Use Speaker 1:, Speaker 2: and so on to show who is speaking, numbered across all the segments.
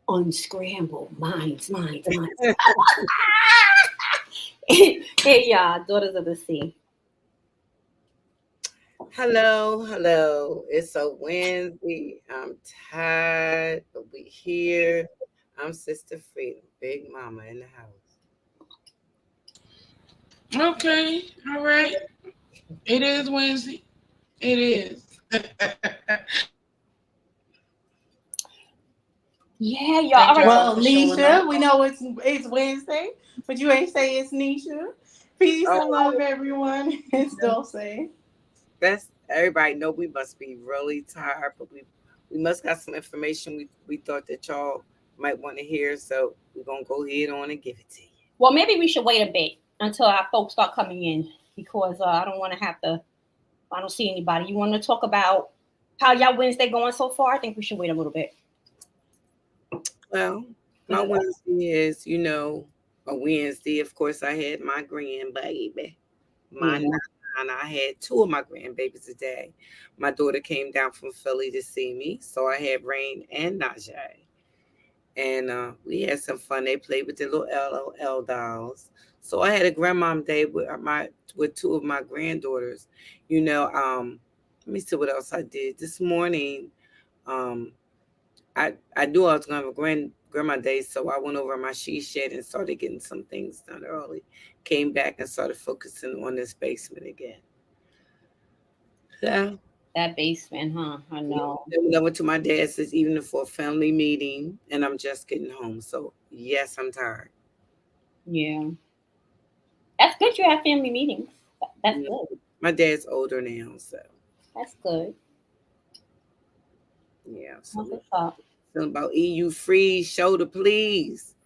Speaker 1: Unscramble minds. Hey, y'all, Daughters of the Sea.
Speaker 2: Hello. It's a Wednesday. I'm tired, but we here. I'm Sister Freedom, Big Mama in the house.
Speaker 3: Okay, all right. It is Wednesday. It is.
Speaker 1: Yeah, y'all. All right.
Speaker 4: Well, Nisha, we know it's Wednesday, but you ain't say it's Nisha. Peace and love, everyone. It's Dulce.
Speaker 2: That's everybody know we must be really tired, but we must got some information we thought that y'all might want to hear, so we're gonna go ahead on and give it to you.
Speaker 1: Well, maybe we should wait a bit until our folks start coming in, because I don't want to have to. I don't see anybody. You want to talk about how y'all Wednesday going so far? I think we should wait a little bit.
Speaker 2: Well, my Wednesday is, a Wednesday. Of course, I had my grandbaby. I had two of my grandbabies today. My daughter came down from Philly to see me, so I had Rain and Najee. And we had some fun. They played with the little LOL dolls. So I had a grandmom day with two of my granddaughters. Let me see what else I did this morning. I knew I was going to have a grandma day, so I went over my she shed and started getting some things done early. Came back and started focusing on this basement again. Yeah.
Speaker 1: That basement, huh? I know.
Speaker 2: I went to my dad's this evening for a family meeting, and I'm just getting home. So, yes, I'm tired.
Speaker 1: Yeah. That's good you have family meetings. That's good.
Speaker 2: My dad's older now, so.
Speaker 1: That's good.
Speaker 2: Yeah. So something about EU free shoulder, please.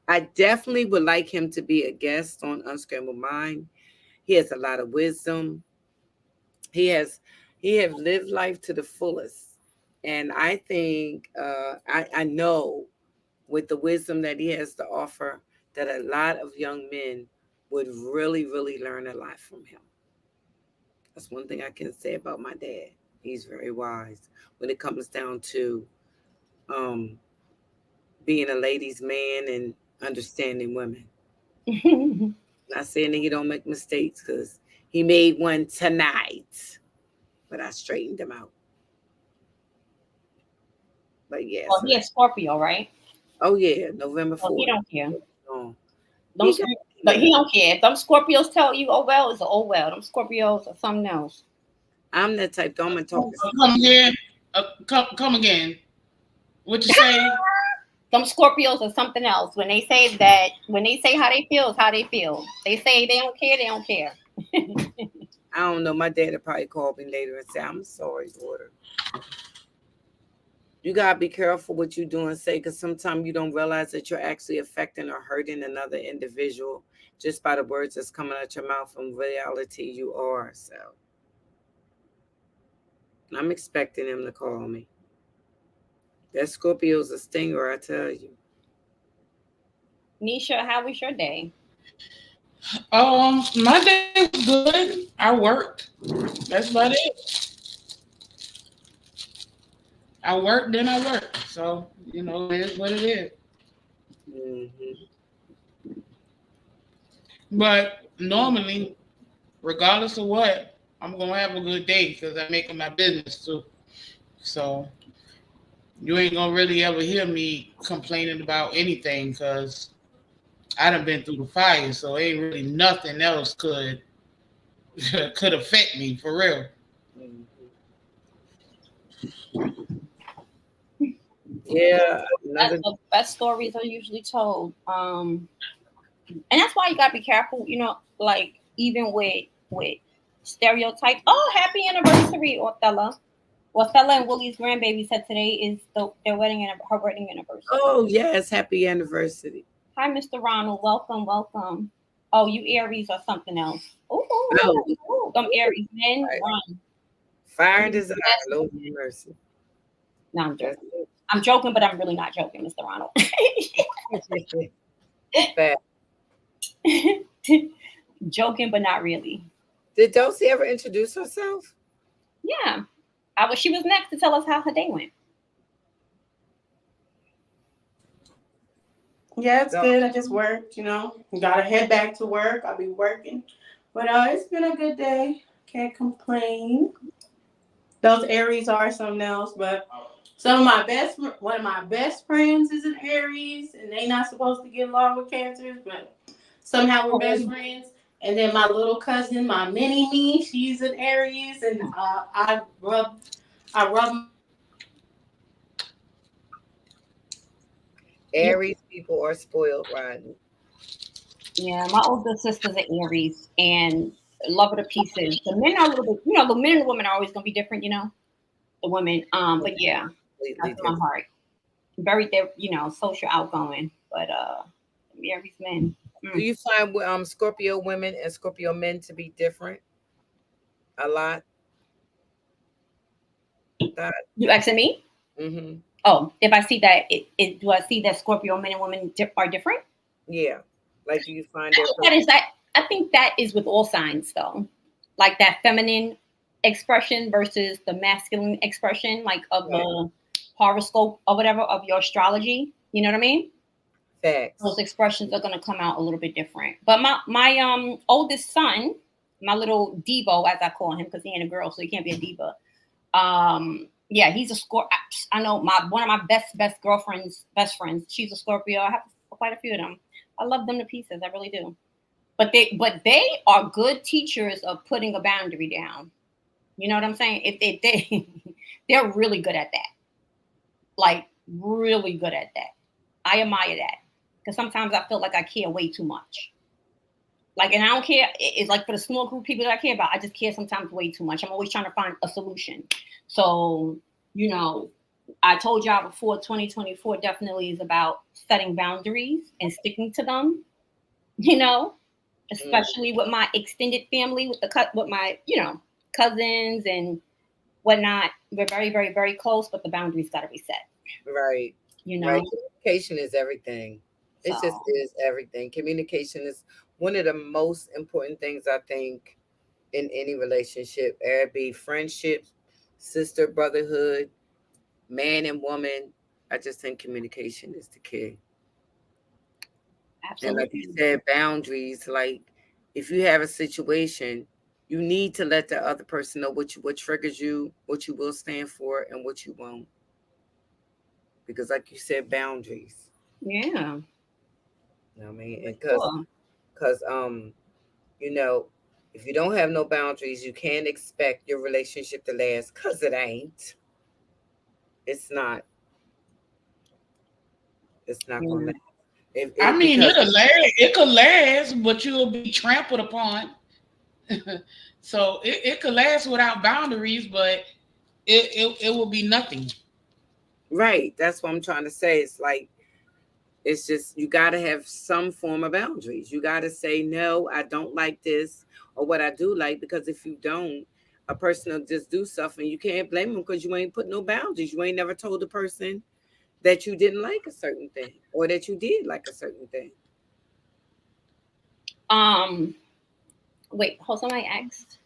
Speaker 2: I definitely would like him to be a guest on Unscrambled Mind. He has a lot of wisdom. He has lived life to the fullest. And I think I know with the wisdom that he has to offer that a lot of young men would really, really learn a lot from him. That's one thing I can say about my dad. He's very wise when it comes down to being a ladies' man and understanding women. Not saying that he don't make mistakes, because he made one tonight, but I straightened him out. But yes.
Speaker 1: Well, he is Scorpio, right?
Speaker 2: Oh yeah, November 4th.
Speaker 1: He don't care.
Speaker 2: No.
Speaker 1: He don't care. If them Scorpios tell you, oh well, it's oh well. Them Scorpios are something else.
Speaker 2: I'm that type. Don't I'm talking.
Speaker 3: Come again. Come again. What you say?
Speaker 1: Some Scorpios are something else. When they say how they feel is how they feel. They say they don't care, they don't care.
Speaker 2: I don't know. My dad will probably call me later and say, I'm sorry, daughter. You got to be careful what you do and say, because sometimes you don't realize that you're actually affecting or hurting another individual just by the words that's coming out your mouth. In reality, you are. So I'm expecting him to call me. That Scorpio's a stinger, I tell you.
Speaker 1: Nisha, how was your day?
Speaker 3: My day was good. I worked. That's about it. I worked, then I worked. So, it is what it is.
Speaker 2: Mm-hmm.
Speaker 3: But normally, regardless of what, I'm gonna have a good day because I'm making my business too. So you ain't gonna really ever hear me complaining about anything because I done been through the fire, so ain't really nothing else could could affect me for real.
Speaker 2: Yeah,
Speaker 1: That's
Speaker 2: another.
Speaker 1: the best stories are usually told. And that's why you gotta be careful, like even with stereotypes. Oh, happy anniversary, Othello. Othello and Willie's grandbaby said today is their her wedding anniversary.
Speaker 2: Oh yes, happy anniversary.
Speaker 1: Hi, Mr. Ronald. Welcome, welcome. Oh, you Aries or something else.
Speaker 2: Oh,
Speaker 1: I'm Aries. Men
Speaker 2: right.
Speaker 1: run.
Speaker 2: Fire and desire, Lord have mercy.
Speaker 1: No, I'm joking. I'm joking, but I'm really not joking, Mr. Ronald.
Speaker 2: Fact.
Speaker 1: Joking, but not really.
Speaker 2: Did Dulcie ever introduce herself?
Speaker 1: Yeah. She was next to tell us how her day went.
Speaker 4: Yeah, it's good. I just worked, Gotta head back to work. I'll be working. But it's been a good day. Can't complain. Those Aries are something else, but one of my best friends is an Aries, and they not supposed to get along with Cancers, but somehow we're best friends. And then my little cousin, my mini me, she's an Aries, and I rub.
Speaker 2: Aries people are spoiled, Rodney.
Speaker 1: Yeah, my older sister's an Aries and love her to pieces. The men are a little bit, the men and the women are always gonna be different, the women. But yeah, that's my heart. Very, social outgoing, but Aries men.
Speaker 2: Do you find Scorpio women and Scorpio men to be different a lot?
Speaker 1: You asking me?
Speaker 2: Mm-hmm.
Speaker 1: Oh, if I see that, do I see that Scorpio men and women are different?
Speaker 2: Yeah, like do you find
Speaker 1: I think that is with all signs though, like that feminine expression versus the masculine expression, like of the horoscope or whatever of your astrology. You know what I mean?
Speaker 2: Facts.
Speaker 1: Those expressions are going to come out a little bit different. But my oldest son, my little Devo, as I call him, because he ain't a girl, so he can't be a diva. Yeah, he's a Scorpio. I know one of my best girlfriend's best friends. She's a Scorpio. I have quite a few of them. I love them to pieces. I really do. But they are good teachers of putting a boundary down. You know what I'm saying? They're really good at that. Like really good at that. I admire that because sometimes I feel like I care way too much. Like, and I don't care. It's like for the small group of people that I care about, I just care sometimes way too much. I'm always trying to find a solution. So, I told y'all before 2024 definitely is about setting boundaries and sticking to them, especially with my extended family, with my, cousins and whatnot. We're very, very, very close, but the boundaries got to be set.
Speaker 2: Right. Right. Communication is everything. It just is everything. Communication is one of the most important things, I think, in any relationship. It be friendships, sister, brotherhood, man and woman. I just think communication is the key. Absolutely. And like you said, boundaries. Like if you have a situation, you need to let the other person know what triggers you, what you will stand for, and what you won't. Because like you said, boundaries.
Speaker 1: Yeah.
Speaker 2: You know what I mean? Because if you don't have no boundaries, you can't expect your relationship to last, because it ain't. It's not. It's not gonna last.
Speaker 3: It could last, but you'll be trampled upon. So it could last without boundaries, but it will be nothing.
Speaker 2: Right. That's what I'm trying to say. It's just you got to have some form of boundaries. You got to say, no, I don't like this, or what I do like, because if you don't, a person will just do stuff and you can't blame them because you ain't put no boundaries. You ain't never told the person that you didn't like a certain thing or that you did like a certain thing.
Speaker 1: Wait, hold on, I asked.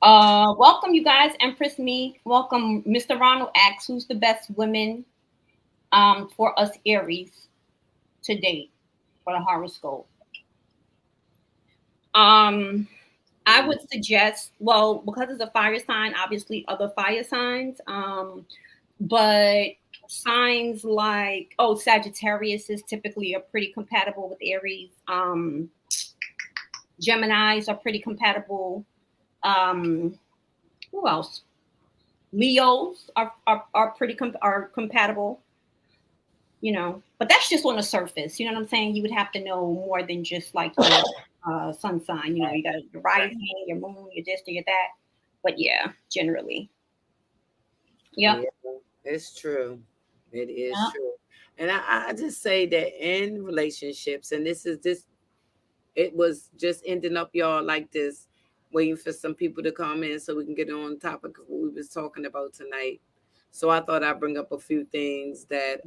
Speaker 1: Welcome, you guys. Empress Me. Welcome. Mr. Ronald asks, who's the best women for us Aries to date for the horoscope? I would suggest, well, because it's a fire sign, obviously other fire signs, but signs like, Sagittarius is typically are pretty compatible with Aries. Geminis are pretty compatible. Who else? Leos are pretty compatible. You know, but that's just on the surface. You know what I'm saying? You would have to know more than just like your sun sign. You know, you got your rising, your moon, your this, your that. But yeah, generally. Yep.
Speaker 2: Yeah, it's true. It is
Speaker 1: Yep.
Speaker 2: true. And I just say that in relationships, and it was just ending up y'all like this, waiting for some people to come in so we can get on topic of what we was talking about tonight. So I thought I'd bring up a few things that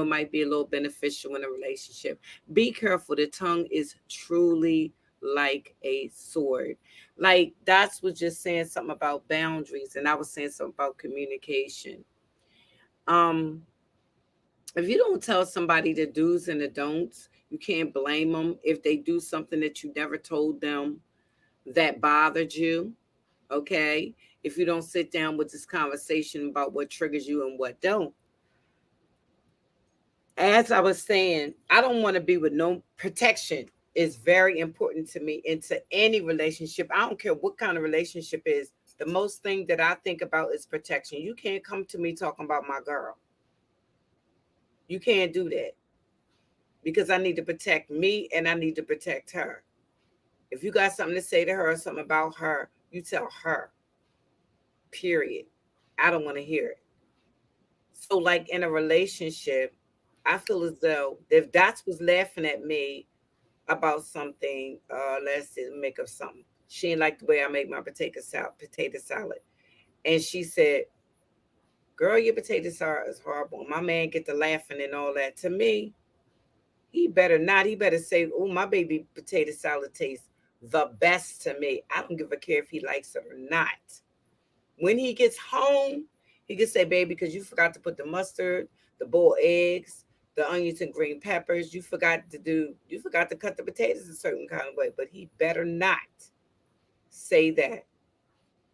Speaker 2: might be a little beneficial in a relationship. Be careful. The tongue is truly like a sword. Like Dots was just saying something about boundaries, and I was saying something about communication. If you don't tell somebody the do's and the don'ts, you can't blame them if they do something that you never told them that bothered you. Okay. If you don't sit down with this conversation about what triggers you and what don't. As I was saying, I don't want to be with no protection. Is very important to me into any relationship. I don't care what kind of relationship is. The most thing that I think about is protection. You can't come to me talking about my girl. You can't do that because I need to protect me and I need to protect her. If you got something to say to her or something about her, you tell her. Period. I don't want to hear it. So, like in a relationship, I feel as though if Dots was laughing at me about something, let's make up something. She didn't like the way I make my potato salad. And she said, girl, your potato salad is horrible. My man get to laughing and all that. To me, he better not. He better say, oh, my baby potato salad tastes the best to me. I don't give a care if he likes it or not. When he gets home, he can say, baby, because you forgot to put the mustard, the boiled eggs, the onions and green peppers. You forgot to cut the potatoes a certain kind of way. But he better not say that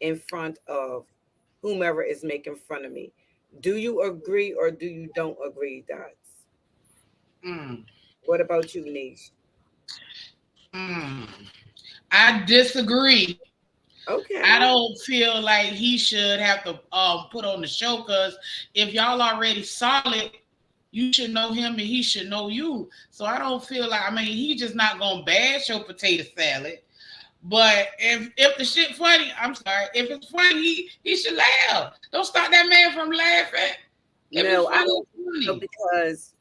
Speaker 2: in front of whomever is making fun of me. Do you agree or do you don't agree, Dots? What about you, Niche?
Speaker 3: I disagree.
Speaker 2: Okay.
Speaker 3: I don't feel like he should have to put on the show, because if y'all already solid, you should know him and he should know you. So I don't feel like, he just not gonna bash your potato salad. But if the shit funny, I'm sorry. If it's funny, he should laugh. Don't stop that man from laughing.
Speaker 2: No, I don't know, because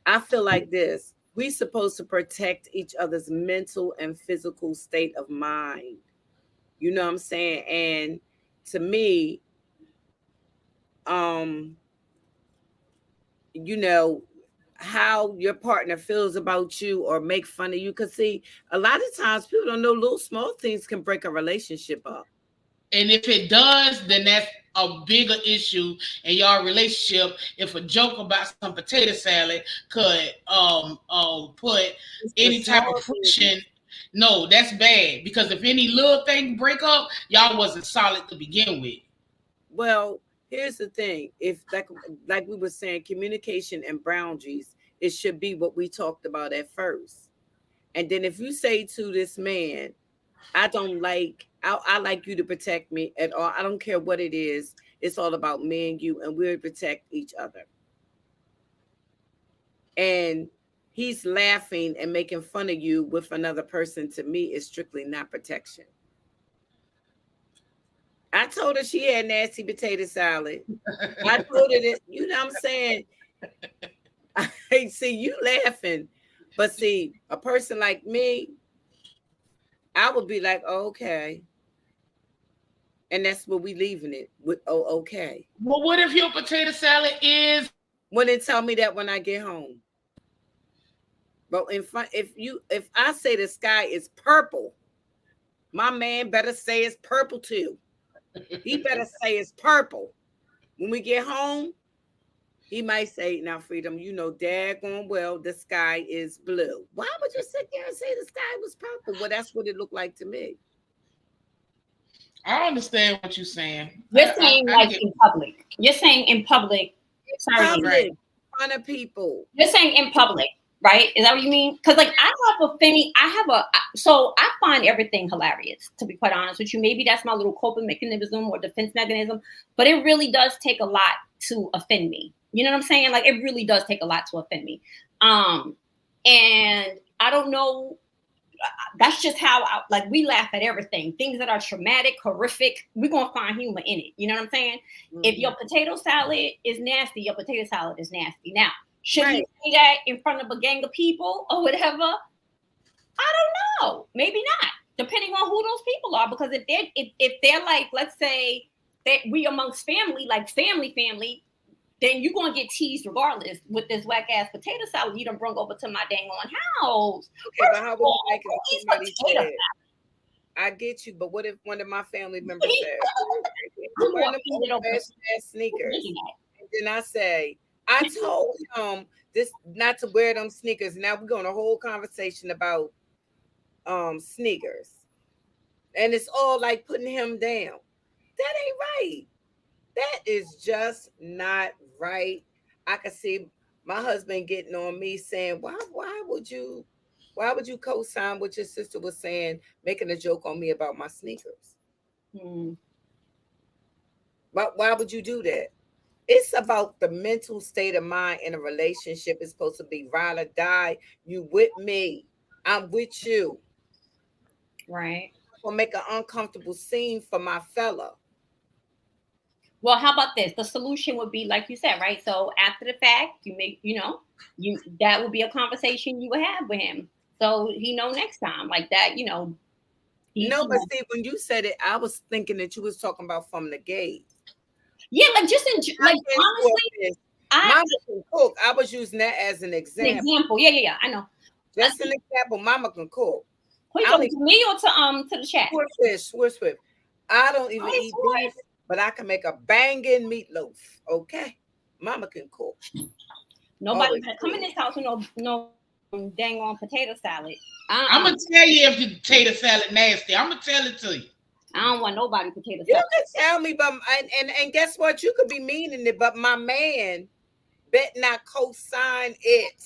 Speaker 2: I feel like this. We supposed to protect each other's mental and physical state of mind. You know what I'm saying? And to me, how your partner feels about you or make fun of you. Because see, a lot of times people don't know little small things can break a relationship up.
Speaker 3: And if it does, then that's a bigger issue in your relationship. If a joke about some potato salad could put any type of friction, no, that's bad. Because if any little thing break up, y'all wasn't solid to begin with.
Speaker 2: Well, here's the thing. If like we were saying, communication and boundaries, it should be what we talked about at first. And then if you say to this man, I like you to protect me at all. I don't care what it is. It's all about me and you, and we'll protect each other. And he's laughing and making fun of you with another person, to me, is strictly not protection. I told her she had nasty potato salad. I told her that, you know what I'm saying? I see you laughing. But see, a person like me, I would be like, oh, okay. And that's where we leaving it with, oh, okay.
Speaker 3: Well, what if your potato salad is?
Speaker 2: Well, then tell me that when I get home. But if I say the sky is purple, my man better say it's purple too. He better say it's purple. When we get home, he might say, now, Freedom, you know, daggone well, the sky is blue. Why would you sit there and say the sky was purple? Well, that's what it looked like to me.
Speaker 3: I understand what you're saying.
Speaker 1: You're saying in public. You're saying in public. Sorry,
Speaker 2: public, in front of people.
Speaker 1: You're saying in public, right? Is that what you mean? Because like I find everything hilarious, to be quite honest with you. Maybe that's my little coping mechanism or defense mechanism, but it really does take a lot to offend me. You know what I'm saying? Like it really does take a lot to offend me. And I don't know. That's just how we laugh at everything. Things that are traumatic, horrific, we're gonna find humor in it. You know what I'm saying? Mm-hmm. If your potato salad is nasty, your potato salad is nasty. Now, should he say that in front of a gang of people or whatever? I don't know. Maybe not, depending on who those people are. Because if they're like, let's say that we amongst family, like family, then you're gonna get teased regardless with this whack ass potato salad you done brung over to my dang on house.
Speaker 2: Okay, but how would you like if somebody said, I get you, but what if one of my family members said, I'm wearing the best sneakers? And then I say, I told him this not to wear them sneakers. Now we're going a whole conversation about sneakers. And it's all like putting him down. That ain't right. That is just not right. I can see my husband getting on me saying, why would you co-sign what your sister was saying, making a joke on me about my sneakers? But why would you do that? It's about the mental state of mind in a relationship. It's supposed to be ride or die. You with me. I'm with you.
Speaker 1: Right.
Speaker 2: Will make an uncomfortable scene for my fella.
Speaker 1: Well, how about this? The solution would be, like you said, right? So after the fact, that would be a conversation you would have with him. So he know next time, like that,
Speaker 2: No, but see, when you said it, I was thinking that you was talking about from the gate.
Speaker 1: Yeah, like just honestly,
Speaker 2: Mama can cook. I was using that as an example.
Speaker 1: Yeah, I know.
Speaker 2: Just an example. Mama can cook.
Speaker 1: Wait, to me or to the chat?
Speaker 2: Swift. I don't even eat beef. But I can make a banging meatloaf, okay? Mama can cook.
Speaker 1: Nobody can come in this house with no dang on potato salad.
Speaker 3: I'm gonna tell you if the potato salad nasty. I'm gonna tell it to you.
Speaker 1: I don't want nobody potato salad.
Speaker 2: You can tell me, but and guess what? You could be meaning it, but my man bet not co-sign it.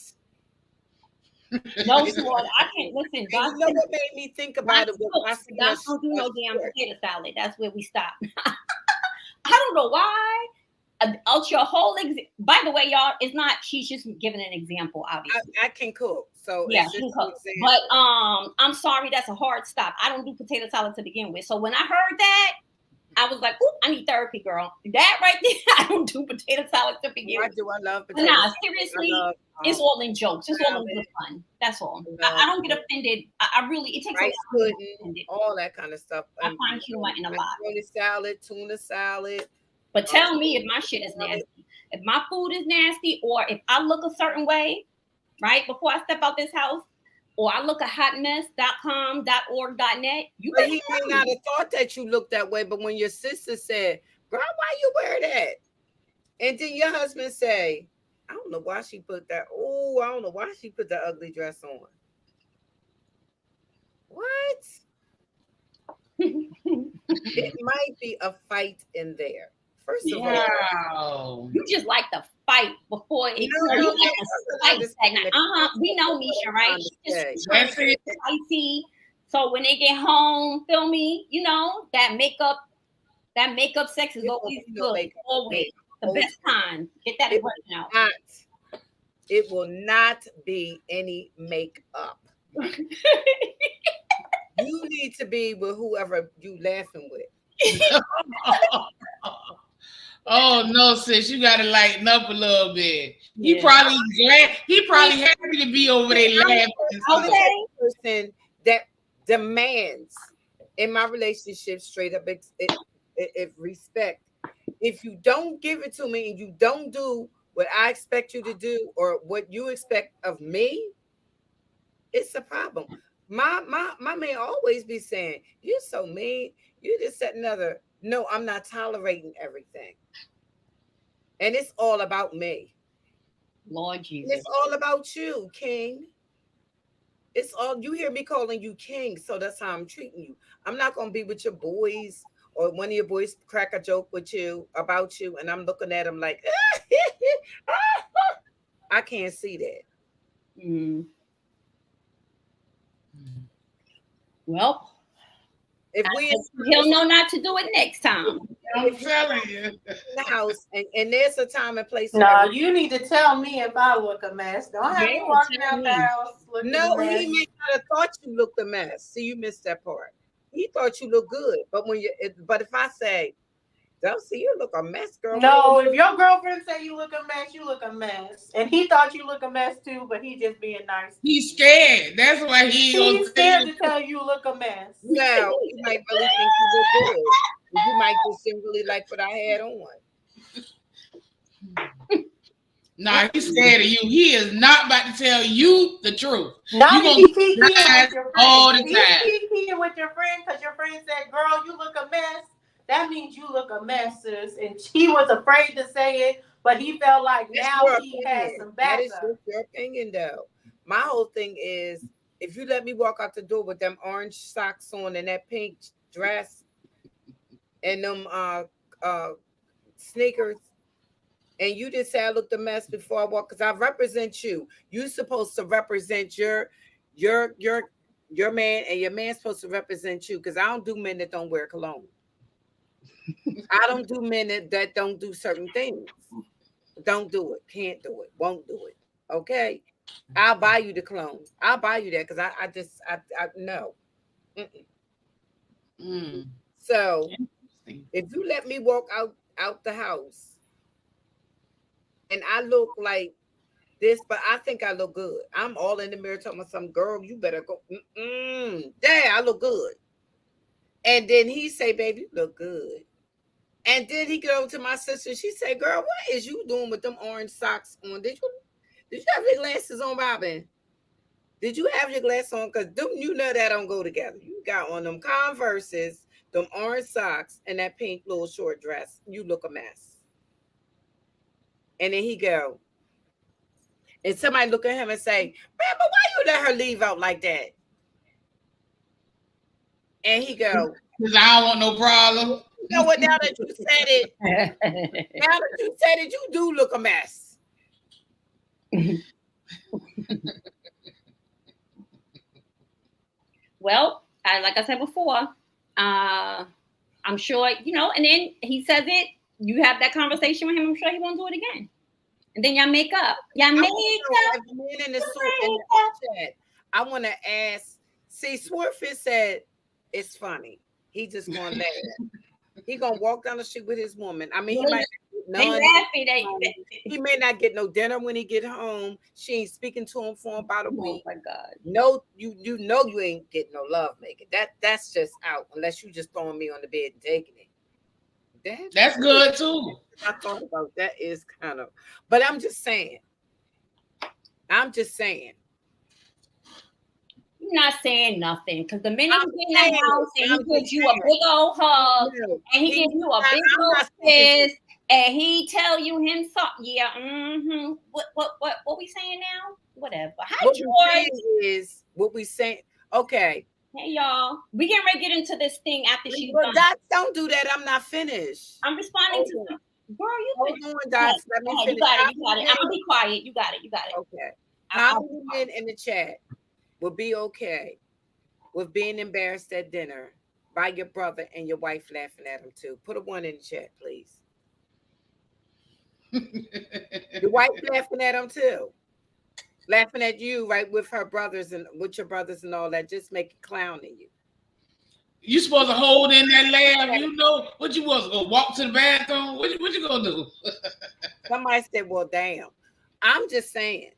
Speaker 1: No, Lord, I can't listen.
Speaker 2: God, you know what made me think about it?
Speaker 1: God don't do no damn potato salad. That's where we stop. I don't know why. Out your whole by the way, y'all, it's not. She's just giving an example. Obviously,
Speaker 2: I can cook. So
Speaker 1: yeah, she can cook. But I'm sorry, that's a hard stop. I don't do potato salad to begin with. So when I heard that, I was like, "Oop, I need therapy, girl." That right there, I don't do potato salad to begin with.
Speaker 2: I love potato.
Speaker 1: Nah, seriously, it's all in jokes. It's all in good fun. That's all. I don't get offended. I really, it takes
Speaker 2: rice pudding, all that kind of stuff.
Speaker 1: I find humor in a lot.
Speaker 2: Tuna salad.
Speaker 1: But tell me if my shit is nasty. If my food is nasty, or if I look a certain way, right, before I step out this house, or I look at hotmess.com, .org, .net,
Speaker 2: he may not have thought that you looked that way, but when your sister said, girl, why you wear that? And then your husband say, I don't know why she put that. Oh, I don't know why she put that ugly dress on. What? It might be a fight in there. First of all,
Speaker 1: you just like the fight before it. We know Misha, right? She's just spicy. So when they get home, feel me? You know that makeup sex is always good. Always the best time. Get that impression out.
Speaker 2: It will not be any makeup. You need to be with whoever you laughing with.
Speaker 3: Oh no, sis, you gotta lighten up a little bit. Yeah. He probably happy to be over there laughing.
Speaker 2: Okay. Person that demands in my relationship straight up if respect. If you don't give it to me and you don't do what I expect you to do or what you expect of me, It's a problem. My man always be saying, "You're so mean. You just said another." No, I'm not tolerating everything, and it's all about me.
Speaker 1: Lord
Speaker 2: And
Speaker 1: Jesus.
Speaker 2: it's all about you, King. It's all you hear me calling you King, so that's how I'm treating you. I'm not gonna be with your boys or one of your boys crack a joke with you about you, and I'm looking at them like, I can't see that.
Speaker 1: Mm. Well,
Speaker 2: If we
Speaker 1: he'll know not to do it next time.
Speaker 3: I'm telling you.
Speaker 2: in the house and there's a time and place for
Speaker 4: No,
Speaker 2: everything.
Speaker 4: you need to tell me if I look a mess. Don't have me
Speaker 1: Yeah,
Speaker 4: walking
Speaker 1: tell
Speaker 4: out the
Speaker 1: me.
Speaker 4: house looking a
Speaker 2: No,
Speaker 4: mess.
Speaker 2: he may not have thought you looked a mess. See, you missed that part. He thought you looked good, but but if I say, "Don't see you look a mess, girl,"
Speaker 4: No, if your girlfriend say you look a mess, you look a mess. And he thought you look a mess too, but he just being nice.
Speaker 3: He's scared. That's why he ain't
Speaker 4: He's
Speaker 3: gonna tell
Speaker 4: scared
Speaker 3: you.
Speaker 4: to tell you look a mess.
Speaker 2: no, he might really think you look good. You might just didn't really like what I had on.
Speaker 3: Nah, he's scared of you. He is not about to tell you the truth.
Speaker 4: Not
Speaker 3: You
Speaker 4: if
Speaker 3: gonna
Speaker 4: he
Speaker 3: be
Speaker 4: keep
Speaker 3: lies
Speaker 4: with your
Speaker 3: all
Speaker 4: friend.
Speaker 3: the
Speaker 4: If
Speaker 3: time.
Speaker 4: he's keeping with your friend because your friend said, "Girl, you look a mess." That means you look a mess, sis. And he was afraid to say it, but he felt like
Speaker 2: That's
Speaker 4: now
Speaker 2: your
Speaker 4: he has
Speaker 2: opinion.
Speaker 4: some
Speaker 2: That is
Speaker 4: backup.
Speaker 2: just your opinion, though. My whole thing is, if you let me walk out the door with them orange socks on and that pink dress and them uh sneakers, and you just say I looked a mess before I walk, because I represent you. You're supposed to represent your your your man, and your man's supposed to represent you. Because I don't do men that don't wear cologne. I don't do men that don't do certain things. Don't do it. Can't do it. Won't do it. Okay. I'll buy you the clone. I'll buy you that because I no. Mm-mm.
Speaker 3: Mm.
Speaker 2: So
Speaker 3: Interesting.
Speaker 2: if you let me walk out the house and I look like this, but I think I look good. I'm all in the mirror telling some girl, you better go. Dad, I look good. And then he say, baby, you look good. And then he go to my sister. She say, girl, what is you doing with them orange socks on? Did you have your glasses on, Robin? Did you have your glasses on? Because you know that don't go together. You got on them Converses, them orange socks, and that pink little short dress. You look a mess. And then he go, and somebody look at him and say, man, but why you let her leave out like that? And he go,
Speaker 3: Because I don't want no problem.
Speaker 2: you know what, now that you said it, you do look a mess.
Speaker 1: Well, like I said before, I'm sure, and then he says it, you have that conversation with him, I'm sure he won't do it again. And then y'all make up. Y'all make up.
Speaker 2: The man in the suit in the chat, I want to ask, see, Swordfish said, it's funny. He just going to laugh. He going to walk down the street with his woman. I mean, he might he may not get no dinner when he get home. She ain't speaking to him for about a week.
Speaker 1: Oh my God.
Speaker 2: No, you know you ain't getting no love making. That's just out, unless you just throwing me on the bed and taking it.
Speaker 3: That's good too.
Speaker 2: I thought about that is kind of, but I'm just saying.
Speaker 1: You're not saying nothing, because the minute you get in that house and he gives you a big old hug and he gives you a big old kiss and he tell you himself, yeah, what we saying now? Whatever. Hi, George.
Speaker 2: What we saying? Okay.
Speaker 1: Hey y'all, we getting ready to get into this thing after she's done.
Speaker 2: Dots, don't do that. I'm not finished.
Speaker 1: I'm responding to girl. You
Speaker 2: hold on, Dots. Let me finish.
Speaker 1: You got it. I'm gonna be quiet. You got it.
Speaker 2: Okay. How many men in the chat will be okay with being embarrassed at dinner by your brother and your wife laughing at him too? Put a 1 in the chat, please. Your wife laughing at him too. Laughing at you, right, with her brothers and with your brothers and all that, just make it clowning you.
Speaker 3: You supposed to hold in that laugh. You know what you was gonna walk to the bathroom. What you gonna do?
Speaker 2: Somebody said, "Well, damn." I'm just saying.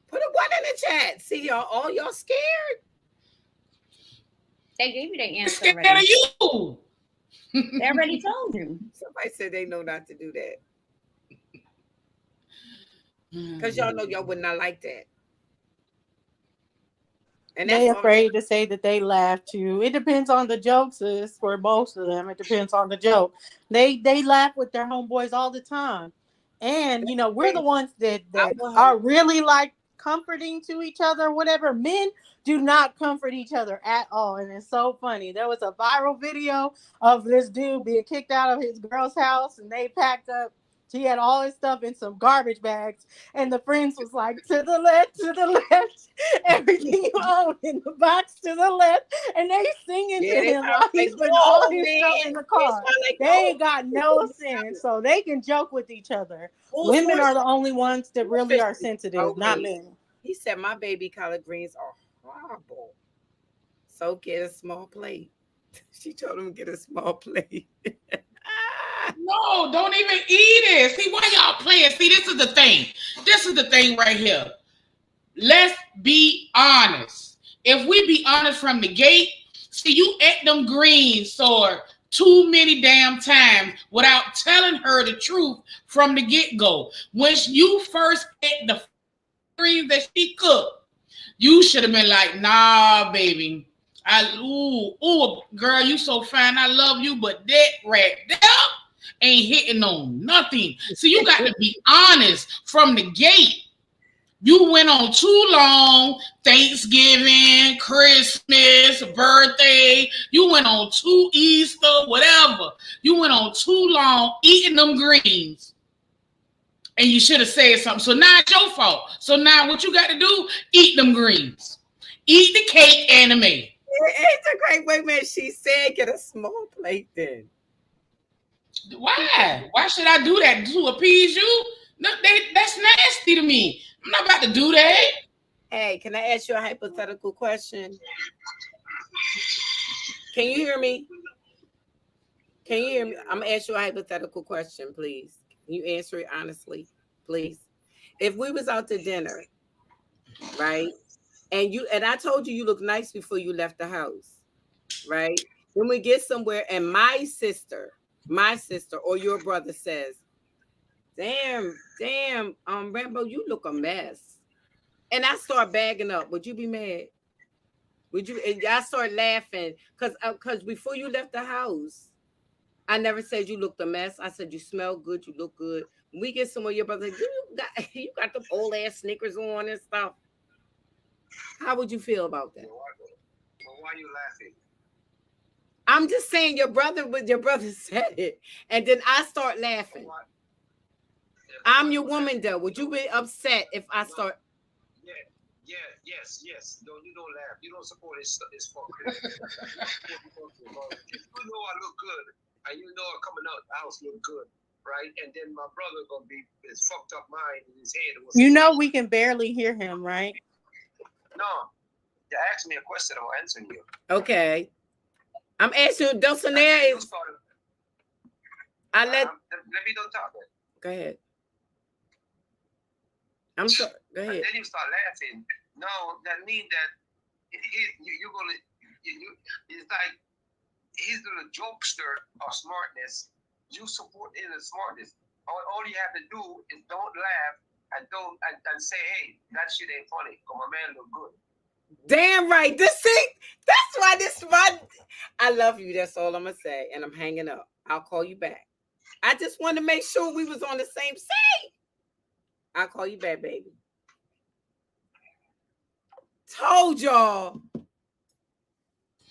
Speaker 2: Put a 1 in the chat. See y'all, all y'all scared.
Speaker 1: They gave you the answer.
Speaker 3: Scared of you.
Speaker 1: They already told you.
Speaker 2: Somebody said they know not to do that. Because y'all know y'all would not like that. And
Speaker 4: they
Speaker 2: that's
Speaker 4: afraid to say that they laugh too. It depends on the jokes, sis. For most of them, it depends on the joke. They laugh with their homeboys all the time, and we're the ones that are really like comforting to each other. Whatever. Men do not comfort each other at all, and it's so funny. There was a viral video of this dude being kicked out of his girl's house, and they packed up. He had all his stuff in some garbage bags, and the friends was like, to the left, everything you own in the box to the left, and they singing to him while he's putting all his stuff in the car. They ain't got no sense, so they can joke with each other. Women are the only ones that really are sensitive, not men.
Speaker 2: He said, my baby collard greens are horrible. So get a small plate. She told him to get a small plate.
Speaker 3: No, don't even eat it. See, why y'all playing? See, this is the thing. This is the thing right here. Let's be honest. If we be honest from the gate, see, you ate them greens for too many damn times without telling her the truth from the get-go. When you first ate the greens that she cooked, you should have been like, nah, baby. Girl, you so fine. I love you, but that right there ain't hitting on nothing. So you got to be honest from the gate. You went on too long. Thanksgiving, Christmas, birthday. You went on too Easter, whatever. You went on too long eating them greens. And you should have said something. So now it's your fault. So now what you got to do? Eat them greens. Eat the cake and the meat.
Speaker 2: It's a great way, man. She said get a small plate then.
Speaker 3: Why? Why should I do that? To appease you? No, that's nasty to me. I'm not about to do that.
Speaker 2: Hey, can I ask you a hypothetical question? Can you hear me? Can you hear me? I'm going to ask you a hypothetical question, please. Can you answer it honestly, please? If we was out to dinner, right? And I told you look nice before you left the house, right? When we get somewhere and my sister or your brother says, damn, Rambo, you look a mess. And I start bagging up. Would you be mad? Would you? And I start laughing because before you left the house, I never said you looked a mess. I said you smell good, you look good. When we get somewhere, your brother, you got the old ass sneakers on and stuff. How would you feel about that?
Speaker 5: Well, why are you laughing?
Speaker 2: I'm just saying your brother said it, and then I start laughing. I'm your woman, though. Would you be upset if I start?
Speaker 5: Yes. No, you don't laugh. You don't support this fucker. You know I look good, and you know I'm coming out the house look good, right? And then my brother gonna be his fucked up mind in his head.
Speaker 4: We can barely hear him, right?
Speaker 5: No, you asked me a question. I'm answering you.
Speaker 2: Okay, I'm asking you. Dulcinea is.
Speaker 5: Let me don't talk.
Speaker 2: Go ahead. I'm sorry. Go ahead.
Speaker 5: And then you start laughing. No, that means that you're gonna. It's like he's the jokester of smartness. You support in the smartness. All you have to do is don't laugh and say, hey, that shit ain't funny. Cause my man look good.
Speaker 2: Damn right. That's why I love you. That's all I'm gonna say. And I'm hanging up. I'll call you back. I just wanted to make sure we was on the same side. I'll call you back, baby. Told y'all.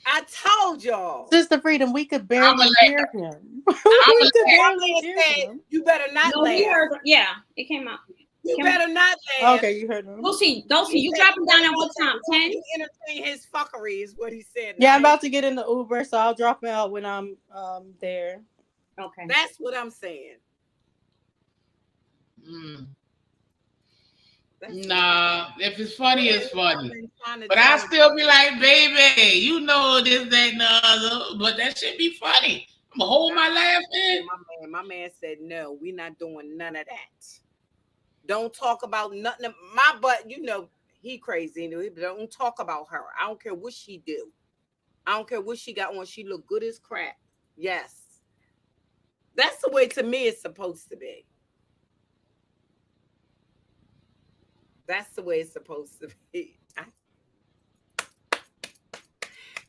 Speaker 2: I told y'all.
Speaker 4: Sister Freedom, we could barely hear him.
Speaker 2: You better not laugh.
Speaker 1: It came out.
Speaker 2: You better not laugh.
Speaker 4: Okay, you heard him.
Speaker 1: Dulcie, you dropping down at what time? 10?
Speaker 2: You entertain his fuckery is what he said.
Speaker 4: Yeah, I'm about to get in the Uber, so I'll drop out when I'm there.
Speaker 1: Okay.
Speaker 2: That's what I'm saying.
Speaker 3: Nah, if it's funny, it's funny. But I still be like, baby, you know this, that, and the other. But that should be funny. I'm gonna hold my laugh in.
Speaker 2: My man said, no, we're not doing none of that. Don't talk about nothing. My butt, he crazy. Don't talk about her. I don't care what she do. I don't care what she got on. She look good as crap. Yes. That's the way to me it's supposed to be. That's the way it's supposed to be.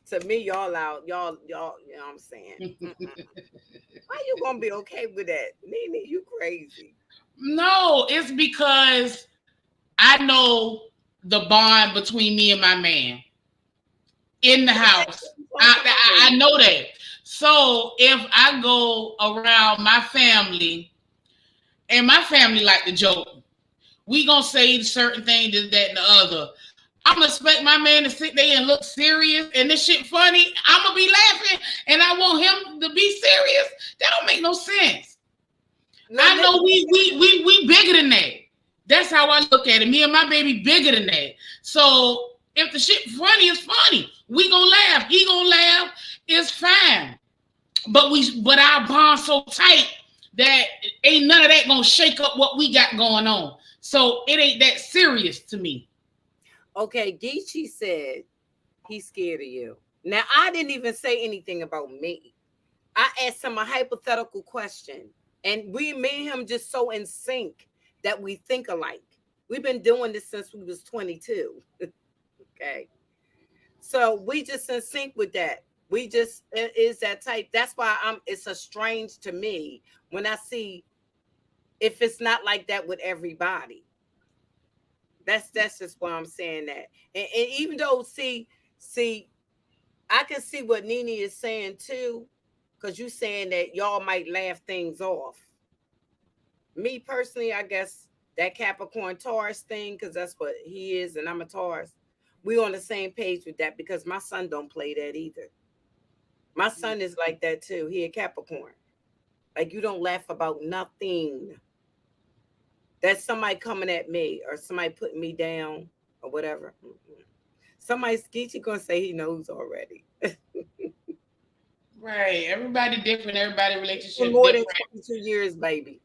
Speaker 2: To me, y'all out. Y'all, you know what I'm saying? How you gonna be okay with that? Nene, you crazy.
Speaker 3: No, it's because I know the bond between me and my man in the house. I know that. So if I go around my family, and my family like to joke, we gonna say certain things, this, that, and the other. I'm gonna expect my man to sit there and look serious and this shit funny. I'm gonna be laughing and I want him to be serious. That don't make no sense. I know we bigger than that. That's how I look at it. Me and my baby bigger than that. So if the shit funny is funny, we gonna laugh. He gonna laugh. It's fine. But our bond so tight that ain't none of that gonna shake up what we got going on. So it ain't that serious to me.
Speaker 2: Okay, Geechee said he's scared of you. Now, I didn't even say anything about me. I asked him a hypothetical question. And me and him just so in sync that we think alike. We've been doing this since we was 22. Okay. So we just in sync with that. We just is that type. That's why it's a strange to me when I see if it's not like that with everybody. That's just why I'm saying that. And even though see, I can see what Nene is saying too, because you saying that y'all might laugh things off. Me personally, I guess that Capricorn Taurus thing, because that's what he is, and I'm a Taurus. We on the same page with that because my son don't play that either. My son is like that too. He a Capricorn. Like you don't laugh about nothing. That's somebody coming at me or somebody putting me down or whatever. Somebody's gonna say he knows already.
Speaker 3: Right. Everybody different. Everybody relationship
Speaker 2: more
Speaker 3: different.
Speaker 2: than 22 years, baby.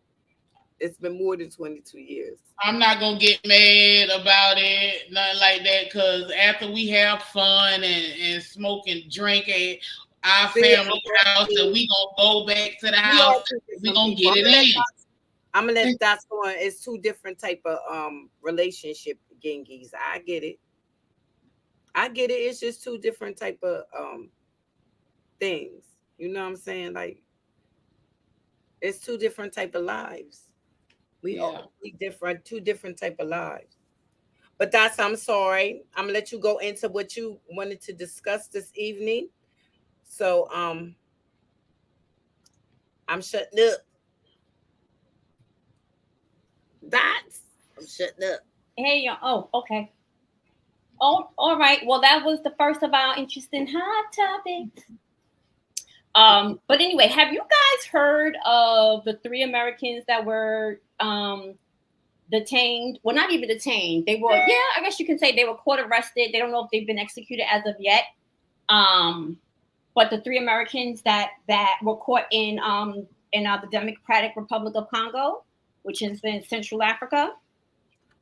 Speaker 2: It's been more than 22 years.
Speaker 3: I'm not gonna get mad about it, nothing like that, because after we have fun and smoke and drink at our family house, and we gonna go back to the house, we gonna get it in.
Speaker 2: I'm gonna let Dots go on. It's two different type of relationship gengies. I get it. It's just two different type of things. You know what I'm saying? Like it's two different type of lives. We all different, two different type of lives. But Dots, I'm sorry. I'm gonna let you go into what you wanted to discuss this evening. So I'm shutting up. Dots, I'm shutting up.
Speaker 1: Hey, oh, okay. Oh, all right. Well, that was the first of our interesting hot topics. But anyway, have you guys heard of the 3 Americans that were detained? Well, not even detained. They were, I guess you can say they were court arrested. They don't know if they've been executed as of yet. But the 3 Americans that were caught in the Democratic Republic of Congo, which is in Central Africa,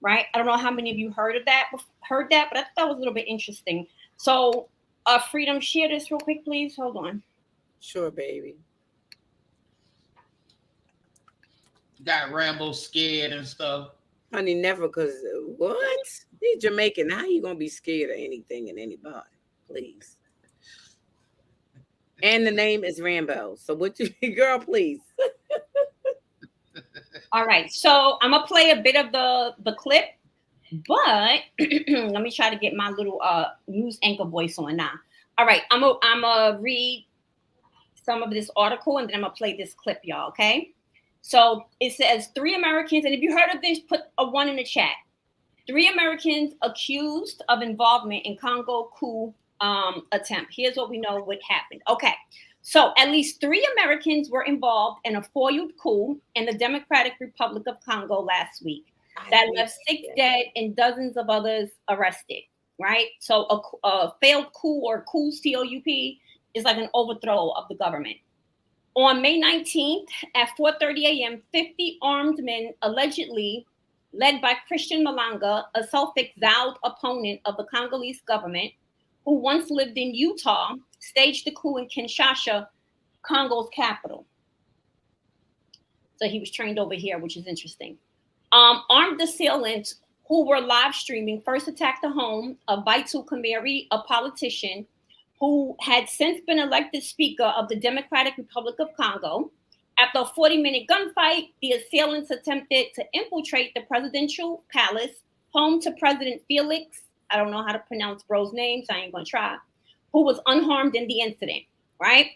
Speaker 1: right? I don't know how many of you heard that, but I thought that was a little bit interesting. So, Freedom, share this real quick, please. Hold on.
Speaker 2: Sure, baby.
Speaker 3: Got Rambo scared and stuff.
Speaker 2: Honey, never, because what? He's Jamaican. How you going to be scared of anything and anybody? Please. And the name is Rambo. So what you, girl, please.
Speaker 1: All right. So I'm going to play a bit of the clip, but let me try to get my little news anchor voice on now. All right. I'm going to read some of this article and then I'm going to play this clip, y'all. Okay. So it says 3 Americans, and if you heard of this, put a 1 in the chat. 3 Americans accused of involvement in Congo coup attempt. Here's what we know what happened. Okay. So at least 3 Americans were involved in a foiled coup in the Democratic Republic of Congo last week that left 6 dead and dozens of others arrested, right? So a failed coup, or coup, COUP, is like an overthrow of the government. On May 19th at 4:30 a.m., 50 armed men, allegedly led by Christian Malanga, a self-exiled opponent of the Congolese government, who once lived in Utah, staged the coup in Kinshasa, Congo's capital. So he was trained over here, which is interesting. Armed assailants who were live streaming first attacked the home of Baitu Kameri, a politician who had since been elected Speaker of the Democratic Republic of Congo. After a 40-minute gunfight, the assailants attempted to infiltrate the presidential palace, home to President Felix, I don't know how to pronounce bro's name, so I ain't gonna try, who was unharmed in the incident, right?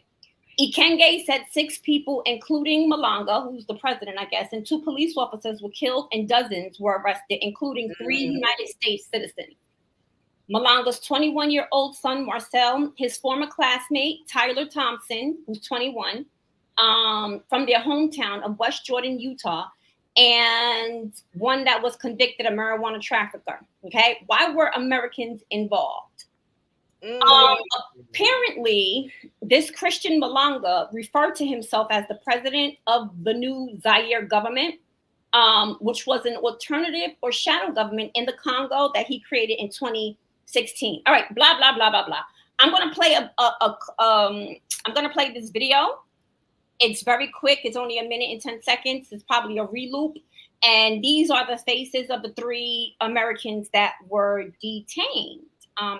Speaker 1: Ikenge said 6 people, including Malanga, who's the president, I guess, and 2 police officers were killed and dozens were arrested, including 3 United States citizens. Malanga's 21-year-old son, Marcel, his former classmate, Tyler Thompson, who's 21, from their hometown of West Jordan, Utah, and one that was convicted of marijuana trafficker. Okay, why were Americans involved? Apparently, this Christian Malanga referred to himself as the president of the new Zaire government, which was an alternative or shadow government in the Congo that he created in 2016. All right, blah blah blah blah blah. I'm gonna play I'm gonna play this video. It's very quick. It's only 1 minute and 10 seconds. It's probably a reloop. And these are the faces of the 3 Americans that were detained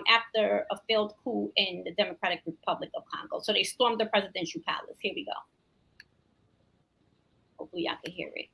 Speaker 1: after a failed coup in the Democratic Republic of Congo. So they stormed the presidential palace. Here we go. Hopefully y'all can hear it.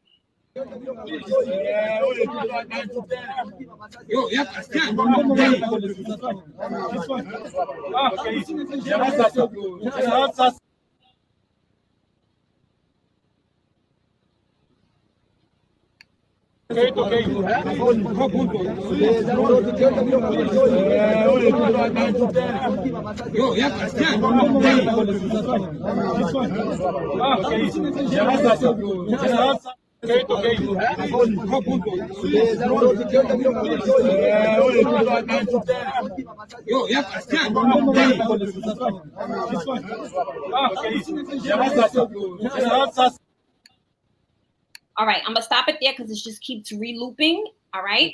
Speaker 1: All right, I'm gonna stop it there because it just keeps relooping. All right.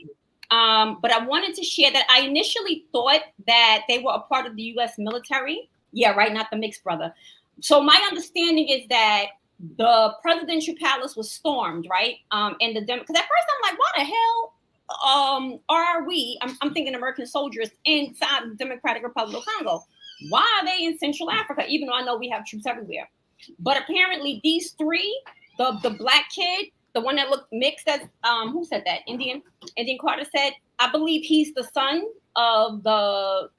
Speaker 1: But I wanted to share that I initially thought that they were a part of the U.S. military. Yeah, right, not the mixed brother. So my understanding is that the presidential palace was stormed, right? And the because at first I'm like, why the hell are we? I'm thinking American soldiers inside the Democratic Republic of Congo. Why are they in Central Africa? Even though I know we have troops everywhere. But apparently these 3, the black kid, the one that looked mixed as who said that? Indian Carter said, I believe he's the son of the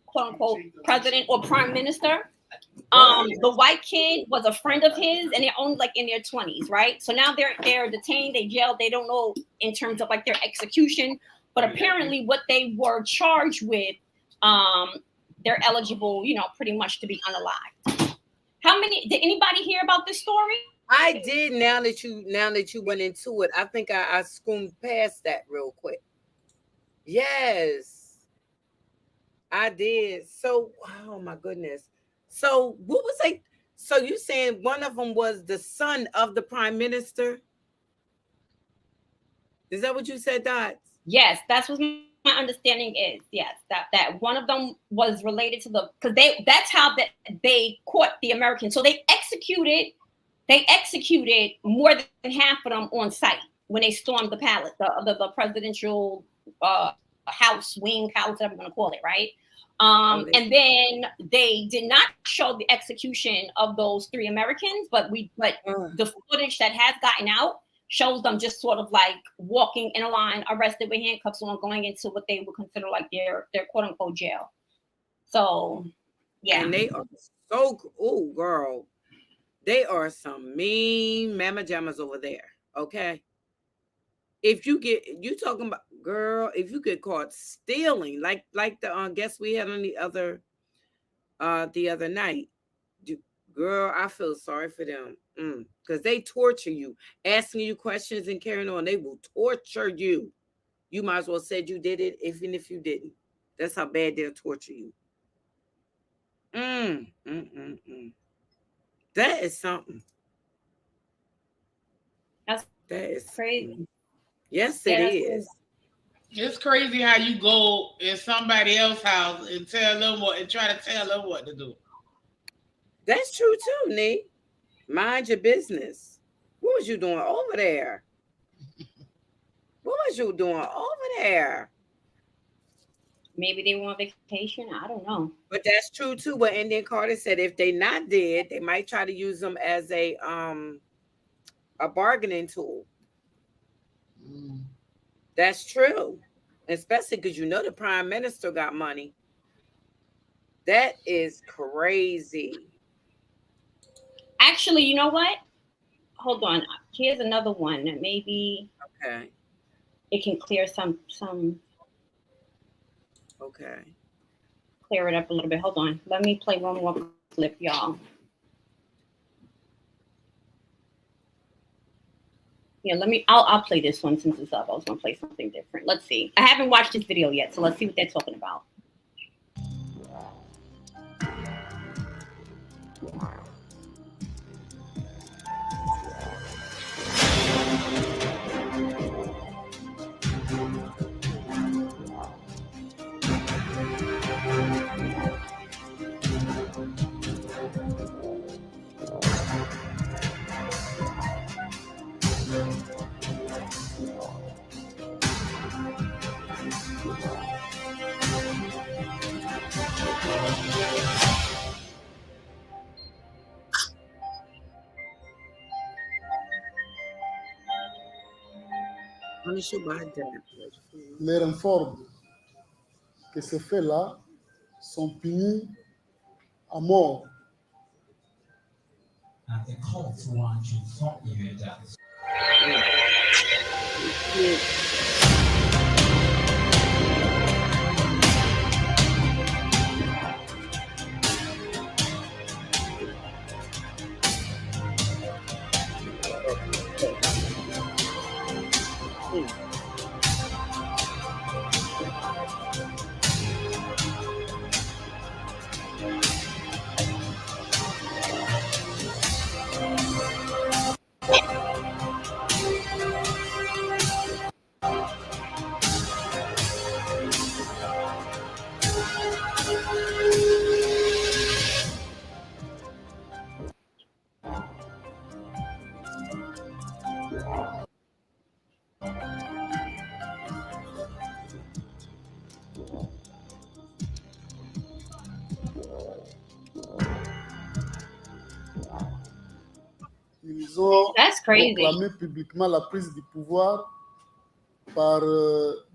Speaker 1: quote unquote president or prime minister. The white kid was a friend of his, and they're only like in their 20s, right? So now they're detained, they jailed. They don't know in terms of like their execution, but apparently what they were charged with, they're eligible, pretty much to be unalived. Did anybody hear about this story?
Speaker 2: I did. Now that you went into it, I think I skimmed past that real quick. Yes, I did. So, oh my goodness. So what was I? So you saying one of them was the son of the prime minister? Is that what you said, Dots?
Speaker 1: Yes, that's what my understanding is. Yes, that one of them was related to because that's how they caught the Americans. So they executed more than half of them on site when they stormed the palace, the presidential house, whatever I'm going to call it, right? And then they did not show the execution of those 3 Americans, but the footage that has gotten out shows them just sort of like walking in a line, arrested with handcuffs on, going into what they would consider like their quote unquote jail. So, yeah.
Speaker 2: And they are so, girl, they are some mean mama jammas over there. Okay. If you talking about, girl, if you get caught stealing, like the guest we had on the other night, girl, I feel sorry for them because they torture you, asking you questions and carrying on. They will torture you. You might as well said you did it, even if you didn't. That's how bad they'll torture you. That is something.
Speaker 1: That is crazy.
Speaker 2: Yes, it is.
Speaker 1: Crazy.
Speaker 3: It's crazy how you go in somebody else's house and tell them and try to tell them what to do.
Speaker 2: That's true too, Nee. Mind your business. What was you doing over there? What was you doing over there?
Speaker 1: Maybe they were on vacation. I don't know.
Speaker 2: But that's true too. What Indian Carter said, if they not dead, they might try to use them as a bargaining tool. That's true. Especially because you know the prime minister got money. That is crazy.
Speaker 1: Actually, you know what? Hold on. Here's another one that maybe
Speaker 2: Okay.
Speaker 1: it can clear
Speaker 2: Okay.
Speaker 1: clear it up a little bit. Hold on. Let me play one more clip, y'all. Yeah, I'll play this one since it's up. I was gonna play something different. Let's see. I haven't watched this video yet, so let's see what they're talking about.
Speaker 6: Les réformes que ces faits-là sont punis à mort. Ils ont proclamé publiquement la prise du pouvoir par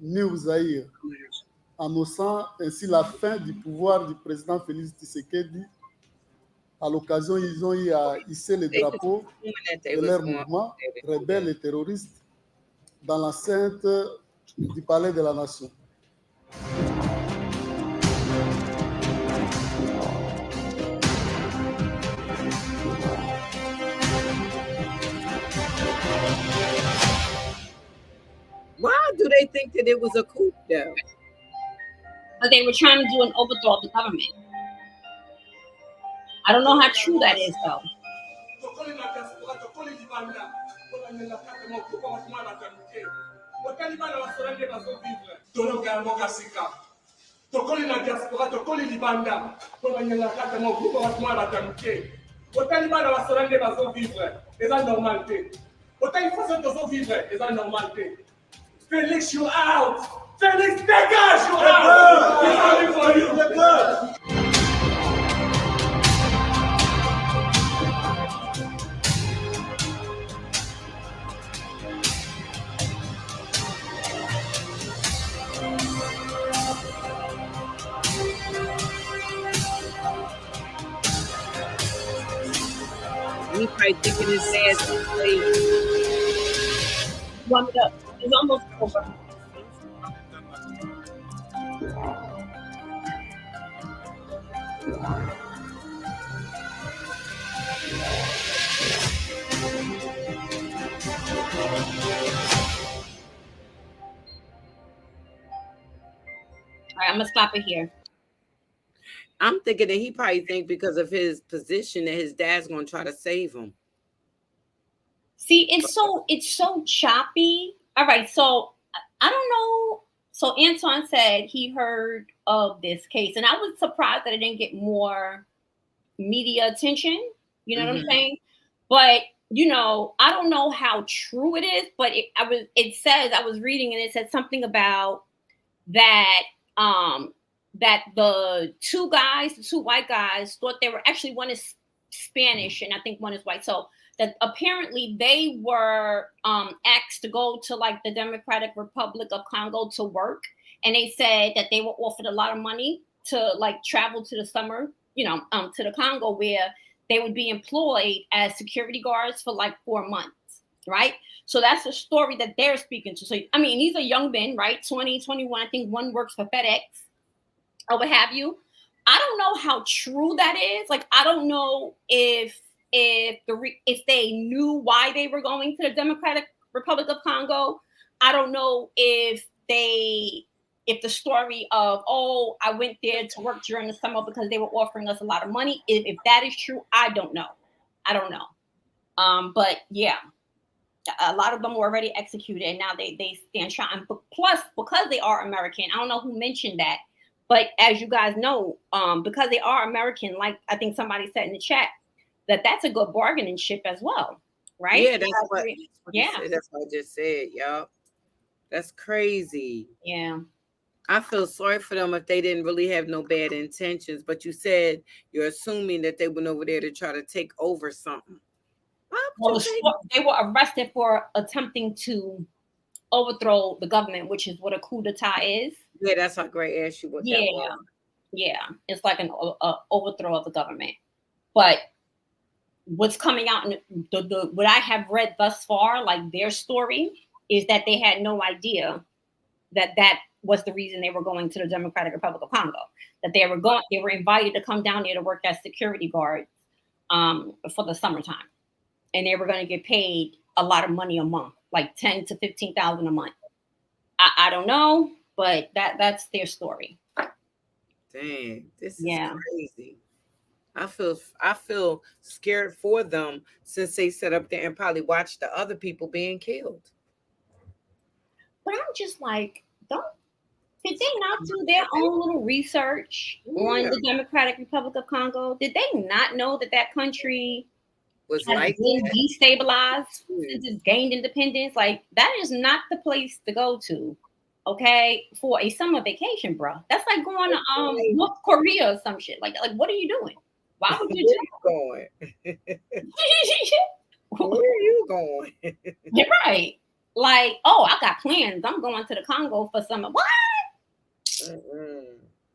Speaker 6: New Zaïre, annonçant ainsi la fin du pouvoir du président Félix Tshisekedi. À l'occasion, ils ont eu à hisser les drapeaux de leur mouvement rebelles et terroristes dans l'enceinte du Palais de la Nation.
Speaker 2: Why do they think that it was a coup, though?
Speaker 1: But they were trying to do an overthrow of the government. I don't know how true that is, though.
Speaker 7: Tokoli na diaspora tokoli libanda to banyela kata mo kuko batwa batamuke otali bana basolande bazo vivre eza normalité otali façon de vivre eza normalité. Félix, you out. Félix, dégage, you out. He's coming for you.
Speaker 2: He probably thinking his ass is late.
Speaker 1: Warm it up. It's almost over. All right, I'm gonna stop it here.
Speaker 2: I'm thinking that he probably think because of his position that his dad's gonna try to save him.
Speaker 1: See, it's so choppy. All right, so I don't know. So Antoine said he heard of this case, and I was surprised that it didn't get more media attention. You know what I'm saying? But you know, I don't know how true it is, but I was reading and it said something about that that the two white guys, thought they were, actually one is Spanish and I think one is white. So that apparently they were asked to go to like the Democratic Republic of Congo to work. And they said that they were offered a lot of money to like travel to the summer, to the Congo, where they would be employed as security guards for like 4 months, right? So that's the story that they're speaking to. So, I mean, these are young men, right? 20, 21, I think one works for FedEx or what have you. I don't know how true that is. Like, I don't know if they knew why they were going to the Democratic Republic of Congo. I don't know if the story of, oh, I went there to work during the summer because they were offering us a lot of money. If that is true, I don't know. But yeah, a lot of them were already executed and now they stand trial. But plus, because they are American, I don't know who mentioned that, but as you guys know, because they are American, like I think somebody said in the chat, that's a good bargaining chip as well, right?
Speaker 2: Yeah, that's what I just said, y'all. That's crazy.
Speaker 1: Yeah.
Speaker 2: I feel sorry for them if they didn't really have no bad intentions, but you said you're assuming that they went over there to try to take over something.
Speaker 1: Well, they were arrested for attempting to overthrow the government, which is what a coup d'etat is.
Speaker 2: Yeah, that's how Gray asked you what that was.
Speaker 1: Yeah, it's like an overthrow of the government. But what's coming out in what I have read thus far, like their story, is that they had no idea that was the reason they were going to the Democratic Republic of Congo. That they were invited to come down there to work as security guards for the summertime, and they were going to get paid a lot of money a month, like $10,000 to $15,000 a month. I don't know, but that's their story.
Speaker 2: Dang, this is crazy. I feel scared for them since they sat up there and probably watched the other people being killed.
Speaker 1: But I'm just like, did they not do their own little research on the Democratic Republic of Congo? Did they not know that country was like been destabilized since it gained independence? Like, that is not the place to go to, okay, for a summer vacation, bro. That's like going to North Korea or some shit. Like what are you doing? Why would you
Speaker 2: going? Where are you going?
Speaker 1: You're right. Like, oh, I got plans. I'm going to the Congo for summer. What?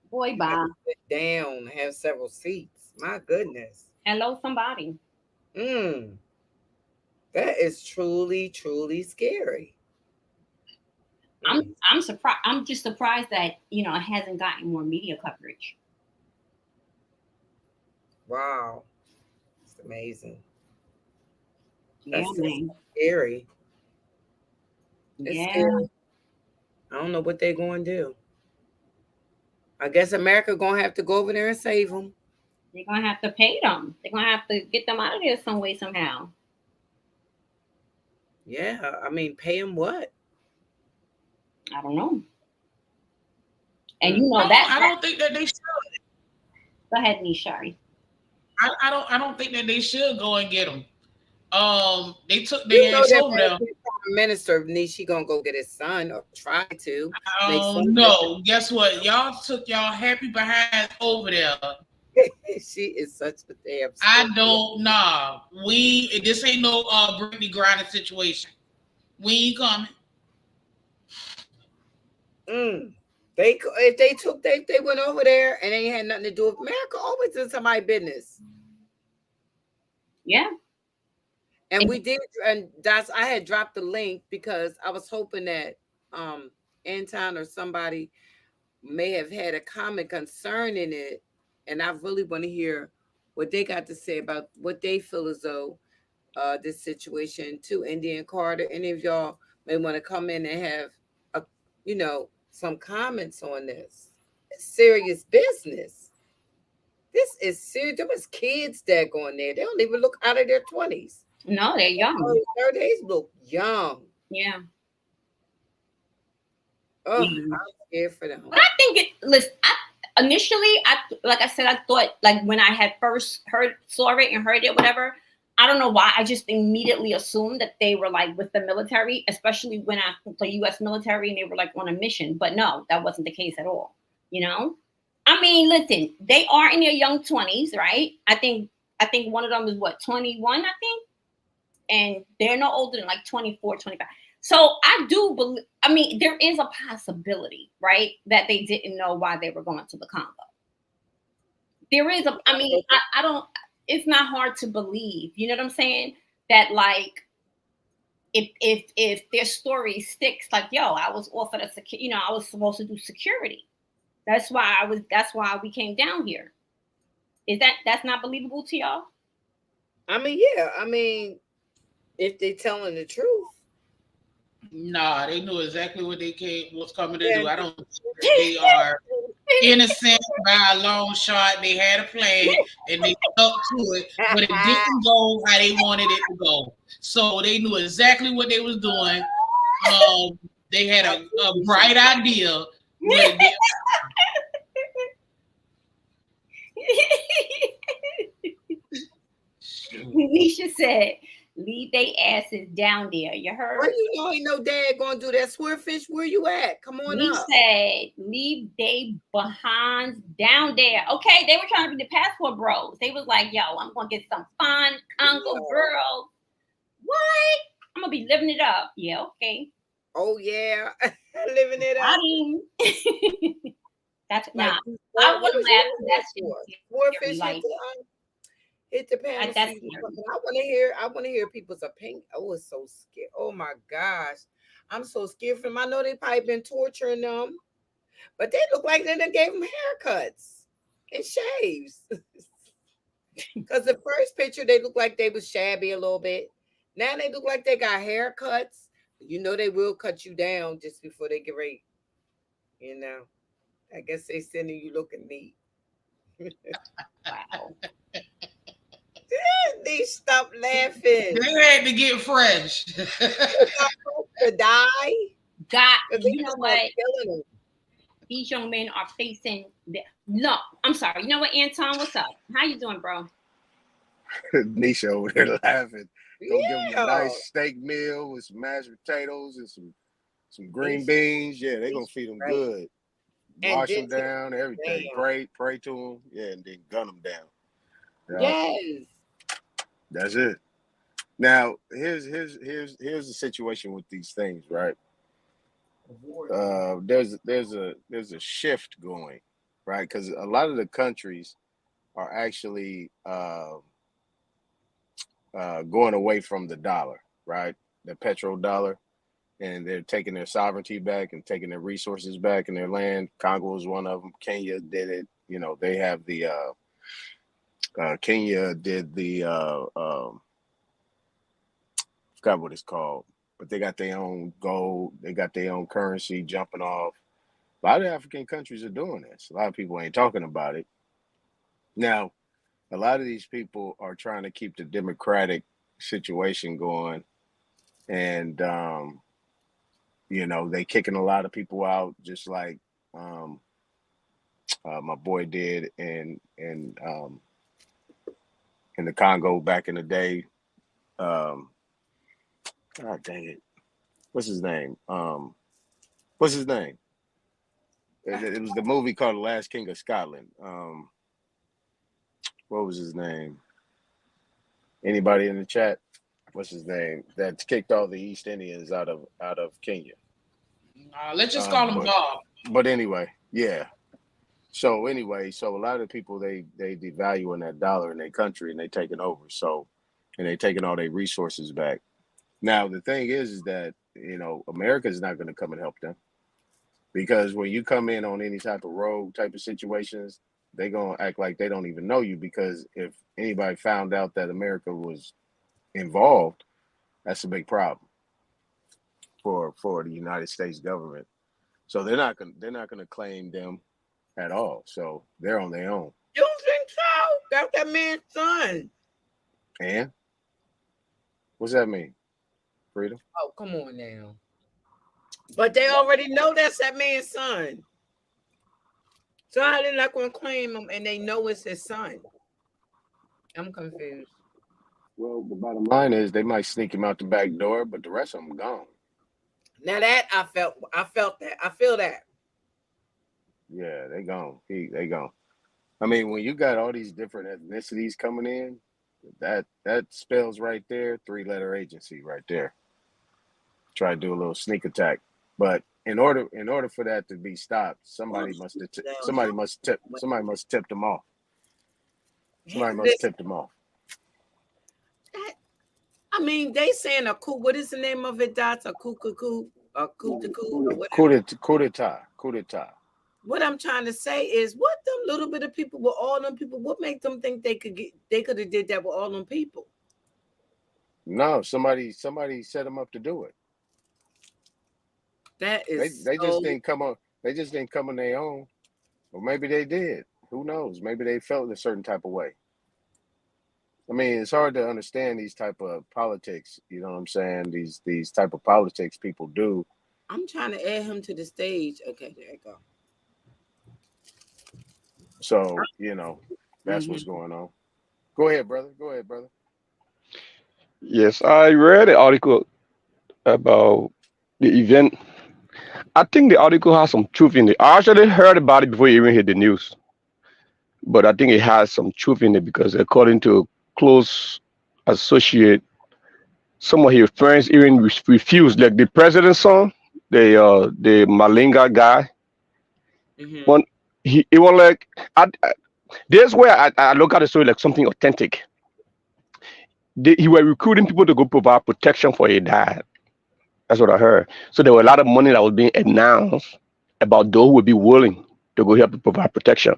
Speaker 1: Boy, bye.
Speaker 2: Sit down, have several seats. My goodness.
Speaker 1: Hello, somebody.
Speaker 2: That is truly, truly scary.
Speaker 1: I'm surprised. I'm just surprised that it hasn't gotten more media coverage.
Speaker 2: Wow, it's amazing.
Speaker 1: That's
Speaker 2: scary.
Speaker 1: It's
Speaker 2: scary. I don't know what they're going to do. I guess America gonna have to go over there and save them.
Speaker 1: They're gonna have to pay them. They're gonna have to get them out of there some way, somehow.
Speaker 2: Yeah, I mean, pay them what?
Speaker 1: I don't know. And
Speaker 3: I don't think that they should.
Speaker 1: Go ahead, Nishari.
Speaker 3: I don't think that they should go and get them. They took their ass over there.
Speaker 2: Minister, she gonna go get his son or try to.
Speaker 3: No, guess what? Y'all took y'all happy behind over there.
Speaker 2: She is such a damn.
Speaker 3: I don't know. This ain't no Brittany Griner situation. We ain't coming.
Speaker 2: They went over there and they had nothing to do with America. Always in somebody's business.
Speaker 1: Yeah.
Speaker 2: And we did, and I had dropped the link because I was hoping that Anton or somebody may have had a comment concerning it, and I really want to hear what they got to say about what they feel as though this situation too. Indian Carter, any of y'all may want to come in and have some comments on this. It's serious business. This is serious. There was kids that go in there. They don't even look out of their 20s.
Speaker 1: No, they're young.
Speaker 2: They look young.
Speaker 1: Yeah.
Speaker 2: Oh, I'm scared for them.
Speaker 1: But I think initially, like I said, I thought, like when I had first saw it and heard it, whatever, I don't know why. I just immediately assumed that they were like with the military, especially when the U.S. military and they were like on a mission. But no, that wasn't the case at all. You know, I mean, listen, they are in their young 20s, right? I think one of them is what, 21, I think, and they're no older than like 24, 25. So I do believe, I mean, there is a possibility, right, that they didn't know why they were going to the Congo. There is a, I mean, I don't, it's not hard to believe, you know what I'm saying? That like, if their story sticks, like, yo, I was offered a you know, I was supposed to do security. That's why we came down here. That's not believable to y'all?
Speaker 2: I mean, yeah. I mean, if they're telling the truth.
Speaker 3: Nah, they knew exactly what was coming to do. I don't think that they are innocent by a long shot. They had a plan and they stuck to it, but it didn't go how they wanted it to go. So they knew exactly what they was doing. They had a bright idea, but it didn't.
Speaker 1: Nisha said, leave they asses down there. You heard?
Speaker 2: Well, you know, ain't no dad gonna do that. Swordfish, where you at? Come on up.
Speaker 1: Said, leave they behinds down there. Okay, they were trying to be the passport bros. They was like, yo, I'm gonna get some fun Congo girls. What? I'm gonna be living it up. Yeah, okay.
Speaker 2: Oh yeah, living it up.
Speaker 1: That's not. I wouldn't laugh. That's
Speaker 2: Swordfish hit the panel. I want to hear people's opinion. Oh, it's so scary. Oh my gosh, I'm so scared for them. I know they probably been torturing them, but they look like they done gave them haircuts and shaves. Because the first picture they look like they was shabby a little bit. Now they look like they got haircuts. You know they will cut you down just before they get ready. You know, I guess they sending you looking neat.
Speaker 1: Wow.
Speaker 2: They stop laughing.
Speaker 3: They had to get fresh.
Speaker 2: To die.
Speaker 1: God, you know what? These young men are facing. No, I'm sorry. You know what, Anton? What's up? How you doing, bro?
Speaker 8: Nisha over there laughing. Go give them a nice steak meal with some mashed potatoes and some green beans. Yeah, they're gonna feed them good. Wash them down, everything. Pray to them. Yeah, and then gun them down.
Speaker 2: Yes.
Speaker 8: That's it. Now, here's the situation with these things, right? There's a shift going, right? Because a lot of the countries are actually going away from the dollar, right? The petrodollar, and they're taking their sovereignty back and taking their resources back in their land. Congo is one of them. Kenya did it. You know, they have the Kenya did the forgot what it's called, but they got their own gold, they got their own currency jumping off. A lot of African countries are doing this. A lot of people ain't talking about it. Now, a lot of these people are trying to keep the democratic situation going, and you know, they kicking a lot of people out, just like my boy did in the Congo back in the day. God dang it. What's his name? It was the movie called The Last King of Scotland. What was his name? Anybody in the chat? What's his name? That kicked all the East Indians out of Kenya.
Speaker 3: Let's just call him Bob.
Speaker 8: But anyway, yeah. So anyway, so a lot of people they devaluing that dollar in their country and they taking over. So, and they taking all their resources back. Now the thing is that, you know, America is not going to come and help them, because when you come in on any type of rogue type of situations, they gonna act like they don't even know you, because if anybody found out that America was involved, that's a big problem for the United States government. So they're not gonna claim them at all. So they're on their own.
Speaker 2: You don't think so? That's that man's son.
Speaker 8: And what's that mean? Freedom?
Speaker 2: Oh, come on now. But they already know that's that man's son. So how they not gonna claim him and they know it's his son? I'm confused.
Speaker 8: Well, the bottom line is they might sneak him out the back door, but the rest of them gone.
Speaker 2: Now that I felt that. I feel that.
Speaker 8: Yeah, they gone. They gone. I mean, when you got all these different ethnicities coming in, that spells right there, 3-letter agency right there. Try to do a little sneak attack, but in order for that to be stopped, somebody must tip them off. Somebody must tip them off.
Speaker 2: I mean, they saying a coup. What is the name of it, Dots? A coup, or
Speaker 8: coup d'etat.
Speaker 2: What I'm trying to say is, what them little bit of people with all them people, what make them think they could have did that with all them people?
Speaker 8: No, somebody set them up to do it.
Speaker 2: That is
Speaker 8: they just didn't come on. They just didn't come on their own, or maybe they did. Who knows? Maybe they felt in a certain type of way. I mean, it's hard to understand these type of politics. You know what I'm saying? These type of politics people do.
Speaker 2: I'm trying to add him to the stage. Okay, there you go.
Speaker 8: So, you know, that's what's going on. Go ahead, brother.
Speaker 9: Yes, I read an article about the event. I think the article has some truth in it. I actually heard about it before you even heard the news. But I think it has some truth in it because according to a close associate, some of his friends even refused. Like the president's son, the Malinga guy. One, it was like, this where I look at the story like something authentic. He were recruiting people to go provide protection for his dad. That's what I heard. So there were a lot of money that was being announced about those who would be willing to go help to provide protection.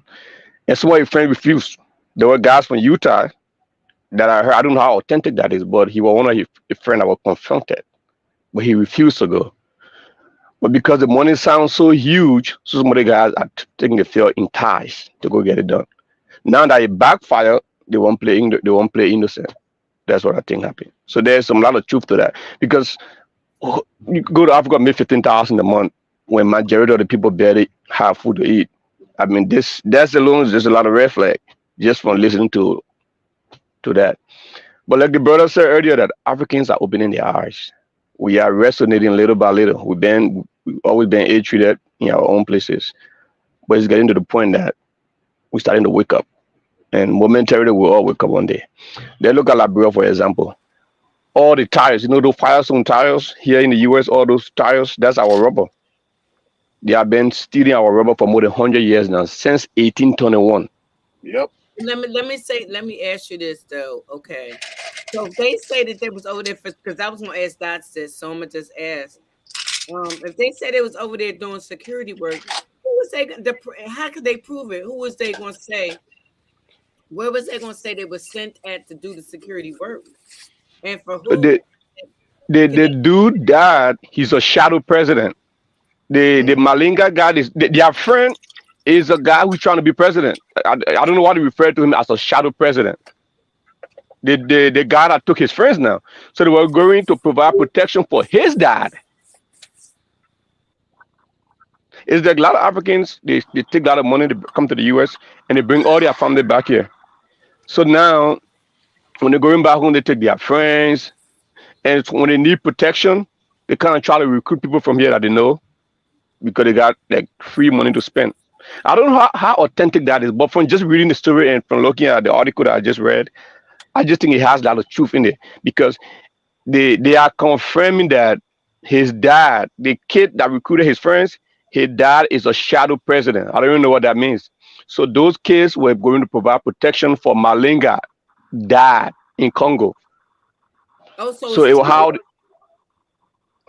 Speaker 9: And some of his friends refused. There were guys from Utah that I heard. I don't know how authentic that is, but he was one of his friends that was confronted, but he refused to go. But because the money sounds so huge, so some of the guys are taking the feel enticed to go get it done. Now that it backfired, they won't play innocent. That's what I think happened. So there's a lot of truth to that because you go to Africa, make 15,000 a month when majority of the people barely have food to eat. I mean, that's alone just a lot of red flag just from listening to that. But like the brother said earlier, that Africans are opening their eyes. We are resonating little by little. We've always been ill-treated in our own places, but it's getting to the point that we're starting to wake up, and momentarily we'll all wake up one day. Then look at Liberia, for example. All the tires, those Firestone tires here in the US, all those tires, that's our rubber. They have been stealing our rubber for more than 100 years now, since 1821.
Speaker 8: Yep.
Speaker 2: Let me ask you this though. Okay. So they say that they was over there because I was gonna ask Dots this, so I'm gonna just ask. If they said they was over there doing security work, who was how could they prove it? Who was they gonna say? Where was they gonna say they were sent at to do the security work? And for who?
Speaker 9: The dude died. He's a shadow president. The Malinga guy, their friend is a guy who's trying to be president. I don't know why they refer to him as a shadow president. The guy that took his friends now. So they were going to provide protection for his dad. It's like a lot of Africans, they take a lot of money to come to the US and they bring all their family back here. So now, when they're going back home, they take their friends. And when they need protection, they kind of try to recruit people from here that they know because they got like free money to spend. I don't know how authentic that is, but from just reading the story and from looking at the article that I just read, I just think it has a lot of truth in it because they are confirming that his dad, the kid that recruited his friends, his dad is a shadow president. I don't even know what that means. So those kids were going to provide protection for Malinga dad in Congo.
Speaker 2: Oh, so it was how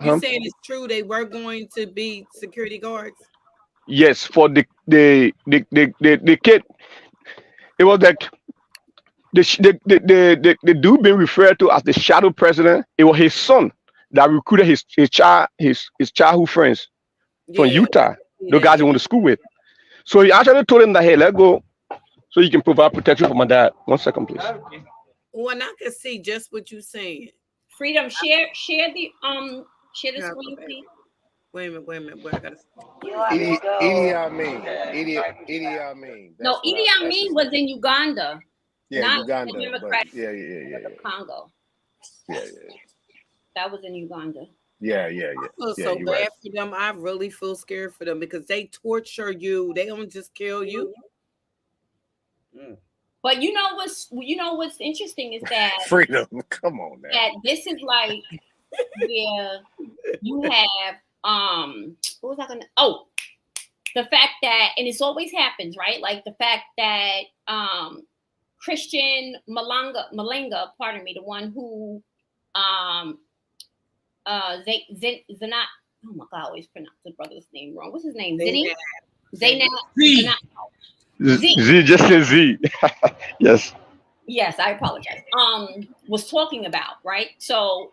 Speaker 2: you saying it's true they were going to be security guards?
Speaker 9: Yes, for the kid. It was like the dude being referred to as the shadow president. It was his son that recruited his childhood friends from Utah. The guys he went to school with. So he actually told him that, hey, let's go so you can provide protection for my dad. 1 second, please.
Speaker 2: Well, I can see just what you're saying.
Speaker 1: Freedom, share the screen, please.
Speaker 2: Wait a minute. Where I gotta.
Speaker 8: Idi Amin.
Speaker 1: No, Idi Amin was in Uganda.
Speaker 8: Yeah,
Speaker 1: not
Speaker 8: Uganda.
Speaker 1: The Democratic
Speaker 8: yeah.
Speaker 1: Congo.
Speaker 8: Yeah.
Speaker 1: That was in Uganda.
Speaker 8: Yeah.
Speaker 2: I feel
Speaker 8: Yeah,
Speaker 2: so
Speaker 8: you're
Speaker 2: bad
Speaker 8: right.
Speaker 2: for them. I really feel scared for them because they torture you. They don't just kill you.
Speaker 1: But you know what's interesting is that
Speaker 8: Freedom. Come on now.
Speaker 1: that this is like where you have what was I gonna the fact that, and this always happens, right? Like the fact that Christian Malanga, pardon me, the one who Zanat, oh my god, I always pronounce the brother's name wrong. What's his name? Zaynab.
Speaker 9: Z, just say Z. Yes.
Speaker 1: Yes, I apologize. Was talking about, right? So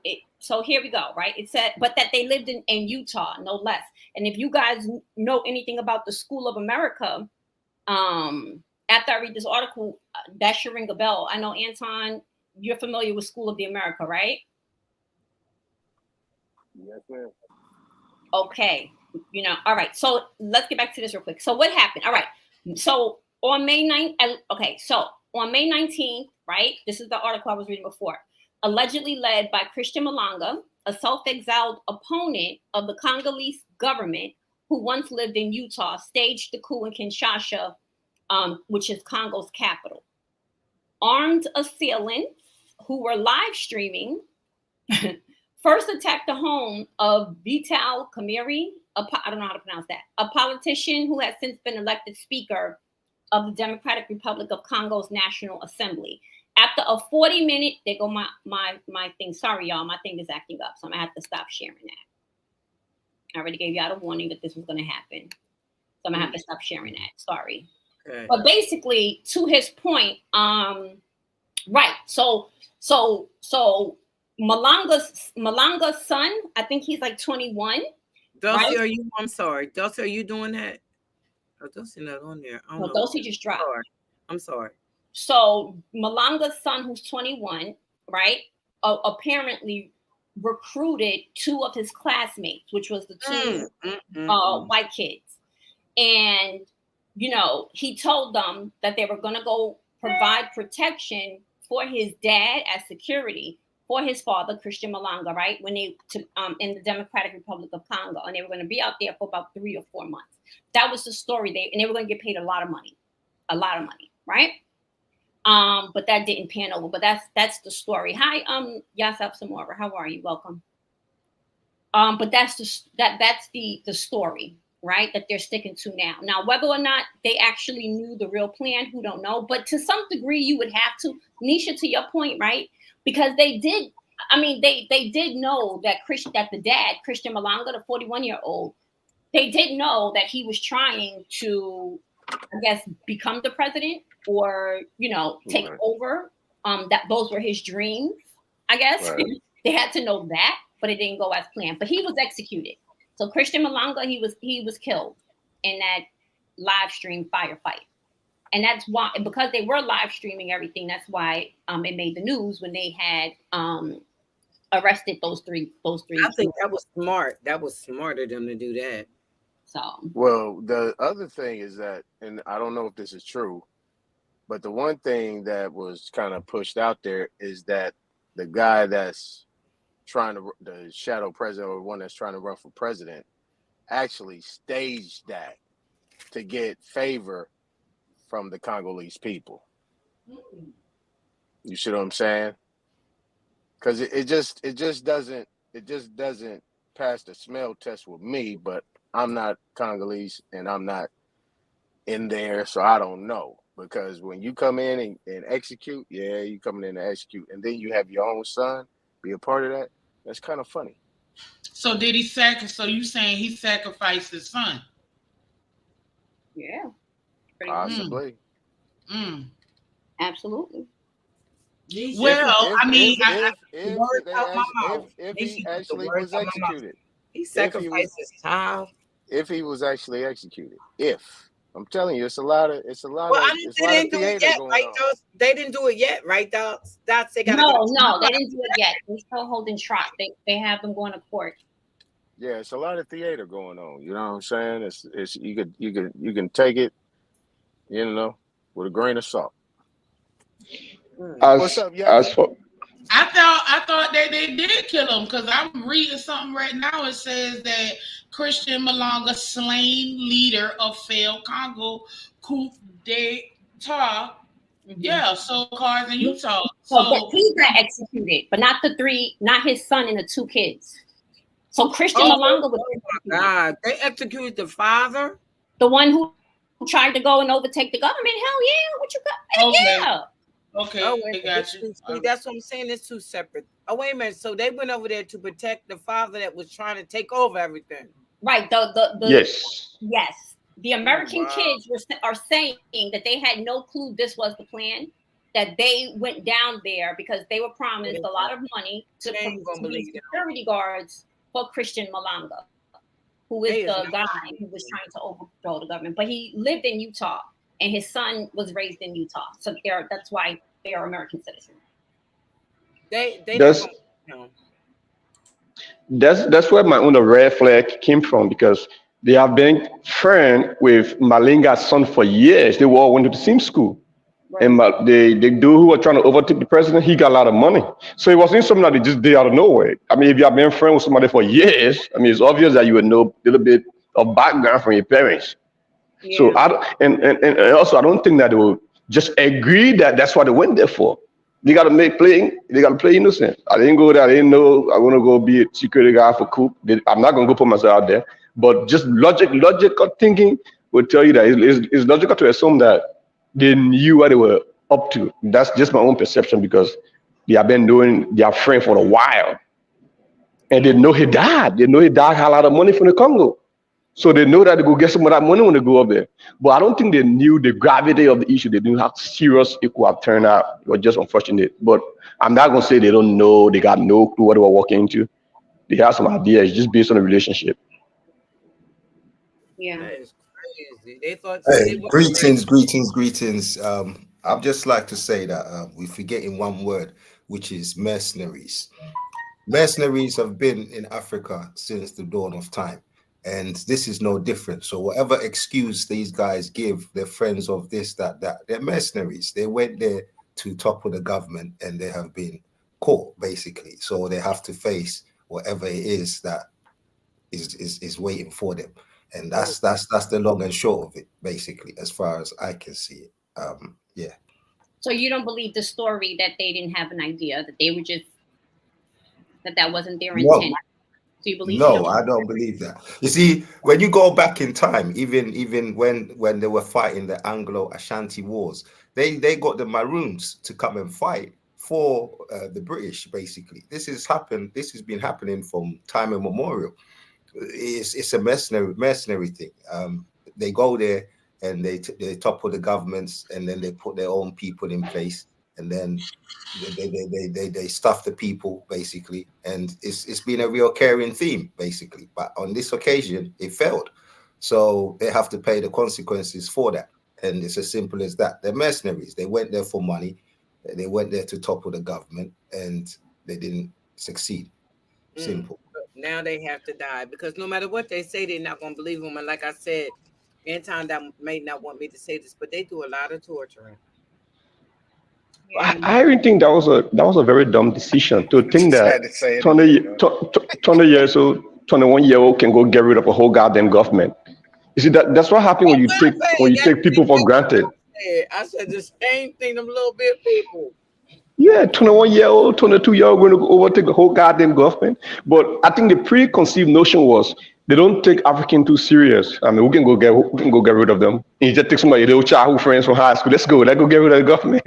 Speaker 1: here we go, right? It said, but that they lived in Utah, no less. And if you guys know anything about the School of America, after I read this article, that should ring a bell. I know, Anton, you're familiar with School of the America, right?
Speaker 8: Yes, ma'am.
Speaker 1: Okay. All right. So let's get back to this real quick. So what happened? All right. So on May 9th, okay. So on May 19th, right? This is the article I was reading before. Allegedly led by Christian Malanga, a self-exiled opponent of the Congolese government who once lived in Utah, staged the coup in Kinshasa, which is Congo's capital. Armed assailants who were live streaming first attacked the home of Vital Kamerhe, I don't know how to pronounce that, a politician who has since been elected Speaker of the Democratic Republic of Congo's National Assembly. After a 40-minute, there go my thing. Sorry, y'all, my thing is acting up, so I'm gonna have to stop sharing that. I already gave y'all a warning that this was gonna happen, so I'm gonna have to stop sharing that. Sorry. Okay. But basically, to his point, right? So Malanga's son, I think he's like 21.
Speaker 2: Dulcie, right? I'm sorry. Dulcie, are you doing that? Oh, Dulcie not on there.
Speaker 1: No, Dulcie just dropped.
Speaker 2: I'm sorry.
Speaker 1: So Malanga's son, who's 21, right, apparently recruited two of his classmates, which was the two white kids. And, he told them that they were going to go provide protection for his dad as security for his father, Christian Malanga, right, when they in the Democratic Republic of Congo. And they were going to be out there for about 3 or 4 months. That was the story. And they were going to get paid a lot of money, right? But that didn't pan over. But that's the story. Hi, Yasaf Samora. How are you? Welcome. But that's the story, right? That they're sticking to now. Now, whether or not they actually knew the real plan, who don't know. But to some degree, you would have to, Nisha, to your point, right? Because they did. I mean, they did know that the dad, Christian Malanga, the 41-year-old, they did know that he was trying to, I guess, become the president or, take over. That those were his dreams, I guess. Right. They had to know that, but it didn't go as planned. But he was executed. So Christian Malanga, he was killed in that live stream firefight. And that's why, because they were live streaming everything, that's why it made the news when they had arrested those three.
Speaker 2: I think that was smart. That was smart of them to do that.
Speaker 1: So,
Speaker 8: well, the other thing is that, and I don't know if this is true, but the one thing that was kind of pushed out there is that the guy that's the shadow president, or one that's trying to run for president, actually staged that to get favor from the Congolese people. You see what I'm saying? Because it just doesn't pass the smell test with me. But I'm not Congolese and I'm not in there, so I don't know. Because when you come in and execute, you coming in to execute, and then you have your own son be a part of that. That's kind of funny.
Speaker 3: So did he So you saying he sacrificed his son?
Speaker 1: Yeah.
Speaker 8: Possibly.
Speaker 1: Absolutely.
Speaker 3: Well,
Speaker 8: if he actually was executed,
Speaker 2: he sacrificed his child.
Speaker 8: If he was actually executed, I'm telling you, it's a lot of
Speaker 2: they didn't do it yet, right? They didn't do it yet, right, Docs? They got
Speaker 1: no, they didn't do it yet. They're still holding trial. They have them going to court.
Speaker 8: Yeah, it's a lot of theater going on. You know what I'm saying? It's you can take it, with a grain of salt.
Speaker 9: What's up,
Speaker 3: I thought that they did kill him because I'm reading something right now. It says that Christian Malonga, slain leader of failed Congo coup d'etat. Yeah, so cars in Utah.
Speaker 1: So he got executed, but not the three, not his son and the two kids. So Christian Malonga was
Speaker 2: executed. God, they executed the father,
Speaker 1: the one who tried to go and overtake the government. Hell yeah, what you got?
Speaker 3: Okay.
Speaker 1: Yeah.
Speaker 3: Okay,
Speaker 2: oh,
Speaker 3: I got you.
Speaker 2: See, that's what I'm saying. It's two separate. Oh, wait a minute. So they went over there to protect the father that was trying to take over everything.
Speaker 1: Right.
Speaker 9: Yes.
Speaker 1: Yes. The American kids are saying that they had no clue this was the plan, that they went down there because they were promised a lot of money to be security guards for Christian Malonga, who is the guy who was trying to overthrow the government. But he lived in Utah, and his son was raised in Utah. So that's why they are American citizens.
Speaker 9: That's where my own red flag came from, because they have been friends with Malinga's son for years. They all went to the same school. Right. And the dude who was trying to overtake the president, he got a lot of money. So it wasn't something that they just did out of nowhere. I mean, if you have been friends with somebody for years, I mean, it's obvious that you would know a little bit of background from your parents. Yeah. So and also I don't think that they will just agree that that's what they went there for. They got to play innocent. I didn't go there. I didn't know I want to go be a security guy for coup. I'm not going to go put myself out there. But just logical thinking would tell you that it's logical to assume that they knew what they were up to. That's just my own perception, because they have been doing their friend for a while. And they know he died. They know he died, had a lot of money from the Congo. So they know that they go get some of that money when they go up there. But I don't think they knew the gravity of the issue. They knew how serious it could have turned out. It was just unfortunate. But I'm not going to say they don't know. They got no clue what they were walking into. They have some ideas just based on the relationship.
Speaker 1: Yeah.
Speaker 2: That is crazy. They thought.
Speaker 10: Hey, greetings. I'd just like to say that we're forgetting one word, which is mercenaries. Mercenaries have been in Africa since the dawn of time. And this is no different. So whatever excuse these guys give, they're friends of this, that, they're mercenaries. They went there to topple the government and they have been caught, basically. So they have to face whatever it is that is waiting for them. And that's the long and short of it, basically, as far as I can see it. Yeah.
Speaker 1: So you don't believe the story that they didn't have an idea, that they were just, that wasn't their intent? Do you believe?
Speaker 10: No, I don't believe that. You see, when you go back in time, even when they were fighting the Anglo-Ashanti wars, they got the Maroons to come and fight for the British. Basically, this has been happening from time immemorial. It's a mercenary thing. They go there and they topple the governments, and then they put their own people in place, and then they stuff the people, basically. And it's been a recurring theme, basically. But on this occasion, it failed, so they have to pay the consequences for that. And it's as simple as that. They're mercenaries. They went there for money. They went there to topple the government, and they didn't succeed. Simple.
Speaker 2: Now they have to die, because no matter what they say, they're not going to believe them. And like I said, Anton that may not want me to say this, but they do a lot of torturing.
Speaker 9: I really think that was a very dumb decision to think that 20 years old, 21-year-old can go get rid of a whole goddamn government. You see, that's what happens when you take people for granted.
Speaker 2: I said the same thing, them little bit people.
Speaker 9: Yeah, 21-year-old, 22-year-old going to overtake the whole goddamn government. But I think the preconceived notion was they don't take African too serious. I mean, we can go get rid of them. And you just take somebody, their childhood friends from high school. Let's go get rid of the government.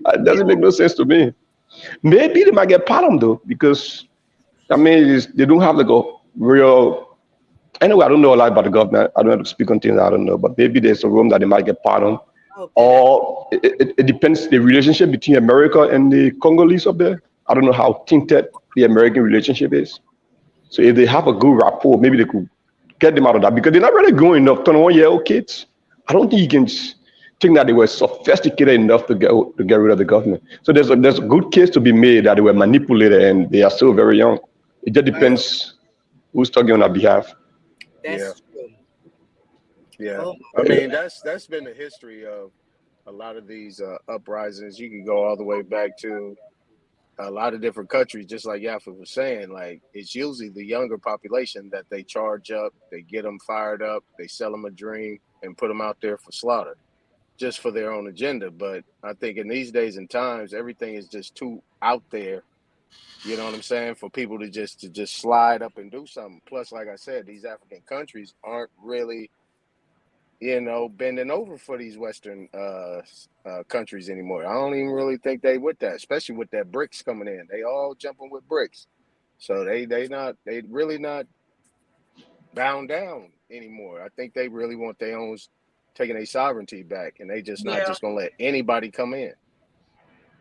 Speaker 9: It doesn't make no sense to me. Maybe they might get pardoned though, because I mean, they don't have like a real. Anyway, I don't know a lot about the government. I don't have to speak on things I don't know, but maybe there's a room that they might get pardoned. Okay. Or it depends the relationship between America and the Congolese up there. I don't know how tinted the American relationship is. So if they have a good rapport, maybe they could get them out of that, because they're not really growing enough 21-year-old kids. I don't think you can think that they were sophisticated enough to get rid of the government. So there's a good case to be made that they were manipulated and they are still very young. It just depends who's talking on our behalf.
Speaker 2: That's true.
Speaker 8: Yeah, I mean that's been the history of a lot of these uprisings. You can go all the way back to a lot of different countries, just like Yafa was saying, like it's usually the younger population that they charge up, they get them fired up, they sell them a dream and put them out there for slaughter, just for their own agenda. But I think in these days and times, everything is just too out there. You know what I'm saying? For people to just slide up and do something. Plus, like I said, these African countries aren't really, bending over for these Western countries anymore. I don't even really think they with that, especially with that BRICS coming in. They all jumping with BRICS, so they really not bound down anymore. I think they really want their own, taking their sovereignty back, and they just not just gonna let anybody come in.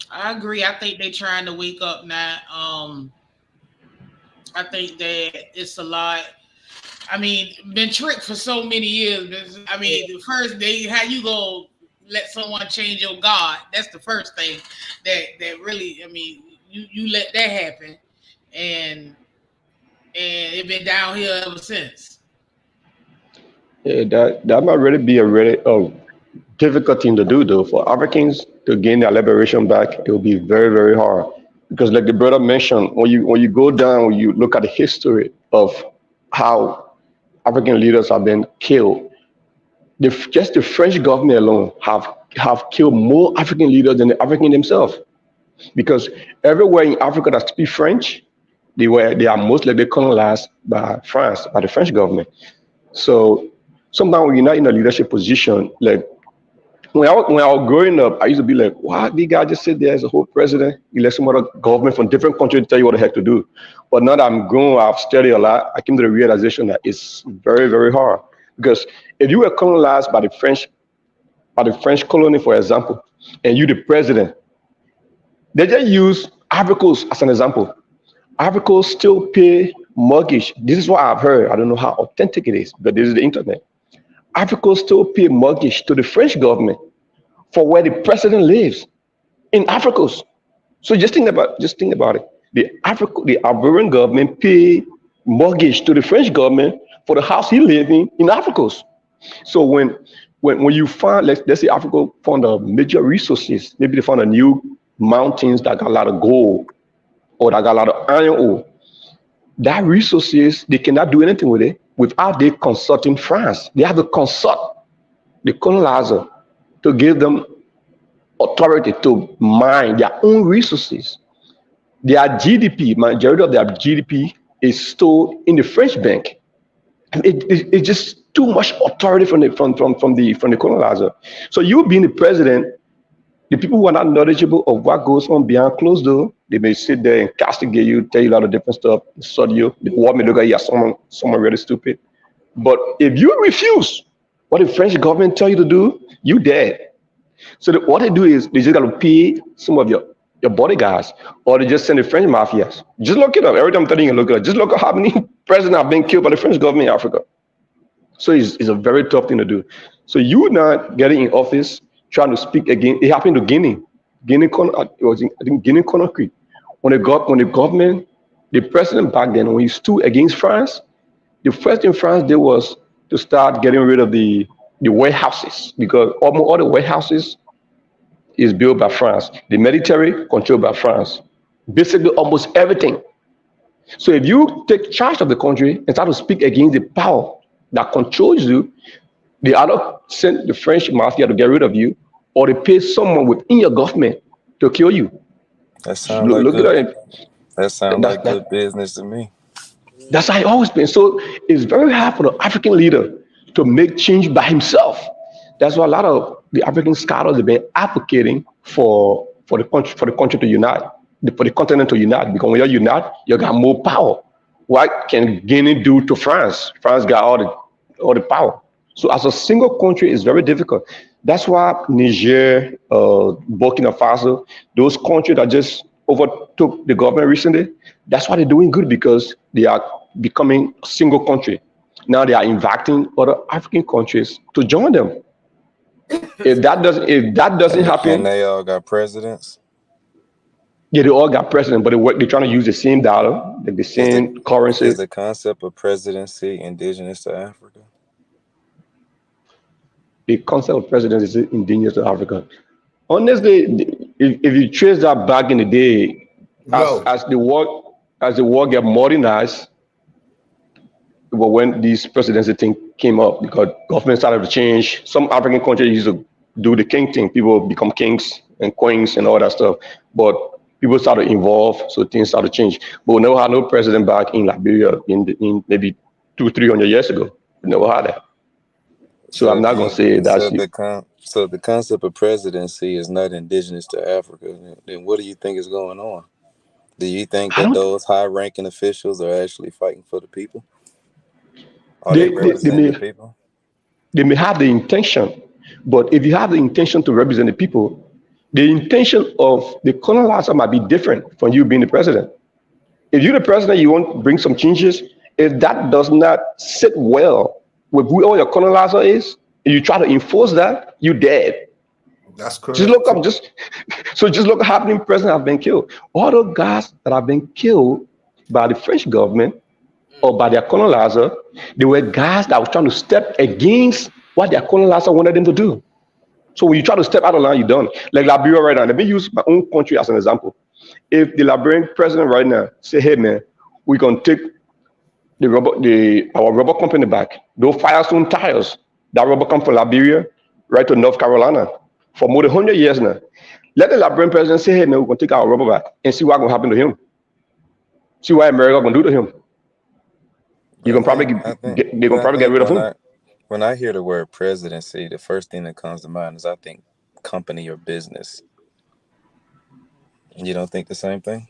Speaker 3: I agree. I think they're trying to wake up now. I think that it's a lot. I mean, been tricked for so many years. I mean, the first day, how you gonna let someone change your God? That's the first thing that really. I mean, you let that happen, and it been downhill ever since.
Speaker 9: Yeah, that might really be a really difficult thing to do, though. For Africans to gain their liberation back, it will be very, very hard. Because, like the brother mentioned, when you go down, when you look at the history of how African leaders have been killed, just the French government alone have killed more African leaders than the African themselves. Because everywhere in Africa that speak French, they are most likely colonized by France, by the French government. So sometimes when you're not in a leadership position, like when I was growing up, I used to be like, "Wow, the guy just sit there as a whole president. You let some other government from different countries tell you what the heck to do." But now that I'm grown, I've studied a lot. I came to the realization that it's very, very hard. Because if you were colonized by the French colony, for example, and you the president, they just use Ivory Coast as an example. Ivory Coast still pay mortgage. This is what I've heard. I don't know how authentic it is, but this is the internet. Ivory Coast still pay mortgage to the French government for where the president lives in Ivory Coast. So just think about it. The Ivorian government pay mortgage to the French government for the house he lives in Ivory Coast. So when you find, let's say Africa found a major resources, maybe they found a new mountains that got a lot of gold or that got a lot of iron ore, that resources, they cannot do anything with it without they consulting France. They have to consult the colonizer to give them authority to mine their own resources. Their GDP, majority of their GDP is stored in the French bank. And it's just too much authority from the colonizer. So you being the president, the people who are not knowledgeable of what goes on behind closed door, they may sit there and castigate you, tell you a lot of different stuff, insult you. The world may look at you as someone really stupid. But if you refuse what the French government tell you to do, you dead. So what they do is they just got to pay some of your bodyguards, or they just send the French mafias. Just look it up. Every time I'm telling you, look it up. Just look at how many presidents have been killed by the French government in Africa. So it's a very tough thing to do. So you not getting in office, trying to speak again. It happened to Guinea. Guinea Conakry. When the government, the president back then, when he stood against France, the first thing France did was to start getting rid of the warehouses, because almost all the warehouses is built by France. The military controlled by France. Basically, almost everything. So if you take charge of the country and start to speak against the power that controls you, they either send the French mafia to get rid of you, or they pay someone within your government to kill you.
Speaker 11: That sounds like good business to me.
Speaker 9: That's how it always been. So it's very hard for the African leader to make change by himself. That's why a lot of the African scholars have been advocating for the country to unite, for the continent to unite. Because when you unite, you got more power. What can Guinea do to France? France got all the power. So as a single country, it's very difficult. That's why Niger, Burkina Faso, those countries that just overtook the government recently, that's why they're doing good, because they are becoming a single country. Now they are inviting other African countries to join them. If that doesn't happen,
Speaker 11: and they all got presidents.
Speaker 9: Yeah, they all got president, but they're trying to use the same dollar, the same currency.
Speaker 11: Is the concept of presidency indigenous to Africa?
Speaker 9: The concept of presidency is indigenous to Africa. Honestly, if you trace that back in the day,
Speaker 10: No,
Speaker 9: as the war get modernized, but when this presidency thing came up, because government started to change. Some African countries used to do the king thing. People become kings and queens and all that stuff. But people started to evolve, so things started to change. But we never had no president back in Liberia in maybe 200-300 years ago. We never had that. So I'm not gonna say that's
Speaker 11: so the concept of presidency is not indigenous to Africa. Then what do you think is going on? Do you think that those high-ranking officials are actually fighting for the people? Are they representing the people?
Speaker 9: They may have the intention, but if you have the intention to represent the people, the intention of the colonizer might be different from you being the president. If you're the president, you want to bring some changes. If that does not sit well with who all your colonizer is, and you try to enforce that, you're dead.
Speaker 10: That's correct.
Speaker 9: Just look up, just look how many presidents have been killed. All those guys that have been killed by the French government or by their colonizer, they were guys that were trying to step against what their colonizer wanted them to do. So when you try to step out of line, you're done. Like Liberia right now. Let me use my own country as an example. If the Liberian president right now say, "Hey man, we're gonna take our rubber company back. Those Firestone tires, that rubber come from Liberia right to North Carolina for more than 100 years now." Let the Liberian president say, "Hey man, we're gonna take our rubber back," and see what's gonna happen to him. See what America gonna do to him. They're gonna probably get rid of him.
Speaker 11: When I hear the word presidency, the first thing that comes to mind is I think company or business. You don't think the same thing?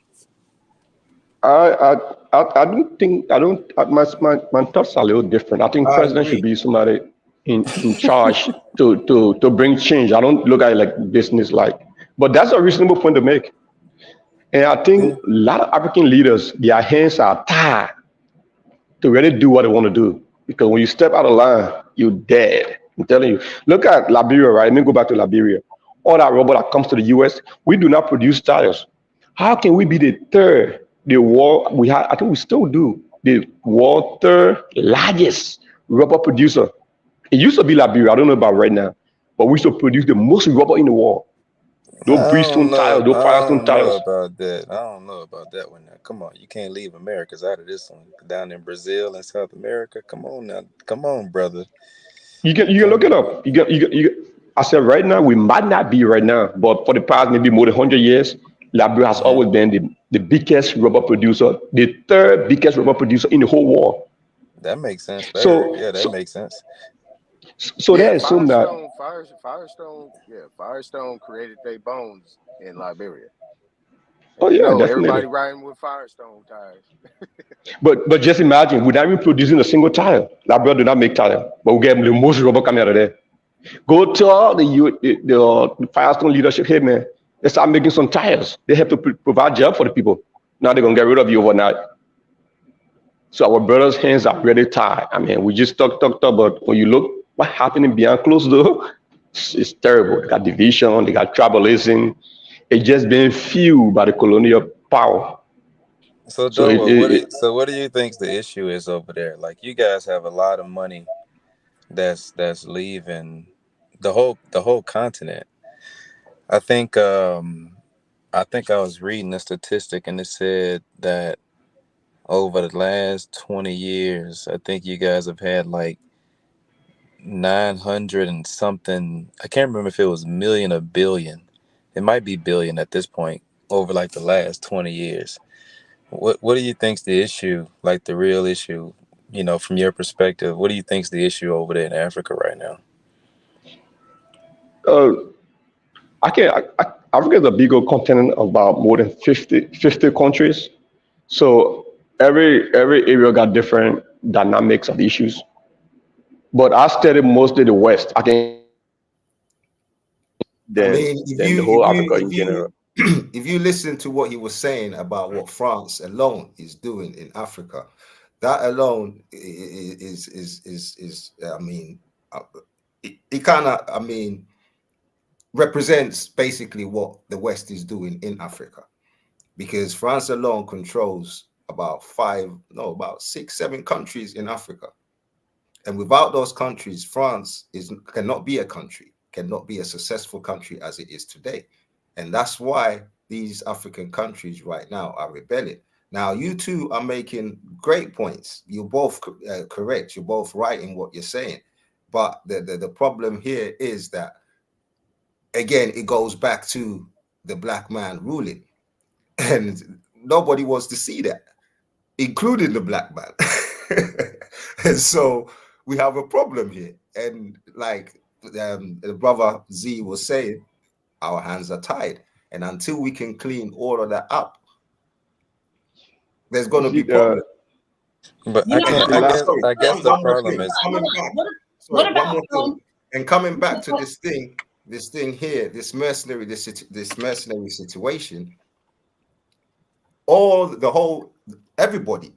Speaker 9: I don't think my thoughts are a little different. I think president should be somebody in charge to bring change. I don't look at it like business like, but that's a reasonable point to make. And I think a lot of African leaders, their hands are tied to really do what they want to do. Because when you step out of line, you're dead. I'm telling you. Look at Liberia, right? Let me go back to Liberia. All that rubber that comes to the US, we do not produce tires. How can we be the world, I think we still do, the world third largest rubber producer? It used to be Liberia, I don't know about right now, but we used to produce the most rubber in the world. Those Bridgestone tires, those Firestone tires.
Speaker 11: I don't know about that one now. Come on, you can't leave Americans out of this one. Down in Brazil and South America, come on now, come on, brother.
Speaker 9: You can look it up. I said right now we might not be right now, but for the past maybe more than 100 years, Liberia has always been the biggest rubber producer, the third biggest rubber producer in the whole world.
Speaker 11: That makes sense. That makes sense.
Speaker 9: So they assume that
Speaker 8: Firestone created their bones in Liberia.
Speaker 9: Oh yeah, definitely.
Speaker 8: Everybody riding with Firestone tires.
Speaker 9: but just imagine, we're not even producing a single tire. Liberia do not make tire, but we get the most rubber coming out of there. Go to all the Firestone leadership here, man. They start making some tires. They have to provide job for the people. Now they're gonna get rid of you overnight. So our brothers' hands are really tied. I mean, we just talk, but when you look what happening behind closed door, it's terrible. They got division, they got tribalism. It's just being fueled by the colonial power.
Speaker 11: So what do you think the issue is over there? Like, you guys have a lot of money that's leaving the whole continent. I think I was reading a statistic and it said that over the last 20 years, I think you guys have had like 900 and something. I can't remember if it was million or billion. It might be billion at this point over like the last 20 years. What do you think's the issue, like the real issue, from your perspective? What do you think's the issue over there in Africa right now?
Speaker 9: Africa is a bigger continent of about more than 50 countries. So every area got different dynamics of issues. But I studied mostly the West. I think the whole Africa in general.
Speaker 10: If you listen to what he was saying about what France alone is doing in Africa, that alone is I mean, it kind of, I mean, represents basically what the West is doing in Africa, because France alone controls about 6, 7 countries in Africa. And without those countries, France cannot be a country, cannot be a successful country as it is today. And that's why these African countries right now are rebelling. Now, you two are making great points. You're both correct. You're both right in what you're saying. But the problem here is that, again, it goes back to the black man ruling. And nobody wants to see that, including the black man. And so we have a problem here. And like the brother Z was saying, our hands are tied. And until we can clean all of that up, there's going to be problems.
Speaker 11: But I guess the problem is
Speaker 10: coming back. Sorry, one more thing. And coming back to this thing here, this mercenary situation, everybody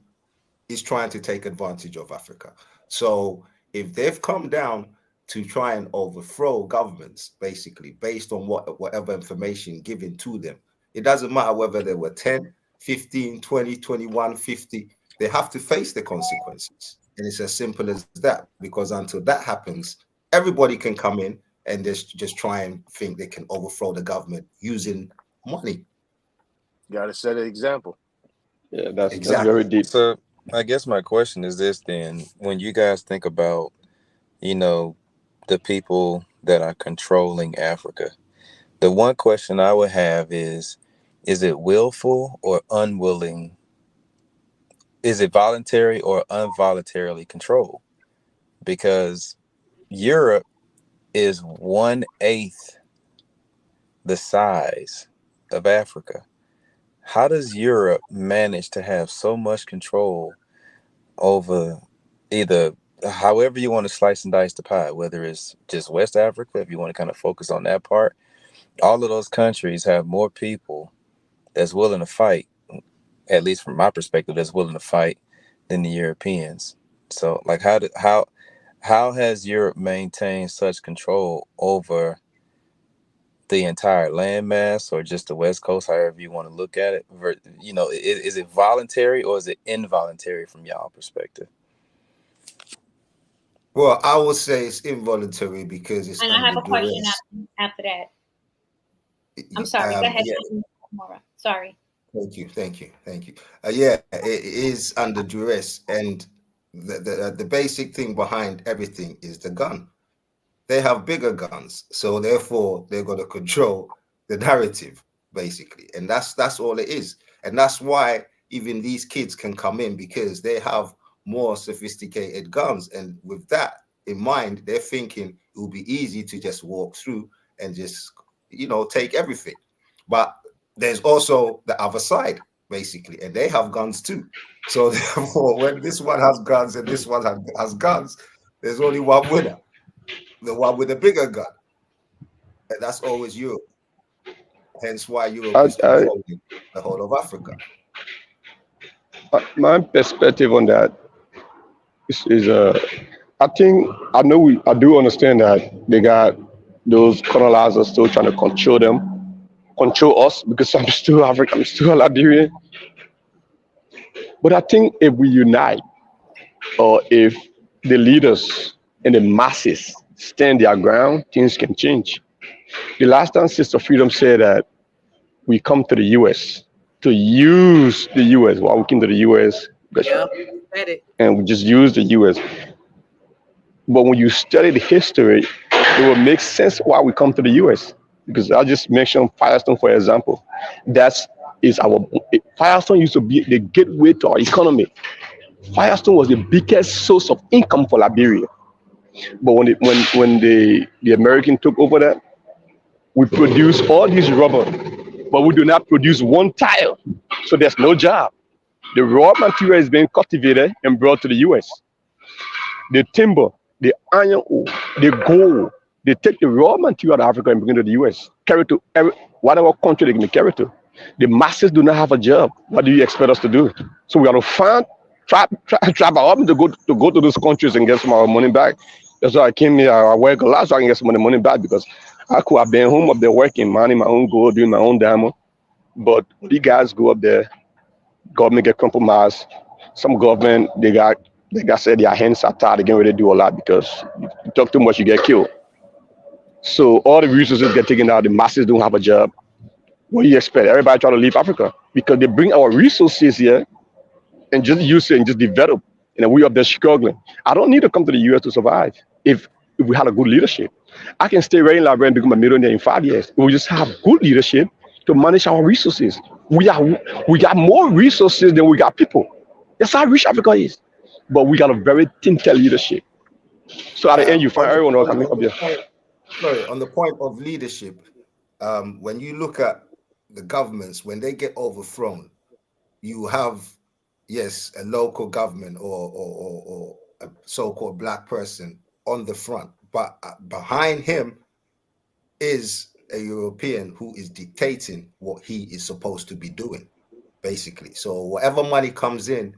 Speaker 10: is trying to take advantage of Africa. So if they've come down to try and overthrow governments, basically based on whatever information given to them, it doesn't matter whether there were 10, 15, 20, 21, 50, they have to face the consequences. And it's as simple as that, because until that happens, everybody can come in and just try and think they can overthrow the government using money.
Speaker 8: Got to set an example.
Speaker 9: Yeah, that's very deep.
Speaker 11: So I guess my question is this then. When you guys think about, the people that are controlling Africa, the one question I would have is it willful or unwilling? Is it voluntary or involuntarily controlled? Because Europe is 1/8 the size of Africa. How does Europe manage to have so much control over either, however you want to slice and dice the pie, whether it's just West Africa, if you want to kind of focus on that part, all of those countries have more people that's willing to fight, at least from my perspective, that's willing to fight than the Europeans. So like how has Europe maintained such control over the entire landmass, or just the West Coast, however you want to look at it? Is it voluntary or is it involuntary from y'all perspective?
Speaker 10: Well, I would say it's involuntary because it's.
Speaker 1: And I have a question after that. I'm sorry. Go ahead. Yeah. Sorry.
Speaker 10: Thank you. Yeah, it is under duress, and the basic thing behind everything is the gun. They have bigger guns, so therefore they're going to control the narrative, basically, and that's all it is. And that's why even these kids can come in, because they have more sophisticated guns, and with that in mind, they're thinking it will be easy to just walk through and just take everything. But there's also the other side, basically, and they have guns too. So therefore, when this one has guns and this one has guns, there's only one winner, the one with the bigger gun, and that's always Europe. Hence why Europe is controlling the whole of Africa.
Speaker 9: My perspective on that is I do understand that they got those colonizers still trying to control us, because I'm still African, I'm still Liberian. But I think if we unite, or if the leaders and the masses stand their ground, things can change. The last time Sister Freedom said that we come to the U.S. to use the U.S. Why we came to the U.S. And we just use the U.S. But when you study the history, it will make sense why we come to the U.S. Because I just mentioned Firestone, for example. Firestone used to be the gateway to our economy. Firestone was the biggest source of income for Liberia. But when the American took over that, we produce all this rubber, but we do not produce one tile. So there's no job. The raw material is being cultivated and brought to the U.S. The timber, the iron ore, the gold, they take the raw material out of Africa and bring it to the U.S. Carry to whatever country they can carry to. The masses do not have a job. What do you expect us to do? So we got to travel up to go to those countries and get some of our money back. That's why I came here. I work a lot so I can get some of the money back, because I could have been home up there working, minding my own goal, doing my own demo. But the guys go up there, government get compromised. Some government, they got said their hands are tied, they can't really do a lot, because you talk too much, you get killed. So all the resources get taken out, the masses don't have a job. What do you expect? Everybody try to leave Africa because they bring our resources here and just use it and just develop. And we up there struggling. I don't need to come to the US to survive if we had a good leadership. I can stay right in Liberia and become a millionaire in 5 years. We just have good leadership to manage our resources. We got more resources than we got people. That's how rich Africa is. But we got a very thin-tail leadership. So at the end, you find everyone else coming up here.
Speaker 10: Sorry, on the point of leadership, when you look at the governments, when they get overthrown, you have, yes, a local government or a so-called black person on the front, but behind him is a European who is dictating what he is supposed to be doing, basically. So whatever money comes in,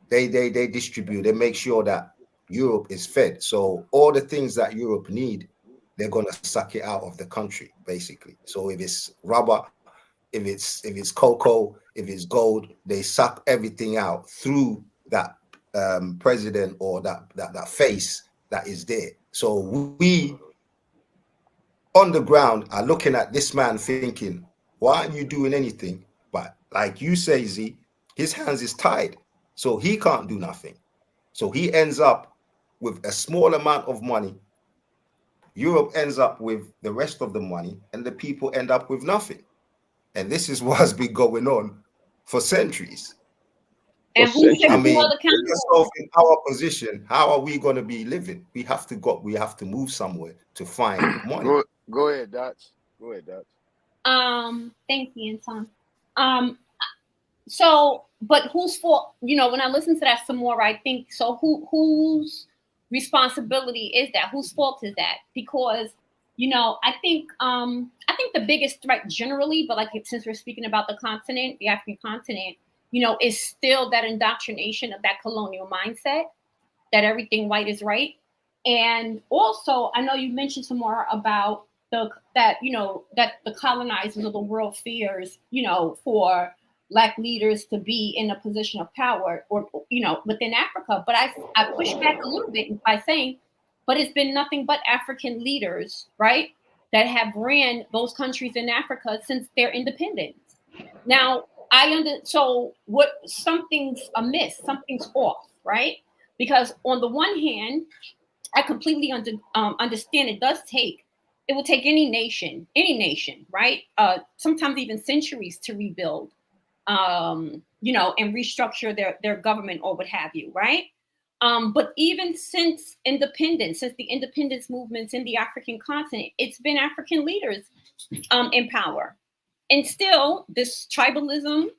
Speaker 10: they distribute, they make sure that Europe is fed. So all the things that Europe need, they're gonna suck it out of the country, basically. So if it's rubber, if it's cocoa, if it's gold, they suck everything out through that president or that face that is there. So we on the ground are looking at this man thinking, why aren't you doing anything? But like you say, Z, his hands is tied, so he can't do nothing. So he ends up with a small amount of money. Europe ends up with the rest of the money, and the people end up with nothing. And this is what has been going on for centuries.
Speaker 1: And who's
Speaker 10: I mean,
Speaker 1: accountable?
Speaker 10: in our position, how are we going to be living? We have to move somewhere to find money.
Speaker 8: Go ahead, Dots. Go ahead, Dots.
Speaker 1: Thank you, Anton. So, but whose fault? You know, when I listen to that some more, I think so. Whose responsibility is that? Whose fault is that? Because you know, I think the biggest threat generally, but like since we're speaking about the continent, the African continent, you know, is still that indoctrination of that colonial mindset that everything white is right. And also, I know you mentioned some more about that the colonizers of the world fears, you know, for Black leaders to be in a position of power or, you know, within Africa. But I push back a little bit by saying, but it's been nothing but African leaders, right, that have ran those countries in Africa since their independence. Now, so what? Something's amiss, something's off, right? Because on the one hand, I completely understand it will take any nation, right? Sometimes even centuries to rebuild, you know, and restructure their government or what have you, right? But even since the independence movements in the African continent, it's been African leaders in power. And still this tribalism,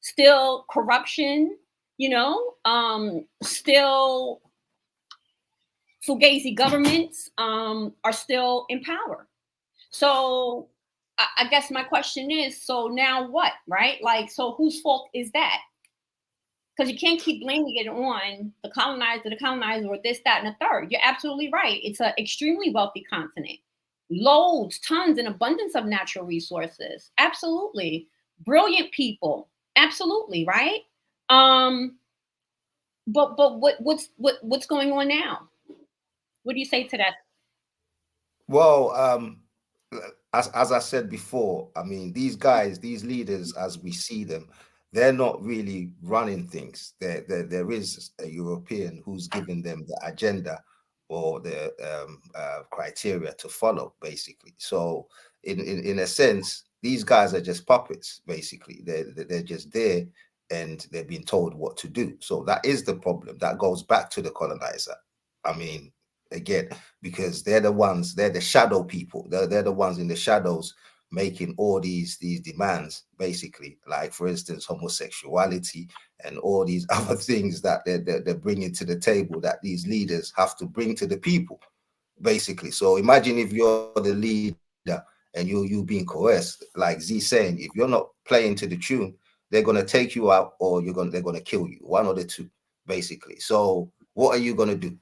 Speaker 1: still corruption, you know, still Fugazi governments are still in power. So I guess my question is, so now what, right? Like, so whose fault is that? Because you can't keep blaming it on the colonizer, or this, that, and the third. You're absolutely right. It's an extremely wealthy continent. Loads, tons, and abundance of natural resources. Absolutely. Brilliant people. Absolutely, right? But what's going on now? What do you say to that?
Speaker 10: Well, as I said before, I mean, these guys, these leaders, as we see them, they're not really running things. There is a European who's giving them the agenda or the criteria to follow, basically. So in a sense, these guys are just puppets, basically. They're just there and they're being told what to do. So that is the problem. That goes back to the colonizer. I mean, again, because they're the shadow people. They're the ones in the shadows making all these demands, basically, like, for instance, homosexuality and all these other things that they're bringing to the table that these leaders have to bring to the people, basically. So imagine if you're the leader and you being coerced, like Z saying, if you're not playing to the tune, they're going to take you out or they're going to kill you, one or the two, basically. So what are you going to do?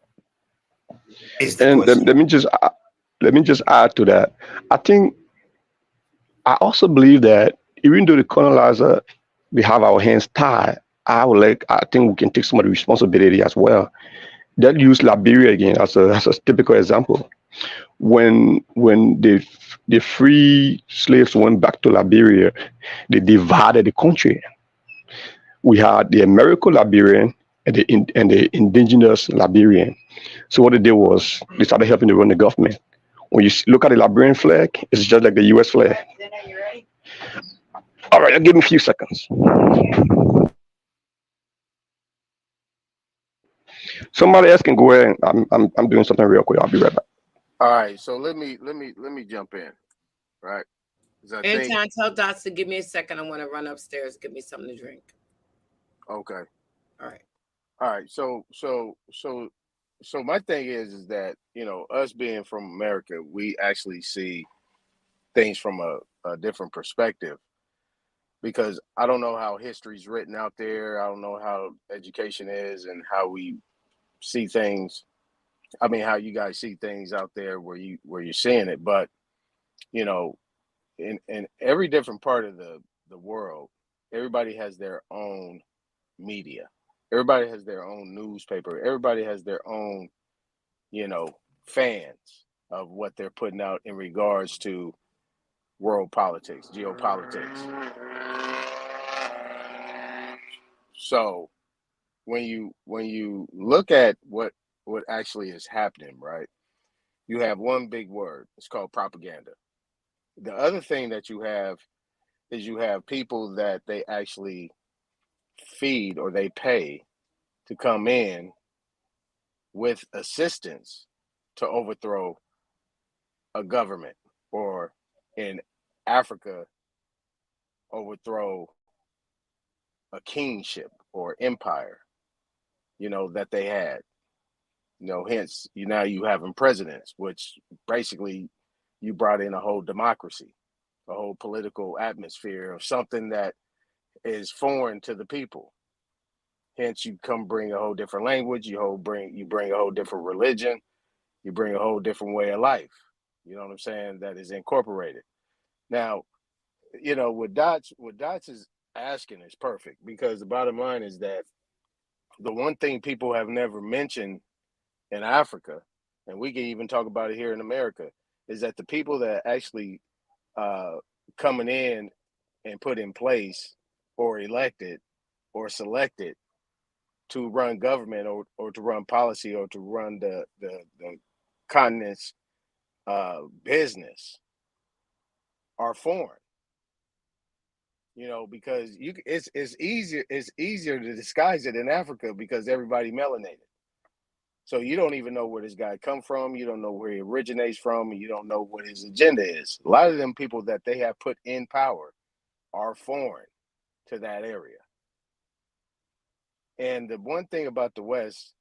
Speaker 9: And let me just add to that. I also believe that even though the colonizer, we have our hands tied, I think we can take some of the responsibility as well. That use Liberia again as a typical example. When they the free slaves went back to Liberia. They divided the country. We had the American Liberian and the indigenous Liberian. So what they did was they started helping to run the government. When you look at the Liberian flag, it's just like the U.S. flag. All right, give me a few seconds. Somebody else can go ahead. I'm doing something real quick. I'll be right back.
Speaker 8: All right, so let me jump in, right?
Speaker 2: Anton, tell Dots to give me a second. I want to run upstairs, give me something to drink.
Speaker 8: Okay.
Speaker 2: All right.
Speaker 8: All right. So my thing is that, you know, us being from America, we actually see things from a different perspective, because I don't know how history's written out there. I don't know how education is and how we see things. I mean, how you guys see things out there where you're seeing it. But, you know, in every different part of the world, everybody has their own media. Everybody has their own newspaper. Everybody has their own, you know, fans of what they're putting out in regards to world politics, geopolitics. So when you look at what actually is happening, right? You have one big word. It's called propaganda. The other thing that you have is you have people that they actually feed or they pay to come in with assistance to overthrow a government, or in Africa, overthrow a kingship or empire, you know, that they had. You know, hence now you having presidents, which basically you brought in a whole democracy, a whole political atmosphere of something that is foreign to the people. Hence, you come bring a whole different language. You bring a whole different religion. You bring a whole different way of life. You know what I'm saying? That is incorporated. Now, you know, what Dots is asking is perfect, because the bottom line is that the one thing people have never mentioned in Africa, and we can even talk about it here in America, is that the people that actually coming in and put in place or elected or selected to run government, or to run policy, or to run the continent's business are foreign. You know, because it's easier to disguise it in Africa because everybody melanated. So you don't even know where this guy come from. You don't know where he originates from. And you don't know what his agenda is. A lot of them people that they have put in power are foreign to that area. And the one thing about the West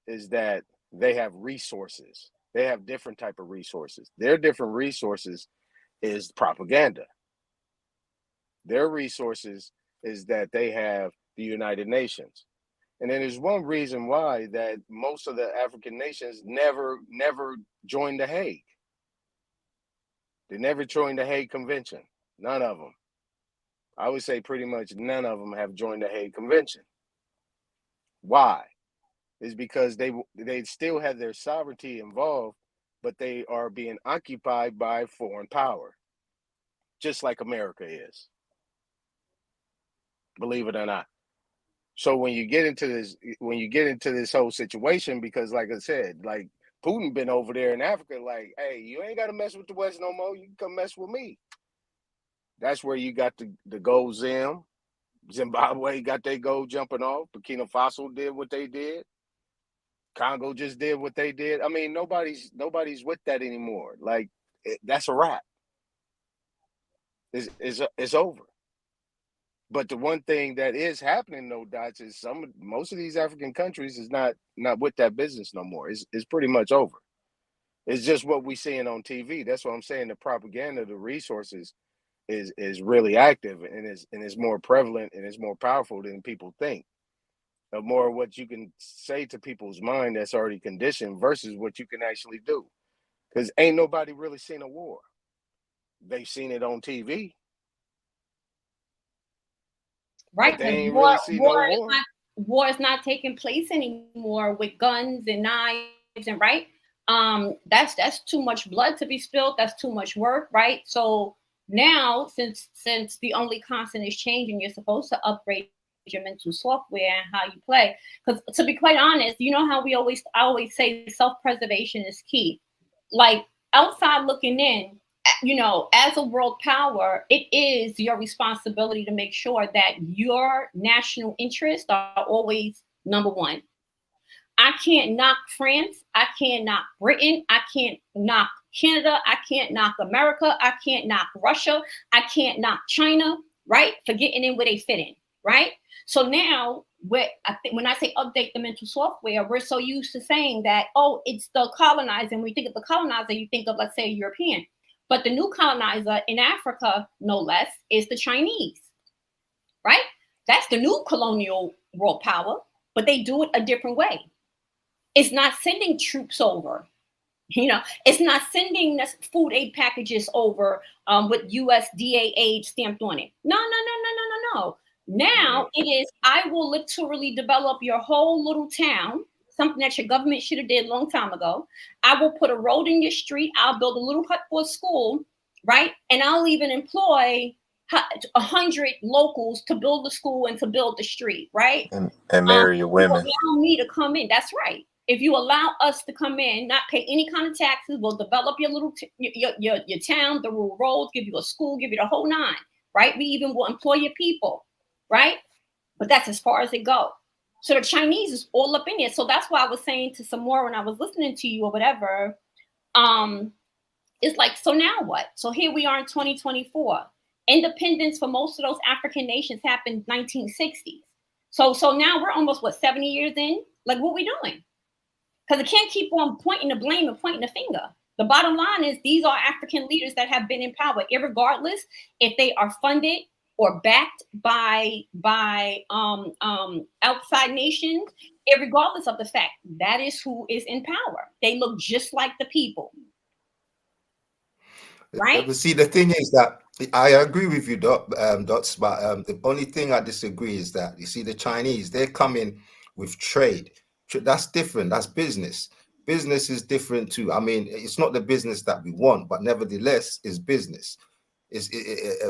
Speaker 8: is that they have resources. They have different type of resources. Their different resources is propaganda. Their resources is that they have the United Nations. And then there's one reason why that most of the African nations never joined the Hague. They never joined the Hague Convention. None of them. I would say pretty much none of them have joined the Hague Convention. Why? Is because they still have their sovereignty involved, but they are being occupied by foreign power, just like America is. Believe it or not. So when you get into this whole situation, because like I said, like Putin been over there in Africa, like, hey, you ain't got to mess with the West no more. You can come mess with me. That's where you got the gold Zim. Zimbabwe got their gold jumping off. Burkina Faso did what they did. Congo just did what they did. I mean, nobody's with that anymore. Like, that's a wrap. It's over. But the one thing that is happening, though, Dots, is most of these African countries is not with that business no more. It's pretty much over. It's just what we seeing on TV. That's what I'm saying. The propaganda, the resources is really active, and is more prevalent, and is more powerful than people think. More what you can say to people's mind that's already conditioned versus what you can actually do. Because ain't nobody really seen a war. They've seen it on TV.
Speaker 1: Right.
Speaker 8: But they ain't really seen no war.
Speaker 1: War is not taking place anymore with guns and knives and right. That's too much blood to be spilled. That's too much work, right? So now, since the only constant is changing, you're supposed to upgrade your mental software and how you play. Because to be quite honest, you know how I always say self-preservation is key. Like outside looking in, you know, as a world power, it is your responsibility to make sure that your national interests are always number one. I can't knock France. I can't knock Britain. I can't knock Canada. I can't knock America. I can't knock Russia. I can't knock China, right? For getting in where they fit in, right? So now, when I say update the mental software, we're so used to saying that, oh, it's the colonizer. When you think of the colonizer, you think of, let's say, European. But the new colonizer in Africa, no less, is the Chinese, right? That's the new colonial world power, but they do it a different way. It's not sending troops over, you know, it's not sending food aid packages over with USDA aid stamped on it. No. Now it is, I will literally develop your whole little town, something that your government should have did a long time ago. I will put a road in your street. I'll build a little hut for a school, right? And I'll even employ 100 locals to build the school and to build the street, right?
Speaker 11: And marry your women.
Speaker 1: Allow me to come in. That's right. If you allow us to come in, not pay any kind of taxes, we'll develop your little your town, the rural roads, give you a school, give you the whole nine, right? We even will employ your people, right? But that's as far as it goes. So the Chinese is all up in there. So that's why I was saying to some more when I was listening to you or whatever. It's like, so now what? So here we are in 2024. Independence for most of those African nations happened 1960s. So now we're almost 70 years in. Like, what we doing? Because it can't keep on pointing the blame and pointing the finger. The bottom line is these are African leaders that have been in power, irregardless if they are funded or backed by outside nations, irregardless of the fact that is who is in power. They look just like the people. Right?
Speaker 10: But see, the thing is that I agree with you, Dots, but the only thing I disagree is that, you see, the Chinese, they're coming with trade. That's different. That's business. Business is different too. I mean, it's not the business that we want, but nevertheless, it's business.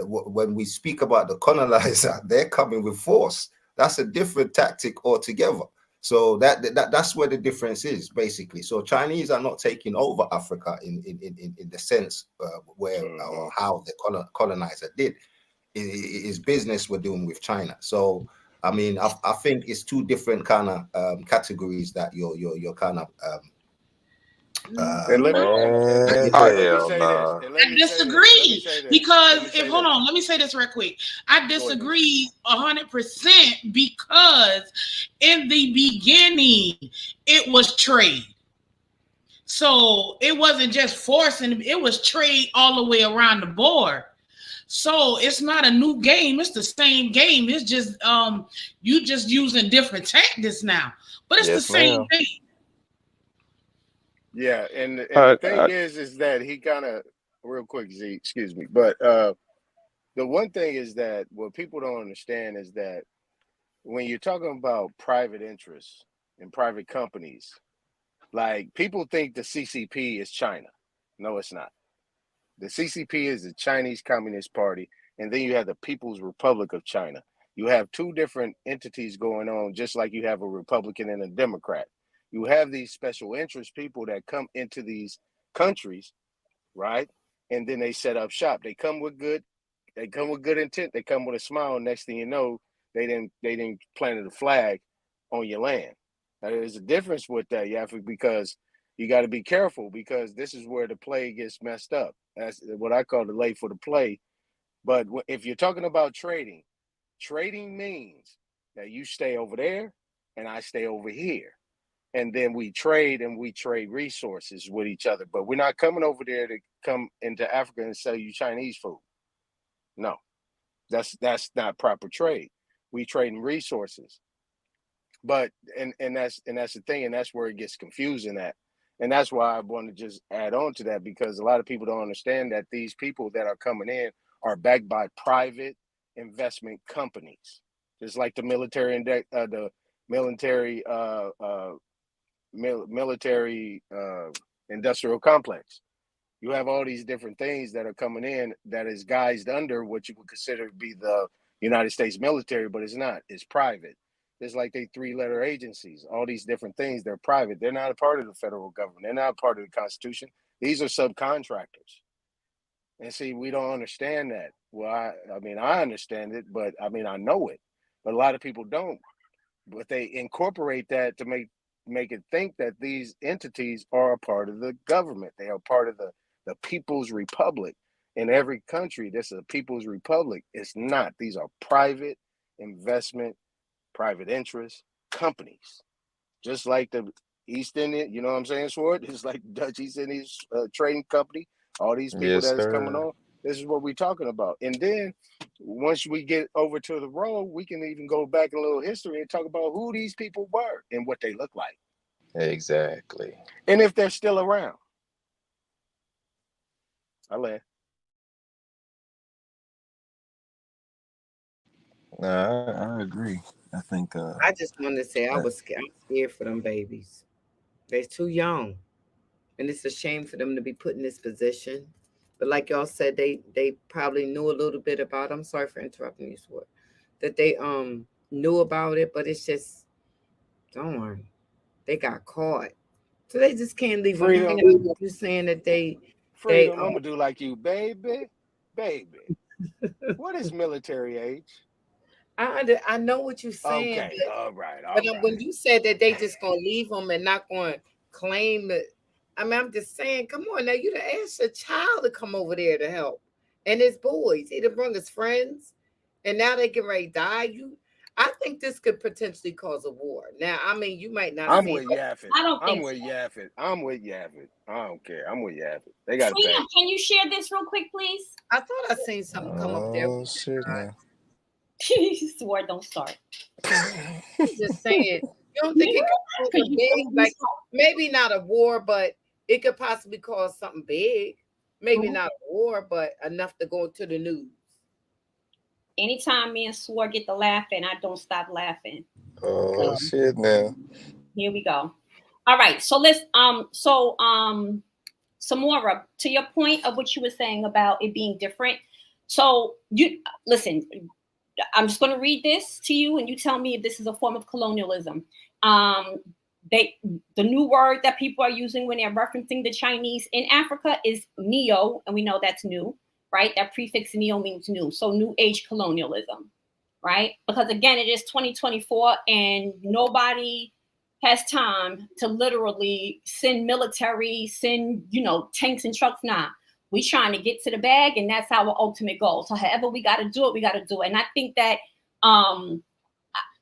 Speaker 10: When we speak about the colonizer, they're coming with force. That's a different tactic altogether. So that's where the difference is, basically. So Chinese are not taking over Africa in the sense where or how the colonizer did. It is business we're doing with China. So I mean, I think it's two different kind of categories that you're kind of.
Speaker 3: I disagree because let me say this real quick. I disagree 100% because in the beginning it was trade. So it wasn't just forcing, it was trade all the way around the board. So it's not a new game, it's the same game. It's just you just using different tactics now. But it's the same thing.
Speaker 8: Yeah, and the thing is that he kind of, real quick, Z, excuse me, but the one thing is that what people don't understand is that when you're talking about private interests and private companies, like people think the CCP is China. No, it's not. The CCP is the Chinese Communist Party, and then you have the People's Republic of China. You have two different entities going on, just like you have a Republican and a Democrat. You have these special interest people that come into these countries, right? And then they set up shop. They come with good intent. They come with a smile. Next thing you know, they didn't plant a flag on your land. Now, there's a difference with that, Yafik, because you got to be careful, because this is where the play gets messed up. That's what I call the late for the play. But if you're talking about trading means that you stay over there and I stay over here. And then we trade resources with each other. But we're not coming over there to come into Africa and sell you Chinese food. No, that's not proper trade. We trade in resources. But and that's the thing, and that's where it gets confusing at. And that's why I want to just add on to that, because a lot of people don't understand that these people that are coming in are backed by private investment companies. Just like the military industrial complex. You have all these different things that are coming in that is guised under what you would consider to be the United States military, but it's not. It's private. It's like they 3-letter agencies. All these different things, they're private. They're not a part of the federal government. They're not a part of the Constitution. These are subcontractors. And see, we don't understand that. Well, I mean, I understand it, but I mean, I know it. But a lot of people don't. But they incorporate that to make it think that these entities are a part of the government. They are part of the People's Republic. In every country, this is a People's Republic. It's not. These are private investment, private interest companies. Just like the East Indian, you know what I'm saying, Sword? It's like Dutch East Indian Trading Company. All these people
Speaker 11: Yes,
Speaker 8: that is coming
Speaker 11: sir.
Speaker 8: on. This is what we're talking about. And then once we get over to the road, we can even go back in a little history and talk about who these people were and what they look like.
Speaker 11: Exactly.
Speaker 8: And if they're still around. I land.
Speaker 11: I agree. I think
Speaker 2: I just want to say I'm scared for them babies. They're too young. And it's a shame for them to be put in this position. But like y'all said, they probably knew a little bit about. I'm sorry for interrupting you, Sword. That they knew about it, but it's just darn, they got caught. So they just can't leave them hanging out. You're saying that
Speaker 8: Freedom, I'm gonna do like you, baby. What is military age?
Speaker 2: I know what you're saying.
Speaker 8: Okay,
Speaker 2: but,
Speaker 8: all right.
Speaker 2: When you said that they just gonna leave them and not gonna claim it, I mean, I'm just saying, come on now, you done asked a child to come over there to help, and his boys, he done bring his friends, and now they get ready to die. I think this could potentially cause a war. Now, I mean, you might not.
Speaker 8: I'm with Yaffet.
Speaker 1: I don't think
Speaker 8: I'm with
Speaker 1: so.
Speaker 8: Yaffet. I'm with Yaffet. I don't care. I'm with Yaffet. They got to pay.
Speaker 1: Can you share this real quick, please?
Speaker 2: I thought I seen something come up there.
Speaker 11: Oh shit, man.
Speaker 1: Sword, don't start.
Speaker 2: I'm just saying. You don't think it could cause a big, like maybe not a war, but it could possibly cause something big. Maybe not a war, but enough to go to the news.
Speaker 1: Anytime me and Sword get to laughing, I don't stop laughing.
Speaker 11: Oh shit, now.
Speaker 1: Here we go. All right, so let's Samora, to your point of what you were saying about it being different. So you listen. I'm just going to read this to you, and you tell me if this is a form of colonialism. The new word that people are using when they're referencing the Chinese in Africa is neo, and we know that's new, right? That prefix neo means new, so new age colonialism, right? Because again, it is 2024, and nobody has time to literally send military, send tanks and trucks. Nah. We trying to get to the bag, and that's our ultimate goal. So however we got to do it, we got to do it. And I think that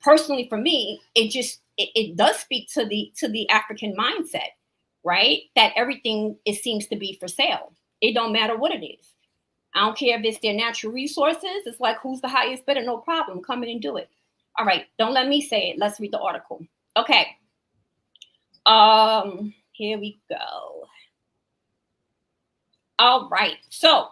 Speaker 1: personally for me, it does speak to the African mindset, right? That everything seems to be for sale. It don't matter what it is. I don't care if it's their natural resources. It's like, who's the highest bidder? No problem. Come in and do it. All right. Don't let me say it. Let's read the article. Okay. Here we go. All right. So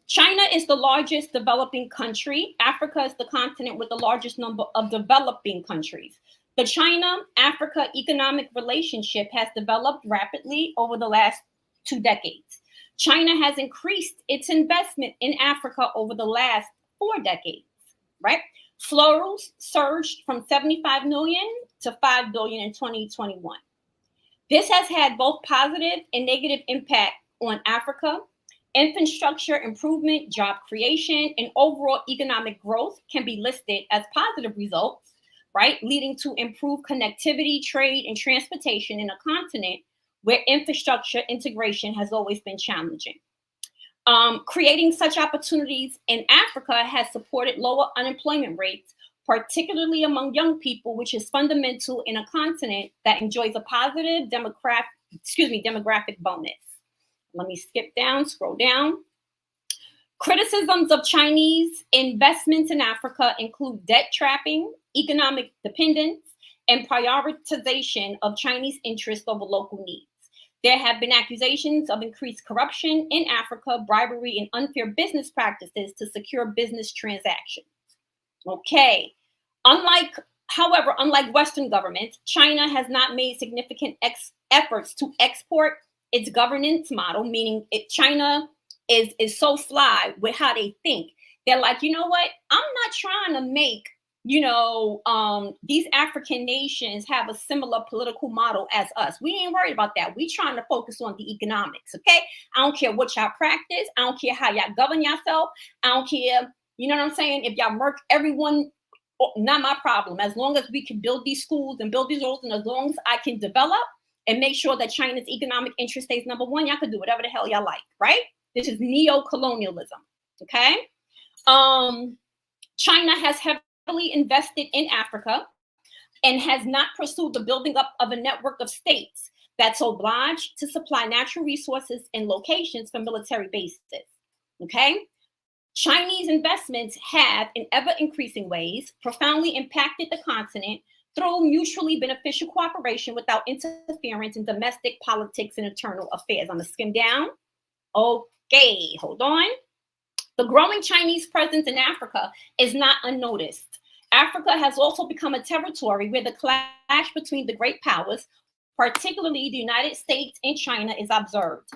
Speaker 1: China is the largest developing country. Africa is the continent with the largest number of developing countries. The China-Africa economic relationship has developed rapidly over the last 2 decades. China has increased its investment in Africa over the last 4 decades, right? Florals surged from 75 million to 5 billion in 2021. This has had both positive and negative impact on Africa. Infrastructure improvement, job creation, and overall economic growth can be listed as positive results, right? Leading to improved connectivity, trade, and transportation in a continent where infrastructure integration has always been challenging. Creating such opportunities in Africa has supported lower unemployment rates, particularly among young people, which is fundamental in a continent that enjoys a positive demographic bonus. Let me scroll down. Criticisms of Chinese investments in Africa include debt trapping, economic dependence, and prioritization of Chinese interests over local needs. There have been accusations of increased corruption in Africa, bribery, and unfair business practices to secure business transactions. Okay. Unlike Western governments, China has not made significant efforts to export its governance model, meaning China is so fly with how they think. They're like, you know what? I'm not trying to make, these African nations have a similar political model as us. We ain't worried about that. We trying to focus on the economics, okay? I don't care what y'all practice. I don't care how y'all govern yourself. I don't care, you know what I'm saying? If y'all murk everyone, not my problem. As long as we can build these schools and build these roads, and as long as I can develop and make sure that China's economic interest stays number one, y'all can do whatever the hell y'all like, right? This is neocolonialism, okay? China has heavily invested in Africa and has not pursued the building up of a network of states that's obliged to supply natural resources and locations for military bases, okay? Chinese investments have, in ever-increasing ways, profoundly impacted the continent through mutually beneficial cooperation without interference in domestic politics and internal affairs. I'm going to skim down. Okay, hold on. The growing Chinese presence in Africa is not unnoticed. Africa has also become a territory where the clash between the great powers, particularly the United States and China, is observed.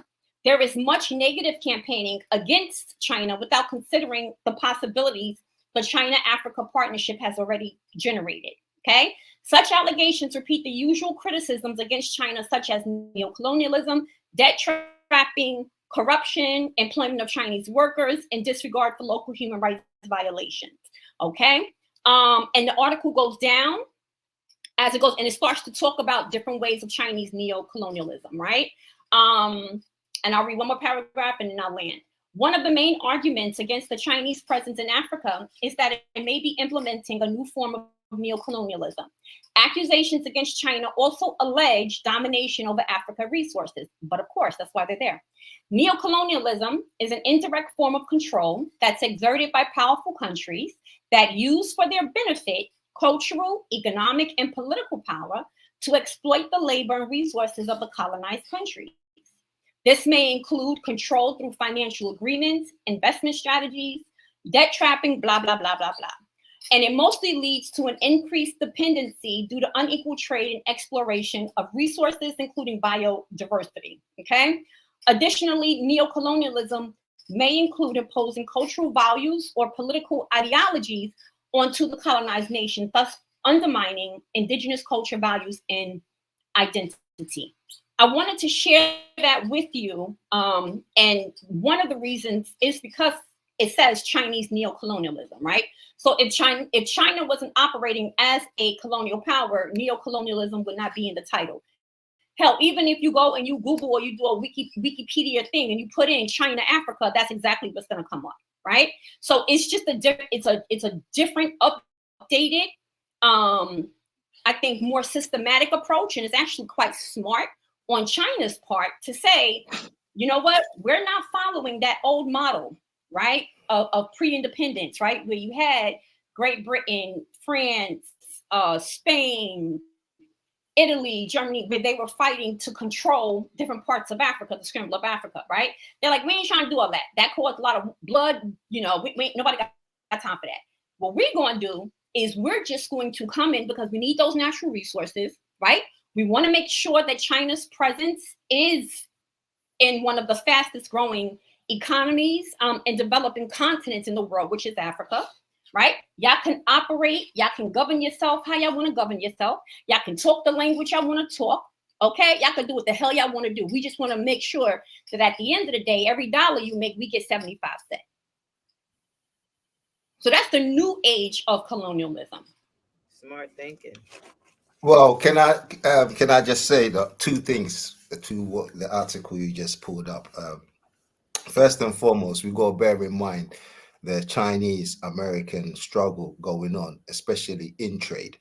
Speaker 1: There is much negative campaigning against China without considering the possibilities the China-Africa partnership has already generated, okay? Such allegations repeat the usual criticisms against China, such as neocolonialism, debt trapping, corruption, employment of Chinese workers, and disregard for local human rights violations, okay? And the article goes down as it goes, and it starts to talk about different ways of Chinese neocolonialism, right? And I'll read one more paragraph and then I'll land. One of the main arguments against the Chinese presence in Africa is that it may be implementing a new form of neocolonialism. Accusations against China also allege domination over Africa resources, but of course, that's why they're there. Neocolonialism is an indirect form of control that's exerted by powerful countries that use for their benefit cultural, economic, and political power to exploit the labor and resources of the colonized countries. This may include control through financial agreements, investment strategies, debt trapping, blah, blah, blah, blah, blah. And it mostly leads to an increased dependency due to unequal trade and exploration of resources, including biodiversity, okay? Additionally, neocolonialism may include imposing cultural values or political ideologies onto the colonized nation, thus undermining indigenous culture, values, and identity. I wanted to share that with you, and one of the reasons is because it says Chinese neocolonialism, right? So if China wasn't operating as a colonial power, neocolonialism would not be in the title. Hell, even if you go and you Google or you do a Wikipedia thing and you put in China, Africa, that's exactly what's going to come up, right? So it's just it's a different, updated, I think more systematic approach, and it's actually quite smart on China's part to say, you know what, we're not following that old model, right, of pre-independence, right, where you had Great Britain, France, Spain, Italy, Germany, where they were fighting to control different parts of Africa, the scramble of Africa, right? They're like, we ain't trying to do all that. That caused a lot of blood, nobody got time for that. What we're going to do is we're just going to come in because we need those natural resources, right? We want to make sure that China's presence is in one of the fastest growing economies and developing continents in the world, which is Africa, right? Y'all can operate, y'all can govern yourself how y'all want to govern yourself. Y'all can talk the language y'all want to talk, okay? Y'all can do what the hell y'all want to do. We just want to make sure that at the end of the day, every dollar you make, we get 75 cents. So that's the new age of colonialism.
Speaker 2: Smart thinking.
Speaker 10: Well, can I just say that two things to what the article you just pulled up. First and foremost, we got to bear in mind the Chinese-American struggle going on, especially in trade.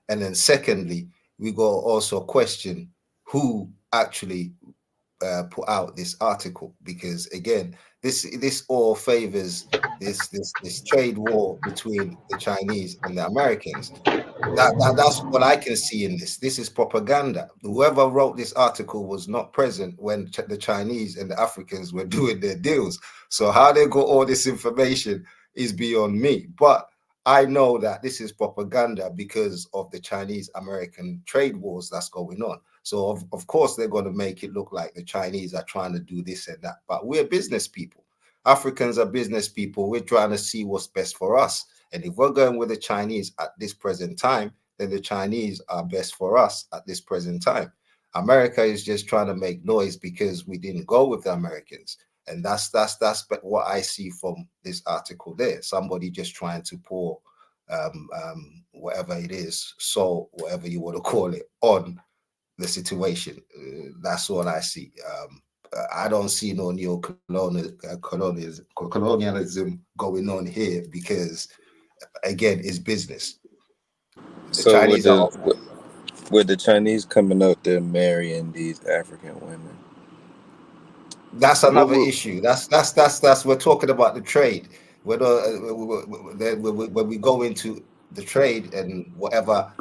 Speaker 10: And then secondly, we got to also question who actually put out this article, because again, this all favors this trade war between the Chinese and the Americans. That's what I can see in this. This is propaganda. Whoever wrote this article was not present when the Chinese and the Africans were doing their deals. So how they got all this information is beyond me. But I know that this is propaganda because of the Chinese-American trade wars that's going on. So of course they're going to make it look like the Chinese are trying to do this and that. But we're business people. Africans are business people. We're trying to see what's best for us. And if we're going with the Chinese at this present time, then the Chinese are best for us at this present time. America is just trying to make noise because we didn't go with the Americans. And that's what I see from this article there. Somebody just trying to pour whatever it is, so whatever you want to call it, on the situation. That's all I see. I don't see no neocolonialism going on here because, again, it's business. The
Speaker 11: So
Speaker 10: Chinese
Speaker 11: with the Chinese coming up there marrying these African women,
Speaker 10: that's another issue. That's we're talking about the trade. When we go into the trade and whatever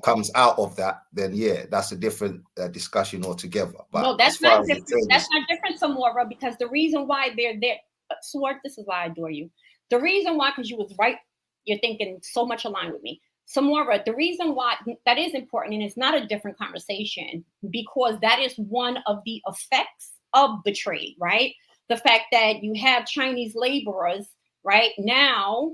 Speaker 10: comes out of that, then yeah, that's a different discussion altogether. But
Speaker 1: no, that's not different. That's not different, Samora, because the reason why they're there, Swart, this is why I adore you. The reason why, because you was right, you're thinking so much aligned with me. Samora, the reason why that is important, and it's not a different conversation, because that is one of the effects of the trade, right? The fact that you have Chinese laborers right now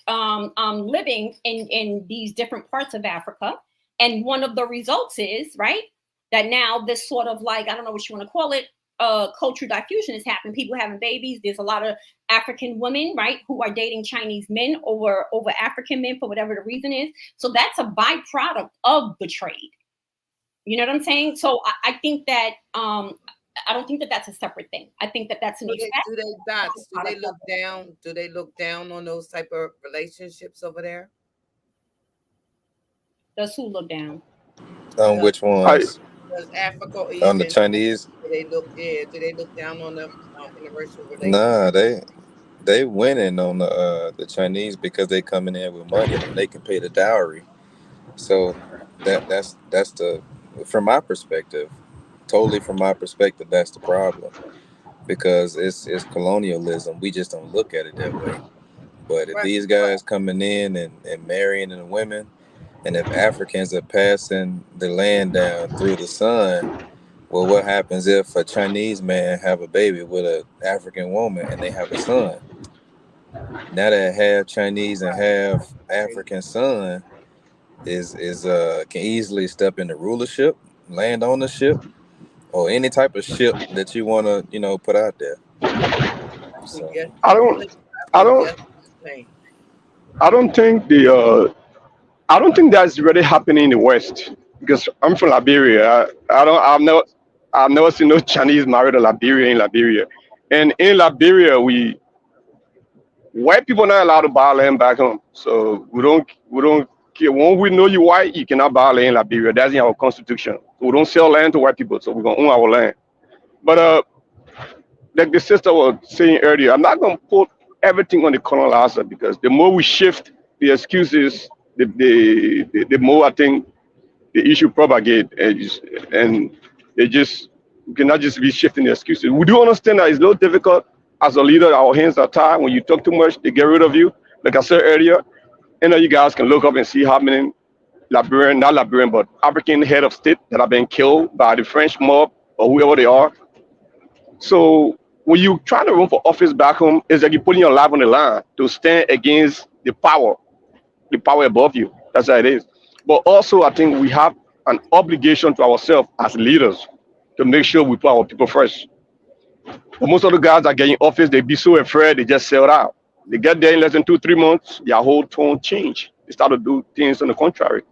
Speaker 1: living in these different parts of Africa. And one of the results is, right, that now this sort of like, I don't know what you want to call it, cultural diffusion is happening. People having babies. There's a lot of African women, right, who are dating Chinese men over African men for whatever the reason is. So that's a byproduct of the trade. You know what I'm saying? So I think that I don't think that that's a separate thing. I think that that's an effect.
Speaker 2: Do they look down on those type of relationships over there?
Speaker 1: Does who look down?
Speaker 11: On which ones?
Speaker 2: Does Africa
Speaker 11: on the Chinese?
Speaker 2: Do they look down on the interracial relationship?
Speaker 11: Nah, they winning on the Chinese because they coming in with money and they can pay the dowry. So that's the, from my perspective, totally from my perspective, that's the problem, because it's colonialism. We just don't look at it that way. But if these guys coming in and marrying the women, and if Africans are passing the land down through the son, well, what happens if a Chinese man have a baby with an African woman and they have a son? Now that half Chinese and half African son is can easily step into rulership, land ownership, or any type of ship that you want to, put out there. So,
Speaker 9: I don't think that's really happening in the West, because I'm from Liberia. I've never seen no Chinese married a Liberian in Liberia, and in Liberia white people are not allowed to buy land back home. So we don't care. When we know you white, you cannot buy land in Liberia. That's in our constitution. We don't sell land to white people, so we're gonna own our land. But like the sister was saying earlier, I'm not gonna put everything on the colonizer, because the more we shift the excuses, the more I think the issue propagate, and it just, we cannot just be shifting the excuses. We do understand that it's a little difficult as a leader. Our hands are tied. When you talk too much, they get rid of you. Like I said earlier, you guys can look up and see how many not Liberian, but African head of state that have been killed by the French mob or whoever they are. So when you trying to run for office back home, it's like you're putting your life on the line to stand against the power above you. That's how it is. But also, I think we have an obligation to ourselves as leaders to make sure we put our people first. But most of the guys that get in office, they be so afraid, they just sell out. They get there in less than 2-3 months, their whole tone change. They start to do things on the contrary.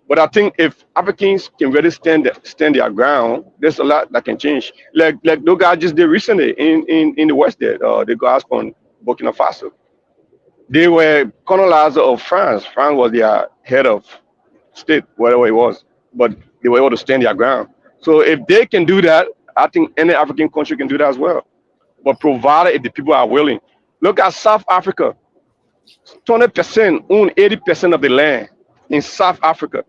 Speaker 9: But I think if Africans can really stand their ground, there's a lot that can change. Like those guys just did recently in the West there, the guys from Burkina Faso. They were colonizer of France. France was their head of state, whatever it was. But they were able to stand their ground. So if they can do that, I think any African country can do that as well. But provided if the people are willing. Look at South Africa. 20% own 80% of the land in South Africa.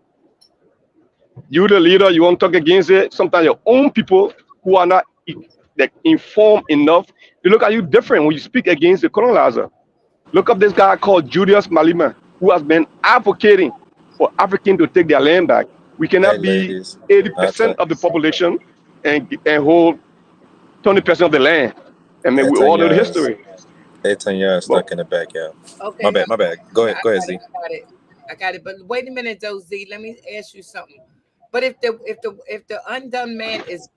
Speaker 9: You the leader, you want to talk against it. Sometimes your own people who are not informed enough, they look at you different when you speak against the colonizer. Look up this guy called Julius Malema, who has been advocating for Africans to take their land back. We cannot be
Speaker 11: ladies,
Speaker 9: 80% of the population and hold 20% of the land. I mean, we all know the history.
Speaker 11: 18 yards stuck in the backyard.
Speaker 2: Okay,
Speaker 11: My bad. Go ahead, Z.
Speaker 2: I got it. But wait a minute, though, Z. Let me ask you something. But if the undone man is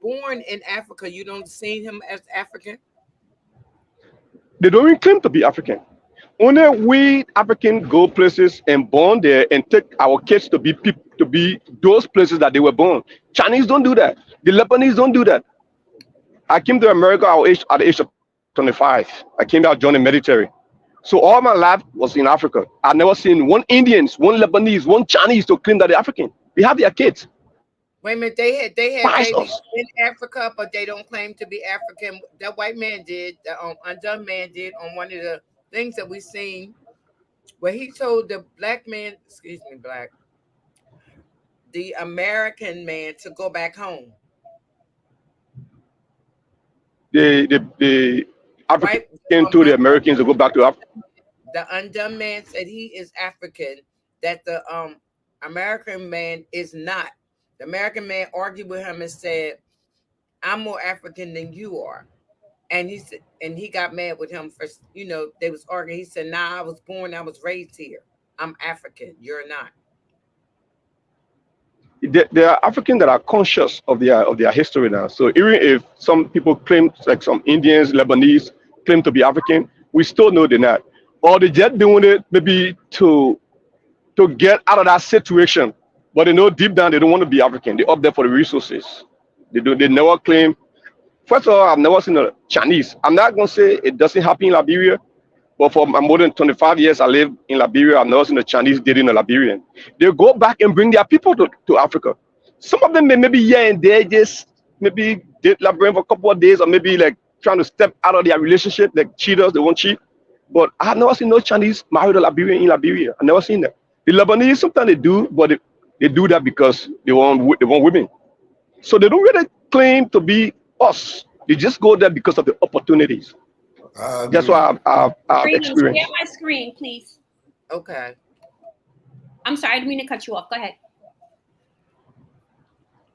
Speaker 2: born in Africa, you don't see him as African?
Speaker 9: They don't even claim to be African. Only we African go places and born there and take our kids to be those places that they were born. Chinese don't do that. The Lebanese don't do that. I came to America at the age of 25. I came out joining the military. So all my life was in Africa. I never seen one Indians, one Lebanese, one Chinese to claim that they're African. They have their kids.
Speaker 2: Wait a minute, they had babies in Africa, but they don't claim to be African. That white man did, the undone man did on one of the things that we seen, where he told the the American man to go back home.
Speaker 9: The African to the Americans to go back to Africa.
Speaker 2: The undone man said he is African, that the American man is not. The American man argued with him and said, "I'm more African than you are." And he said, and he got mad with him for, they was arguing. He said, "Nah, I was raised here. I'm African. You're not."
Speaker 9: There are Africans that are conscious of their history now. So even if some people claim, like some Indians, Lebanese, claim to be African, we still know they're not. Or they just doing it maybe to get out of that situation. But they know deep down they don't want to be African. They're up there for the resources. They never claim. First of all, I've never seen a Chinese. I'm not gonna say it doesn't happen in Liberia, but for more than 25 years I lived in Liberia, I've never seen a Chinese dating a Liberian. They go back and bring their people to Africa. Some of them maybe here and there just maybe date Liberian for a couple of days, or maybe like trying to step out of their relationship, like cheaters, they won't cheat. But I have never seen no Chinese married a Liberian in Liberia. I've never seen that. The Lebanese, sometimes they do, but they do that because they want women. So they don't really claim to be us. They just go there because of the opportunities. That's what I've experienced.
Speaker 1: Share my screen, please.
Speaker 2: Okay.
Speaker 1: I'm sorry, I didn't mean to cut you off. Go ahead.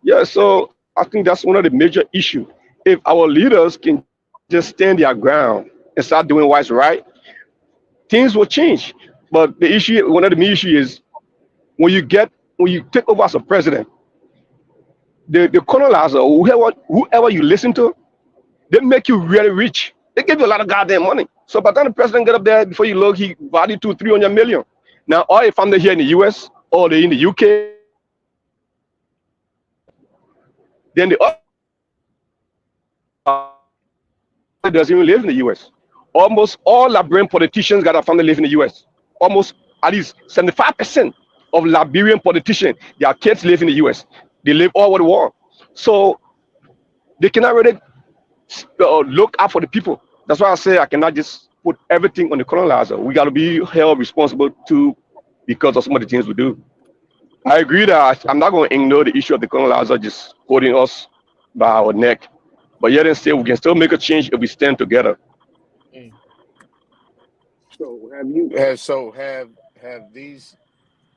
Speaker 9: Yeah, so I think that's one of the major issues. If our leaders can just stand their ground and start doing what's right, things will change. But the issue, one of the main issues is when you take over as a president, the colonizer, whoever you listen to, they make you really rich. They give you a lot of goddamn money. So by the time the president get up there, before you look, he valued 200-300 million. Now, all if I'm here in the US or they're in the UK, then the other doesn't even live in the US. Almost all Liberian politicians got a family live in the US. Almost at least 75% of Liberian politicians, their kids live in the US. They live all over the world. So they cannot really look out for the people. That's why I say I cannot just put everything on the colonizer. We got to be held responsible too because of some of the things we do. I agree that I'm not going to ignore the issue of the colonizer just holding us by our neck. But yet and still, we can still make a change if we stand together.
Speaker 8: So have these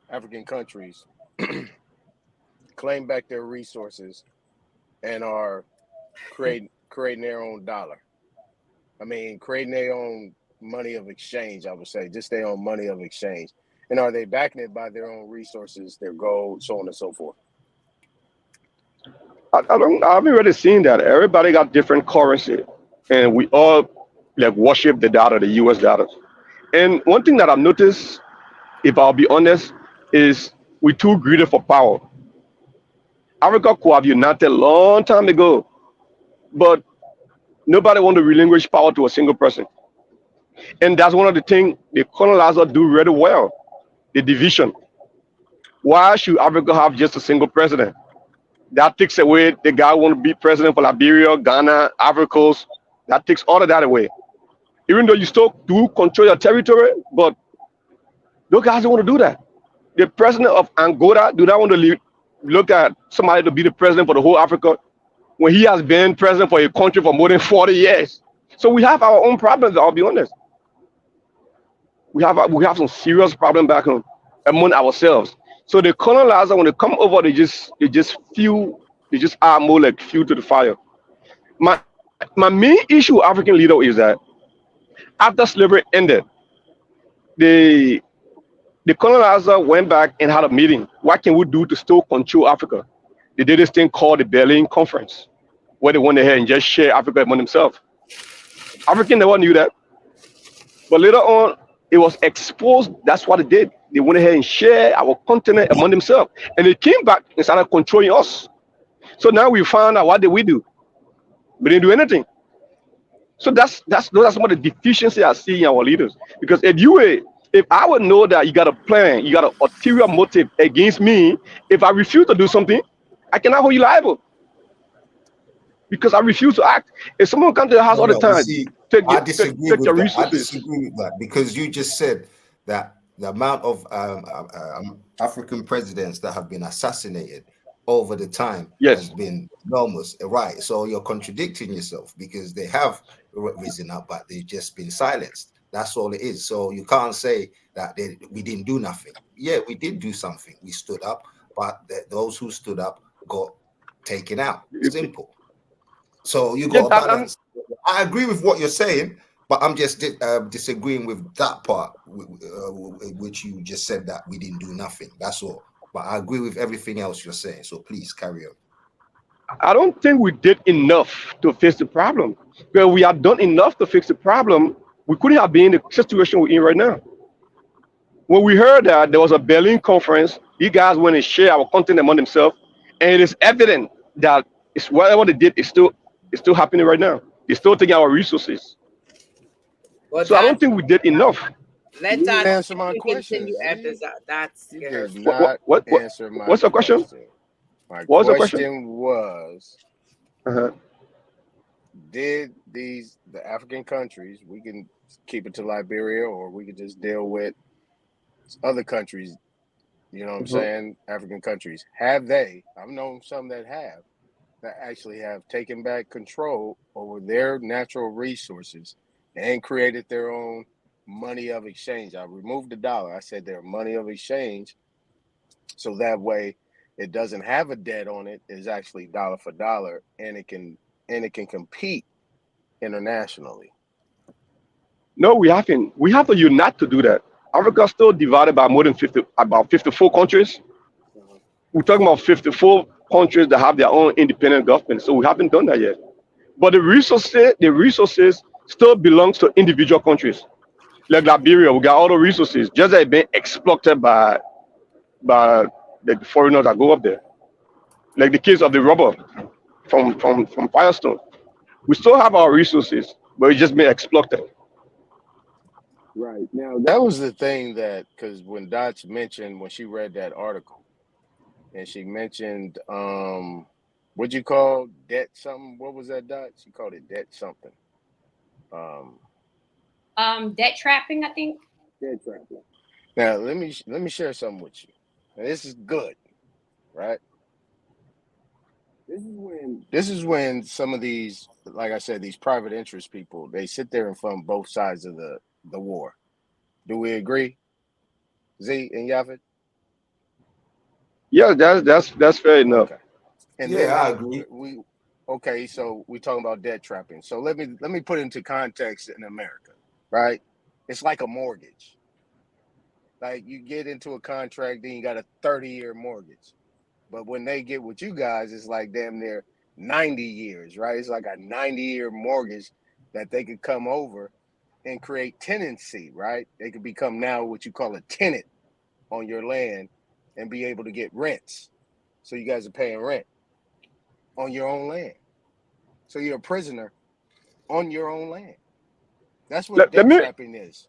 Speaker 8: African countries claim back their resources and are creating their own dollar? I mean, creating their own money of exchange, I would say, just their own money of exchange. And are they backing it by their own resources, their gold, so on and so forth?
Speaker 9: I haven't really seen that. Everybody got different currency, and we all like worship the dollar, the US dollar. And one thing that I've noticed, if I'll be honest, is we're too greedy for power. Africa could have united a long time ago, but nobody want to relinquish power to a single person. And that's one of the things the colonizer do really well, the division. Why should Africa have just a single president? That takes away the guy who want to be president for Liberia, Ghana, Ivory Coast. That takes all of that away. Even though you still do control your territory, but those guys don't want to do that. The president of Angola do not want to look at somebody to be the president for the whole Africa when he has been president for a country for more than 40 years. So we have our own problems, I'll be honest. We have some serious problems back home among ourselves. So the colonizer, when they come over, they just add more like fuel to the fire. My main issue with African leader is that after slavery ended, the the colonizer went back and had a meeting. What can we do to still control Africa? They did this thing called the Berlin Conference, where they went ahead and just share Africa among themselves. African never knew that, but later on, it was exposed. That's what they did. They went ahead and shared our continent among themselves, and they came back and started controlling us. So now we found out, what did we do? We didn't do anything. So those are some of the deficiencies I see in our leaders. Because if I would know that you got a plan, you got an ulterior motive against me, if I refuse to do something, I cannot hold you liable because I refuse to act. If someone comes to the house all the
Speaker 10: You
Speaker 9: time,
Speaker 10: see,
Speaker 9: take
Speaker 10: I disagree with
Speaker 9: your
Speaker 10: that. I
Speaker 9: resources.
Speaker 10: disagree with that because you just said that the amount of African presidents that have been assassinated over the time
Speaker 9: Yes.
Speaker 10: has been enormous, right? So you're contradicting yourself because they have risen up, but they've just been silenced. That's all it is. So you can't say that we didn't do nothing. Yeah, we did do something. We stood up, but those who stood up got taken out. Simple. So you got to balance. I agree with what you're saying, but I'm just disagreeing with that part, which you just said that we didn't do nothing. That's all. But I agree with everything else you're saying. So please carry on.
Speaker 9: I don't think we did enough to fix the problem. Because we have done enough to fix the problem, we couldn't have been in the situation we're in right now. When we heard that there was a Berlin conference, you guys went and shared our content among themselves, and it is evident that it's whatever they did is still happening right now. They're still taking our resources.
Speaker 2: Well,
Speaker 9: so I don't think we did enough.
Speaker 2: Let that
Speaker 8: answer my question.
Speaker 2: That's
Speaker 8: You
Speaker 2: scary.
Speaker 8: did not answer my
Speaker 9: what's the question?
Speaker 8: My
Speaker 9: What was the
Speaker 8: question was, did the African countries, we can keep it to Liberia or we could just deal with other countries, you know what I'm saying, African countries, have they, I've known some that actually have taken back control over their natural resources and created their own money of exchange. I removed the dollar. I said their money of exchange, so that way it doesn't have a debt on it. It's actually dollar for dollar, and it can compete internationally.
Speaker 9: No, we haven't. We have to unite to do that. Africa is still divided by more than 54 countries. We're talking about 54 countries that have their own independent government. So we haven't done that yet. But the resources still belongs to individual countries. Like Liberia, we got all the resources, just like being exploited by the foreigners that go up there. Like the case of the rubber from Firestone. We still have our resources, but it's just being exploited.
Speaker 8: Right. Now, that was the thing that, because when Dot's mentioned, when she read that article, and she mentioned, what'd you call debt something? What was that, Dot? She called it debt something.
Speaker 1: Debt trapping, I think.
Speaker 8: Debt trapping. Now, let me share something with you. Now, this is good, right? This is when some of these, like I said, these private interest people, they sit there and fund both sides of the war. Do we agree, Z and Yafet?
Speaker 9: Yeah, that's fair enough.
Speaker 8: Okay. And
Speaker 10: yeah, I agree.
Speaker 8: Okay, so we're talking about debt trapping. So let me put it into context in America, right? It's like a mortgage. Like you get into a contract, then you got a 30-year mortgage. But when they get with you guys, it's like damn near 90 years, right? It's like a 90-year mortgage that they could come over and create tenancy, right? They could become now what you call a tenant on your land and be able to get rents. So you guys are paying rent on your own land. So you're a prisoner on your own land. That's what debt trapping is.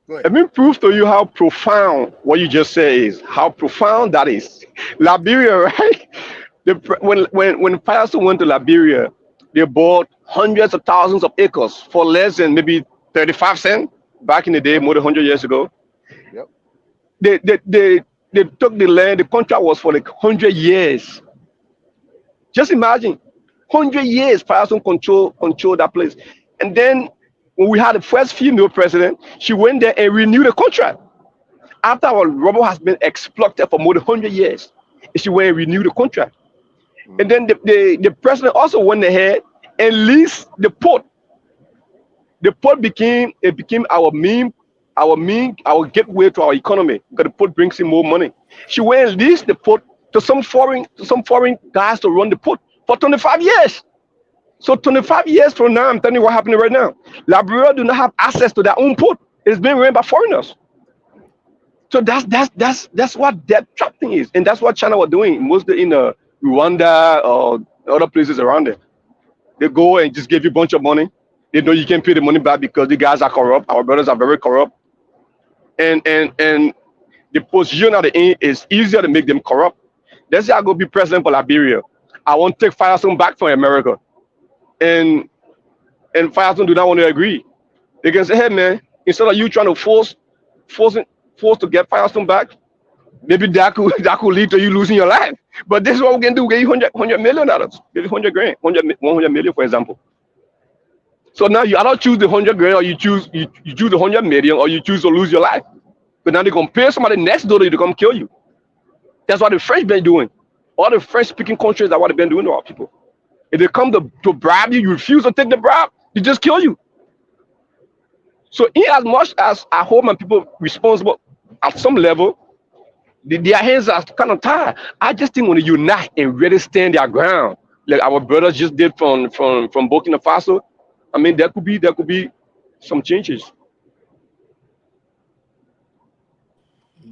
Speaker 8: Go ahead.
Speaker 9: Let me prove to you how profound what you just said is. How profound that is. Liberia, right? When Firestone went to Liberia, they bought hundreds of thousands of acres for less than maybe 35 cents back in the day, more than 100 years ago.
Speaker 8: Yep.
Speaker 9: They took the land. The contract was for like 100 years. Just imagine, 100 years Firestone control that place. And then when we had the first female president, she went there and renewed the contract. after our rubber has been exploited for more than 100 years, she went and renewed the contract. And then the president also went ahead and leased the port. The port became our gateway to our economy because the port brings in more money. She went and leased the port to some foreign guys to run the port for 25 years. So 25 years from now, I'm telling you what happening right now. Liberia do not have access to their own port. It's being run by foreigners. So that's what that trap thing is, and that's what China was doing mostly in Rwanda or other places around there. They go and just give you a bunch of money. They know you can't pay the money back because the guys are corrupt. Our brothers are very corrupt, and the position at the end is easier to make them corrupt. Let's say I go be president for Liberia. I want to take Firestone back from America, and Firestone do not want to agree. They can say, hey man, instead of you trying to force to get Firestone back, maybe that could lead to you losing your life. But this is what we can do. We get you $100 million, maybe 100 grand, 100 million, for example. So now you either choose the 100 grand, or you choose the 100 million, or you choose to lose your life. But now they're gonna pay somebody next door to you to come kill you. That's what the French been doing. All the French-speaking countries are what they've been doing to our people. If they come to bribe you, you refuse to take the bribe, they just kill you. So in as much as I hold my people responsible at some level, their hands are kind of tied. I just think when they unite and really stand their ground, like our brothers just did from Burkina Faso, I mean there could be some changes.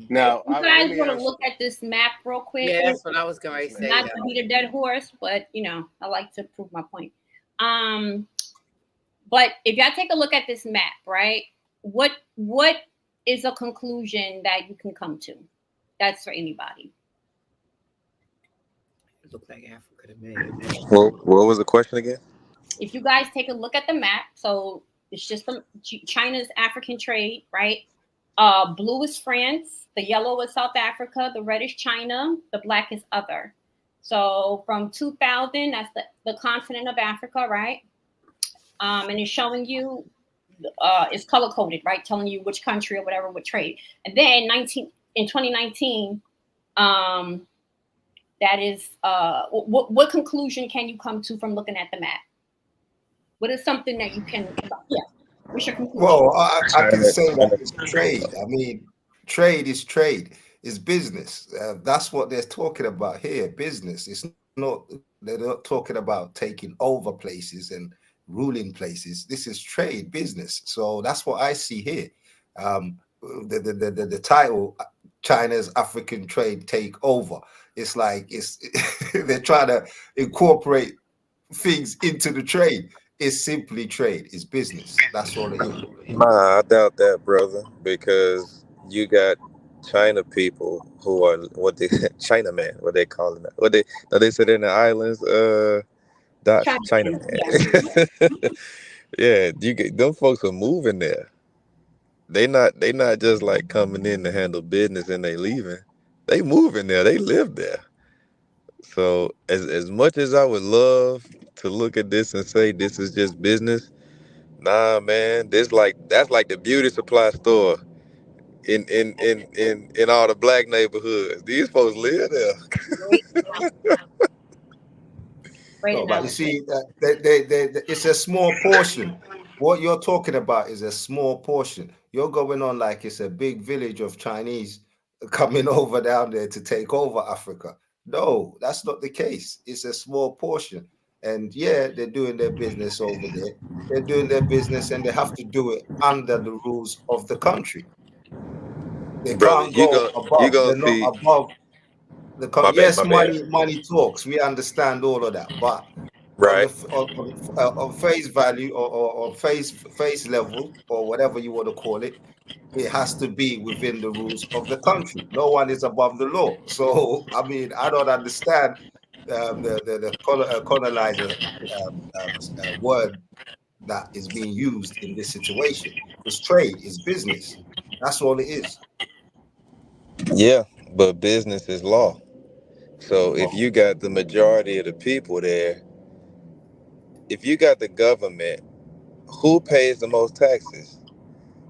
Speaker 8: Now,
Speaker 1: You guys want to look at this map real quick?
Speaker 2: Yeah, that's what I was going to say.
Speaker 1: Not to beat a dead horse, but I like to prove my point. But if y'all take a look at this map, right? What is a conclusion that you can come to? That's for anybody.
Speaker 2: It looks like Africa to me.
Speaker 11: Well, what was the question again?
Speaker 1: If you guys take a look at the map, so it's just from China's African trade, right? Blue is France, the yellow is South Africa, the red is China, the black is other. So from 2000, that's the continent of Africa, right? And it's showing you, it's color coded, right? Telling you which country or whatever would trade. And then in 2019, that is, what conclusion can you come to from looking at the map? What is something that you can, what's your conclusion?
Speaker 10: Well, I can say that it's trade. I mean, trade is trade. It's business. That's what they're talking about here, business. It's not, they're not talking about taking over places and ruling places. This is trade, business. So that's what I see here. The title, China's African Trade Takeover. It's like they're trying to incorporate things into the trade. It's simply trade. It's business. That's all it is.
Speaker 11: Nah, I doubt that, brother, because you got China people who are China man, what they call it. What they said in the islands, China man. Yeah, you get them folks are moving there. They not just like coming in to handle business and they leaving. They moving there. They live there. So as much as I would love to look at this and say this is just business, nah, man, that's like the beauty supply store in all the black neighborhoods. These folks live there.
Speaker 10: No, but you see, it's a small portion. What you're talking about is a small portion. You're going on like it's a big village of Chinese coming over down there to take over Africa. No, that's not the case. It's a small portion. And yeah, they're doing their business over there. They're doing their business and they have to do it under the rules of the country. They can't go above. They're not above the country. Yes, money talks. We understand all of that. But
Speaker 11: right
Speaker 10: on face value or face level or whatever you want to call it, it has to be within the rules of the country. No one is above the law. So I mean, I don't understand the colonizer word that is being used in this situation. It's trade, it's business. That's all it is.
Speaker 11: Yeah, but business is law. So if you got the majority of the people there, if you got the government, who pays the most taxes?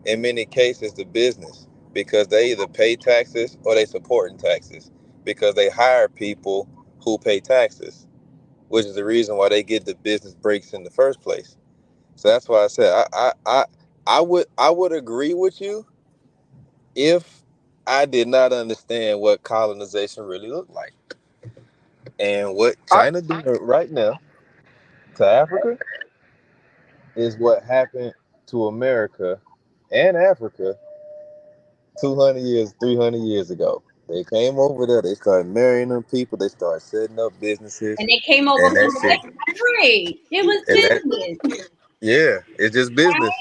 Speaker 11: In many cases, the business. because they either pay taxes or they supporting taxes because they hire people who pay taxes, which is the reason why they get the business breaks in the first place. So that's why I said I would agree with you if I did not understand what colonization really looked like and what China doing right now to Africa is what happened to America and Africa 200 years, 300 years ago. They came over there, they started marrying them people, they started setting up businesses.
Speaker 1: And they came over
Speaker 11: and
Speaker 1: from
Speaker 11: that
Speaker 1: the
Speaker 11: shit,
Speaker 1: country. It was business.
Speaker 11: yeah, it's just business.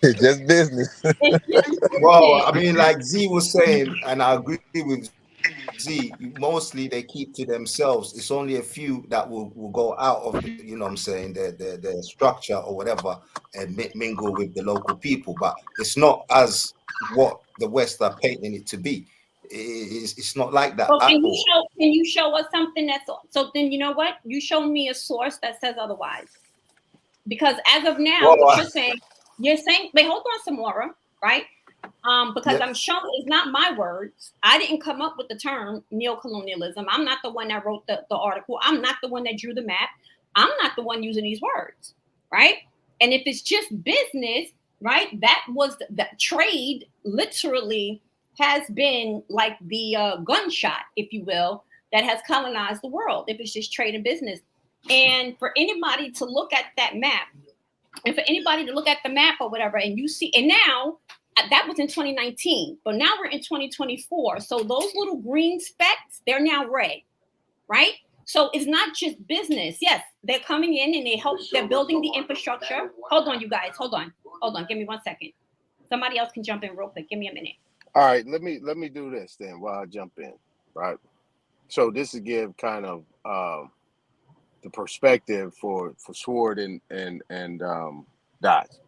Speaker 11: It's just business.
Speaker 1: It's just
Speaker 10: Well, I
Speaker 1: business.
Speaker 10: mean, like Z was saying, and I agree with Z, mostly they keep to themselves. It's only a few that will go out of, you know what I'm saying, their structure or whatever and mingle with the local people. But it's not as what the West are painting it to be. It's not like that
Speaker 1: Well,
Speaker 10: at all.
Speaker 1: can you show us something that's so then you know what? You show me a source that says otherwise. Because as of now,
Speaker 10: Well,
Speaker 1: what you're saying, wait, hold on, Samora, right? Because
Speaker 10: yeah.
Speaker 1: I'm showing it's not my words. I didn't come up with the term neocolonialism. I'm not the one that wrote the article. I'm not the one that drew the map. I'm not the one using these words, right? And if it's just business, right, that was the trade literally has been like the gunshot, if you will, that has colonized the world, if it's just trade and business. And for anybody to look at that map, and for anybody to look at the map or whatever, and you see, and now that was in 2019, but now we're in 2024. So those little green specks, they're now red, right? So it's not just business. Yes, they're coming in and they're building the infrastructure. Hold on, you guys. Hold on. Give me 1 second. Somebody else can jump in real quick. Give me a minute.
Speaker 8: All right, let me do this then while I jump in, right? So this is give kind of the perspective for Sword and Dots,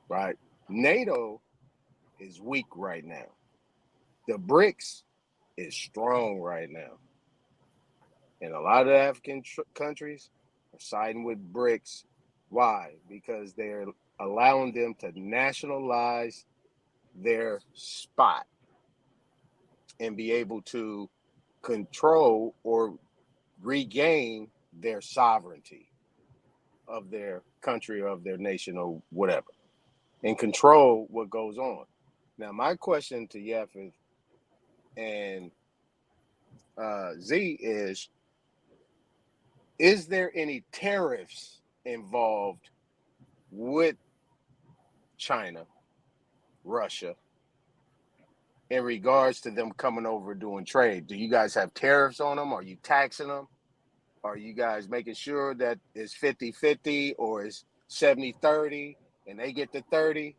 Speaker 8: right? NATO is weak right now. The BRICS is strong right now, and a lot of the African countries are siding with BRICS. Why? Because they're allowing them to nationalize their spot and be able to control or regain their sovereignty of their country, of their nation, or whatever, and control what goes on. Now, my question to Yefith and Z is there any tariffs involved with China, Russia, in regards to them coming over doing trade? Do you guys have tariffs on them? Are you taxing them? Are you guys making sure that it's 50-50 or it's 70-30 and they get the 30?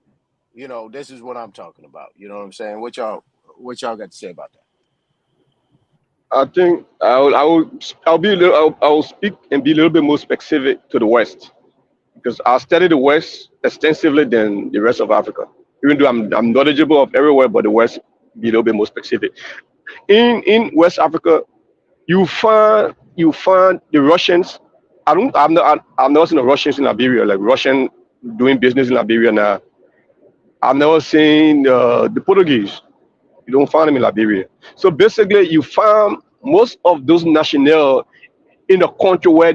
Speaker 8: You know, this is what I'm talking about. You know what I'm saying? What y'all got to say about that?
Speaker 9: I think I'll speak and be a little bit more specific to the West, because I study the West extensively than the rest of Africa. Even though I'm knowledgeable of everywhere, but the West, be a little bit more specific. In West Africa, you find the Russians. I've never seen the Russians in Liberia, like Russian doing business in Liberia now. I've never seen the Portuguese. You don't find them in Liberia. So basically, you find most of those nationals in the country where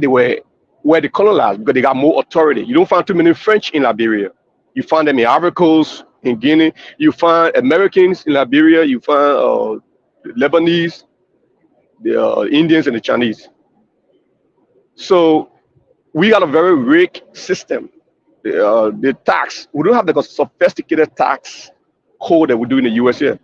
Speaker 9: they colonized, because they got more authority. You don't find too many French in Liberia. You find them in Ivory Coast, in Guinea. You find Americans in Liberia. You find the Lebanese, the Indians, and the Chinese. So we got a very rigged system. The tax, we don't have the sophisticated tax code that we do in the US here.